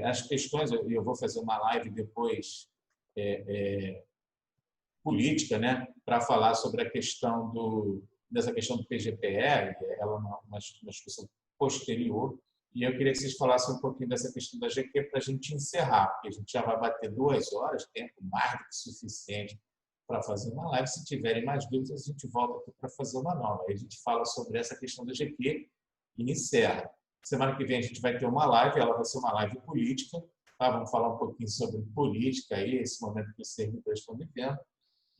[SPEAKER 1] as questões, eu vou fazer uma live depois política, né, para falar sobre a questão dessa questão do PGPE, ela é uma discussão posterior, e eu queria que vocês falassem um pouquinho dessa questão da GQ para a gente encerrar, porque a gente já vai bater 2 horas, tempo mais do que suficiente para fazer uma live. Se tiverem mais dúvidas, a gente volta aqui para fazer uma nova. Aí a gente fala sobre essa questão da GQ e encerra. Semana que vem a gente vai ter uma live, ela vai ser uma live política, tá? Vamos falar um pouquinho sobre política, aí, esse momento que os servidores estão vivendo,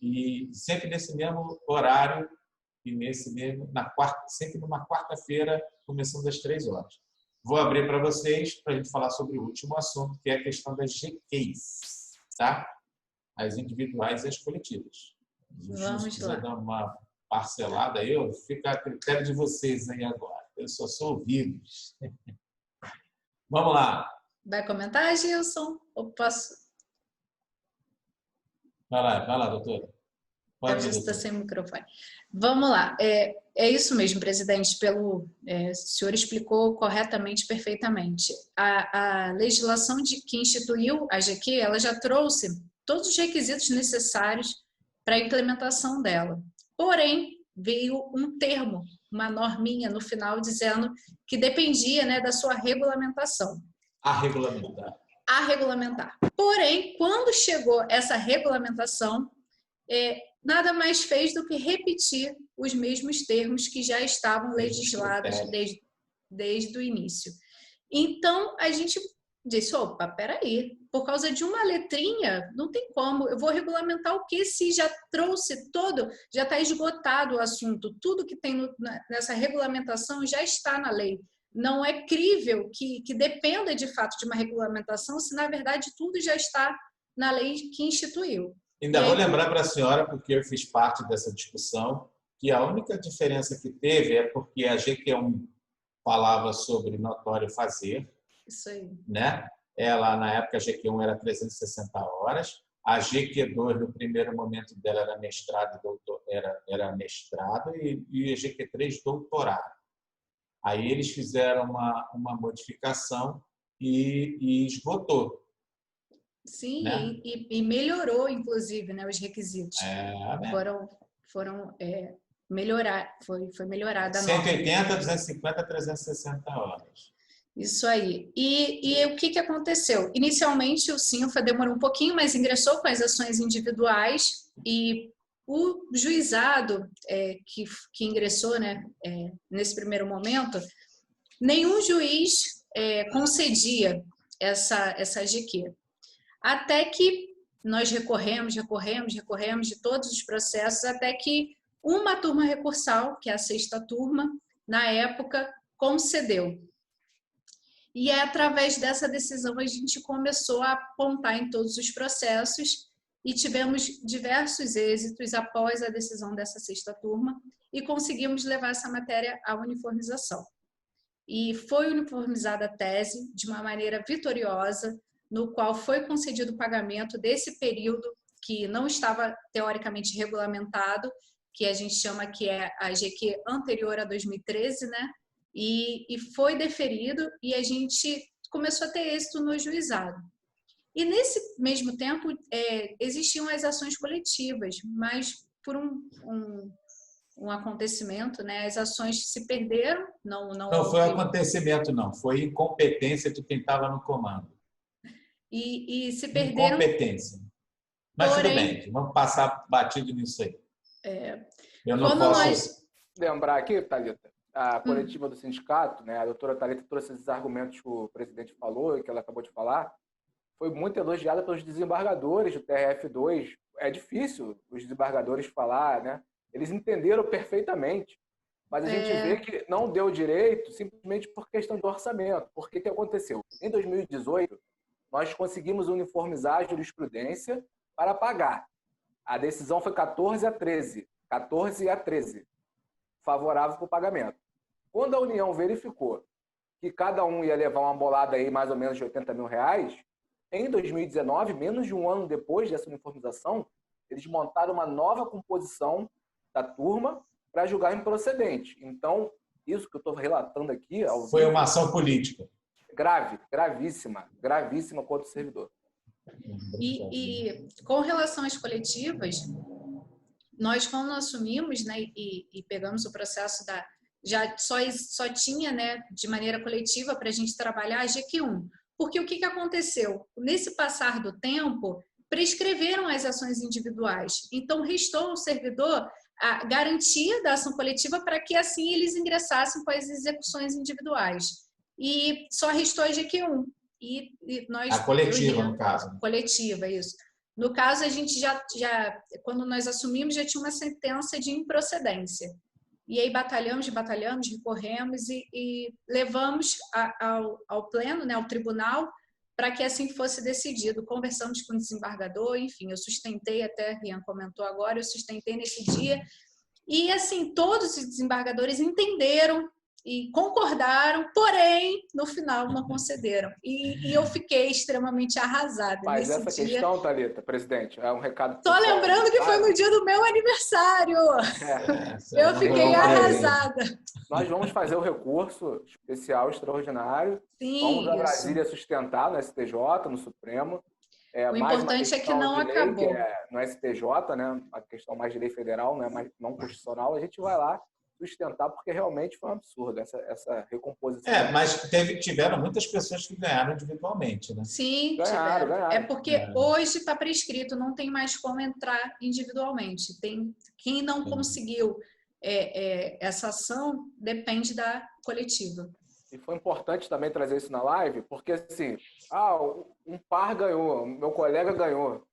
[SPEAKER 1] e sempre nesse mesmo horário, e sempre numa quarta-feira, começando às 3 horas. Vou abrir para vocês, para a gente falar sobre o último assunto, que é a questão das GQs, tá? As individuais e as coletivas.
[SPEAKER 3] Vamos lá.
[SPEAKER 1] Dar uma parcelada aí, fica a critério de vocês aí agora. Eu só sou ouvidos. Vamos lá.
[SPEAKER 3] Vai comentar, Gilson? Ou posso?
[SPEAKER 1] Vai lá, doutora.
[SPEAKER 3] A Gilson está sem microfone. Vamos lá. É isso mesmo, presidente. O senhor explicou corretamente, perfeitamente. A legislação que instituiu a GQ, ela já trouxe todos os requisitos necessários para a implementação dela. Porém, veio um termo, uma norminha no final, dizendo que dependia, né, da sua regulamentação.
[SPEAKER 1] A regulamentar.
[SPEAKER 3] A regulamentar. Porém, quando chegou essa regulamentação, nada mais fez do que repetir os mesmos termos que já estavam legislados desde o início. Então, a gente disse, opa, peraí, por causa de uma letrinha, não tem como, eu vou regulamentar o que se já trouxe já está esgotado o assunto, tudo que tem nessa regulamentação já está na lei. Não é crível que dependa de fato de uma regulamentação, se na verdade tudo já está na lei que instituiu.
[SPEAKER 1] Ainda vou lembrar para a senhora, porque eu fiz parte dessa discussão, que a única diferença que teve é porque a GQ1 falava sobre notório fazer,
[SPEAKER 3] Isso aí.
[SPEAKER 1] né? Ela, na época, a GQ1 era 360 horas. A GQ2, no primeiro momento dela, era mestrado, era mestrado e a GQ3, doutorado. Aí eles fizeram uma modificação e esgotou.
[SPEAKER 3] Sim,
[SPEAKER 1] né?
[SPEAKER 3] e melhorou, inclusive, né, os requisitos.
[SPEAKER 1] Né?
[SPEAKER 3] Foram melhorar, foi melhorada a
[SPEAKER 1] 180, 250, 360 horas.
[SPEAKER 3] Isso aí. E o que aconteceu? Inicialmente, o Sinfa demorou um pouquinho, mas ingressou com as ações individuais e o juizado que ingressou, né, nesse primeiro momento, nenhum juiz concedia essa GQ. Até que nós recorremos de todos os processos, até que uma turma recursal, que é a 6ª turma, na época, concedeu. E através dessa decisão a gente começou a apontar em todos os processos e tivemos diversos êxitos após a decisão dessa 6ª turma e conseguimos levar essa matéria à uniformização. E foi uniformizada a tese de uma maneira vitoriosa, no qual foi concedido o pagamento desse período que não estava teoricamente regulamentado, que a gente chama que é a GQ anterior a 2013, né? E foi deferido e a gente começou a ter êxito no juizado. E nesse mesmo tempo existiam as ações coletivas, mas por um acontecimento, né? As ações se perderam.
[SPEAKER 1] Não foi acontecimento, não. Foi incompetência de quem estava no comando.
[SPEAKER 3] E se perderam.
[SPEAKER 1] Incompetência. Mas tudo bem, vamos passar batido nisso aí. Eu não posso...
[SPEAKER 4] Lembrar aqui, Thalita, a coletiva do sindicato, né? A doutora Thalita trouxe esses argumentos que o presidente falou e que ela acabou de falar, foi muito elogiada pelos desembargadores do TRF2. É difícil os desembargadores falar, né? Eles entenderam perfeitamente, mas a gente vê que não deu direito simplesmente por questão de orçamento. Porque o que aconteceu? Em 2018, nós conseguimos uniformizar a jurisprudência para pagar. A decisão foi 14 a 13, favorável para o pagamento. Quando a União verificou que cada um ia levar uma bolada aí mais ou menos de R$80 mil, em 2019, menos de um ano depois dessa uniformização, eles montaram uma nova composição da turma para julgar improcedente. Então, isso que eu estou relatando aqui...
[SPEAKER 1] Foi uma ação política.
[SPEAKER 4] Grave, gravíssima contra o servidor.
[SPEAKER 3] E com relação às coletivas, nós, quando assumimos, né, e pegamos o processo já só tinha, né, de maneira coletiva para a gente trabalhar a GQ1. Porque o que aconteceu? Nesse passar do tempo, prescreveram as ações individuais. Então, restou ao servidor a garantia da ação coletiva para que, assim, eles ingressassem com as execuções individuais. E só restou a GQ1. E nós,
[SPEAKER 1] a coletiva, no caso.
[SPEAKER 3] Coletiva, isso. No caso, a gente quando nós assumimos, já tinha uma sentença de improcedência. E aí batalhamos, recorremos e levamos ao pleno, né, ao tribunal, para que assim fosse decidido. Conversamos com o desembargador, enfim, eu sustentei, até Rian comentou agora, eu sustentei nesse dia. E assim, todos os desembargadores entenderam e concordaram, porém, no final não concederam. E eu fiquei extremamente arrasada.
[SPEAKER 4] Mas
[SPEAKER 3] nesse
[SPEAKER 4] essa
[SPEAKER 3] dia.
[SPEAKER 4] questão, Thalita, presidente, é um recado...
[SPEAKER 3] Só lembrando que foi no dia do meu aniversário. Eu fiquei arrasada.
[SPEAKER 4] Nós vamos fazer o recurso especial, extraordinário.
[SPEAKER 3] Sim,
[SPEAKER 4] vamos a Brasília sustentar no STJ, no Supremo.
[SPEAKER 3] O importante é que não acabou.
[SPEAKER 4] Que é no STJ, né? A questão mais de lei federal, né? Não constitucional, a gente vai lá sustentar, porque realmente foi um absurdo essa recomposição.
[SPEAKER 1] Mas tiveram muitas pessoas que ganharam individualmente, né?
[SPEAKER 3] Sim,
[SPEAKER 4] ganharam.
[SPEAKER 3] É porque hoje está prescrito, não tem mais como entrar individualmente. Quem não conseguiu essa ação depende da coletiva.
[SPEAKER 4] E foi importante também trazer isso na live, porque assim, um par ganhou, meu colega ganhou.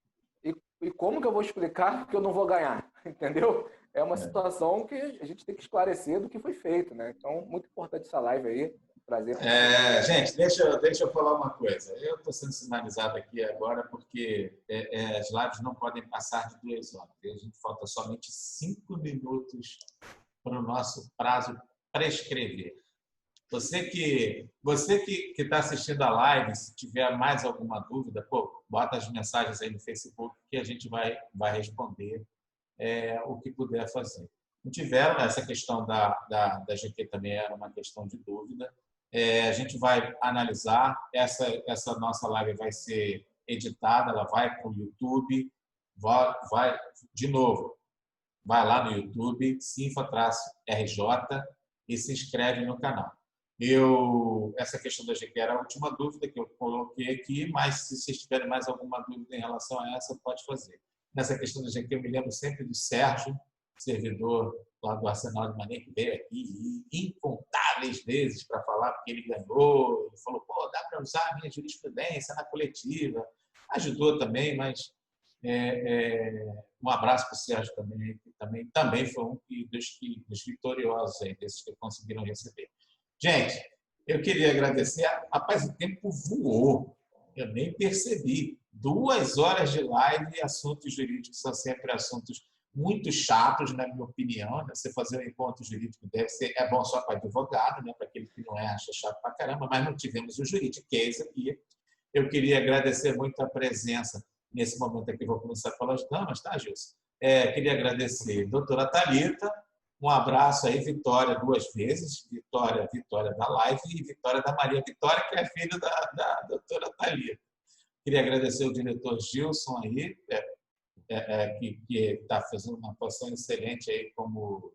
[SPEAKER 4] E como que eu vou explicar que eu não vou ganhar? Entendeu? É uma situação que a gente tem que esclarecer do que foi feito, né? Então, muito importante essa live aí. Prazer.
[SPEAKER 1] Gente, deixa eu falar uma coisa. Eu estou sendo sinalizado aqui agora porque as lives não podem passar de 2 horas. A gente falta somente 5 minutos para o nosso prazo prescrever. Você que está assistindo a live, se tiver mais alguma dúvida, bota as mensagens aí no Facebook que a gente vai responder o que puder fazer. Não tiveram, essa questão da GQ também era uma questão de dúvida. A gente vai analisar, essa nossa live vai ser editada, ela vai para o YouTube, de novo, vai lá no YouTube, Sinfa-RJ, e se inscreve no canal. Essa questão da GQ era a última dúvida que eu coloquei aqui, mas se vocês tiverem mais alguma dúvida em relação a essa, pode fazer. Nessa questão da GQ, eu me lembro sempre do Sérgio, servidor lá do Arsenal de Mané, que veio aqui incontáveis vezes para falar porque ele ganhou. Ele falou, dá para usar a minha jurisprudência na coletiva. Ajudou também, mas um abraço para o Sérgio também, que também foi um dos vitoriosos aí, desses que conseguiram receber. Gente, eu queria agradecer. Rapaz, o tempo voou. Eu nem percebi. 2 horas de live e assuntos jurídicos são sempre assuntos muito chatos, na minha opinião. Você fazer um encontro jurídico é bom só para advogado, né? Para aquele que não acha chato para caramba, mas não tivemos o juridiquês aqui. Eu queria agradecer muito a presença nesse momento aqui. Vou começar pelas damas, tá, Gilson? Queria agradecer a doutora Thalita. Um abraço aí, Vitória 2 vezes, Vitória da live e Vitória da Maria Vitória, que é filho da doutora Thalita. Queria agradecer o diretor Gilson aí, que está fazendo uma atuação excelente aí como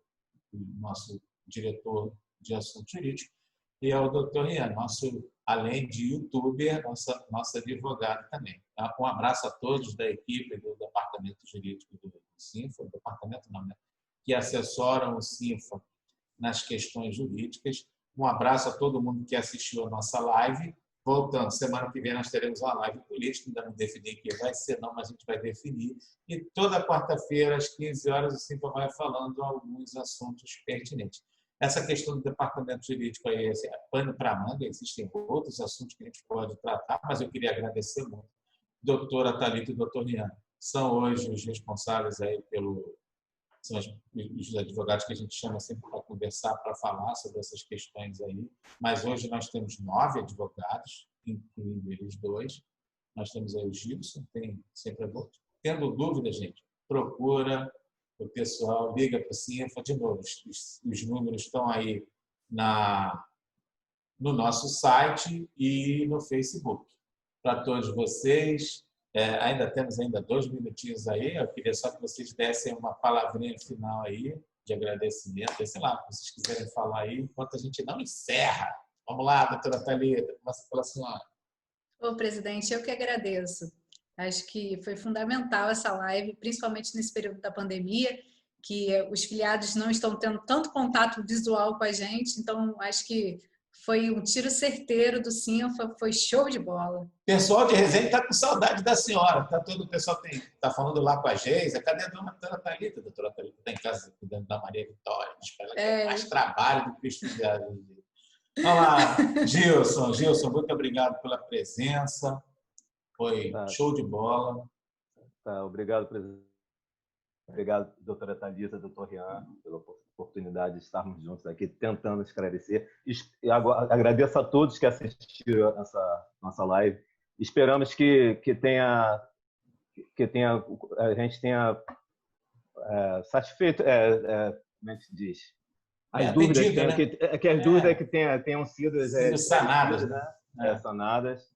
[SPEAKER 1] nosso diretor de assuntos jurídicos, e ao doutor Rian, além de youtuber, nossa advogada também. Tá? Um abraço a todos da equipe do Departamento Jurídico do Sinfa, departamento não, né? Que assessoram o Sinfa nas questões jurídicas. Um abraço a todo mundo que assistiu a nossa live. Voltando, semana que vem nós teremos uma live política, ainda não defini que vai ser não, mas a gente vai definir. E toda quarta-feira, às 15 horas, o Sinfa vai falando alguns assuntos pertinentes. Essa questão do departamento jurídico aí é pano para manga, existem outros assuntos que a gente pode tratar, mas eu queria agradecer muito. Doutora Thalita e doutor Rian são hoje os responsáveis aí são os advogados que a gente chama sempre para conversar, para falar sobre essas questões aí. Mas hoje nós temos 9 advogados, incluindo eles 2. Nós temos aí o Gilson, tem sempre tendo dúvida, gente, procura o pessoal, liga para o Sinfa. De novo, os números estão aí no nosso site e no Facebook. Para todos vocês, ainda temos 2 minutinhos aí. Eu queria só que vocês dessem uma palavrinha final aí de agradecimento. Sei lá, se vocês quiserem falar aí, enquanto a gente não encerra. Vamos lá, doutora Thalita, começa pela senhora.
[SPEAKER 3] Presidente, eu que agradeço. Acho que foi fundamental essa live, principalmente nesse período da pandemia, que os filiados não estão tendo tanto contato visual com a gente, então acho que foi um tiro certeiro do Sinfa, foi show de bola.
[SPEAKER 1] O pessoal de Resende está com saudade da senhora. Todo o pessoal está falando lá com a Geisa. Cadê a doutora Thalita? A doutora Thalita está em casa cuidando da Maria Vitória. Ela tem mais trabalho do que estudar. Vamos lá, Gilson, muito obrigado pela presença. Foi show de bola.
[SPEAKER 2] Obrigado, presidente. Obrigado, doutora Thalita, doutor Rian, pela oportunidade de estarmos juntos aqui tentando esclarecer. E agradeço a todos que assistiram essa nossa live. Esperamos que a gente tenha satisfeito, como é que se diz? As dúvidas,
[SPEAKER 1] entendido, né?
[SPEAKER 2] Que as dúvidas tenham sido
[SPEAKER 1] sanadas, né?
[SPEAKER 2] Sanadas.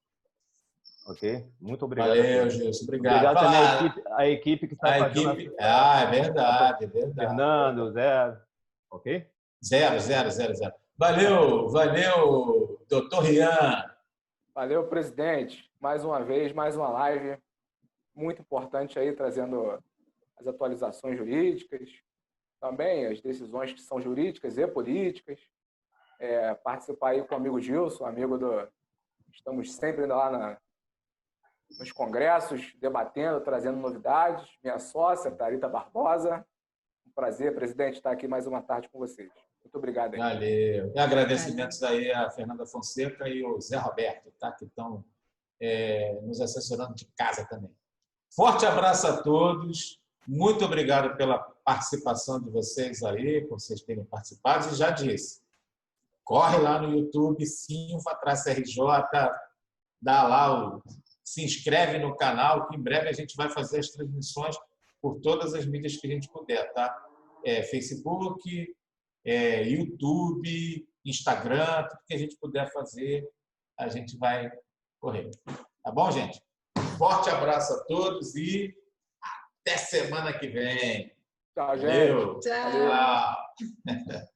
[SPEAKER 2] Ok? Muito obrigado.
[SPEAKER 1] Valeu, Gilson. Obrigado
[SPEAKER 2] também à equipe que está fazendo.
[SPEAKER 1] É verdade.
[SPEAKER 2] Fernando, Zé. Ok?
[SPEAKER 1] Zero. Valeu, doutor Rian.
[SPEAKER 4] Valeu, presidente. Mais uma vez, mais uma live muito importante aí, trazendo as atualizações jurídicas, também as decisões que são jurídicas e políticas. Participar aí com o amigo Gilson, estamos sempre lá nos congressos, debatendo, trazendo novidades. Minha sócia, Thalita Barbosa. Um prazer, presidente, estar aqui mais uma tarde com vocês. Muito obrigado. Aí.
[SPEAKER 1] Valeu. E agradecimentos aí a Fernanda Fonseca e o Zé Roberto, tá? Que estão nos assessorando de casa também. Forte abraço a todos. Muito obrigado pela participação de vocês aí, por vocês terem participado. E já disse, corre lá no YouTube, Sinfa-RJ, dá lá, se inscreve no canal, que em breve a gente vai fazer as transmissões por todas as mídias que a gente puder, tá? Facebook, YouTube, Instagram, tudo que a gente puder fazer, a gente vai correr. Tá bom, gente? Forte abraço a todos e até semana que vem.
[SPEAKER 4] Tchau, gente.
[SPEAKER 1] Valeu.
[SPEAKER 3] Tchau.
[SPEAKER 1] Tchau.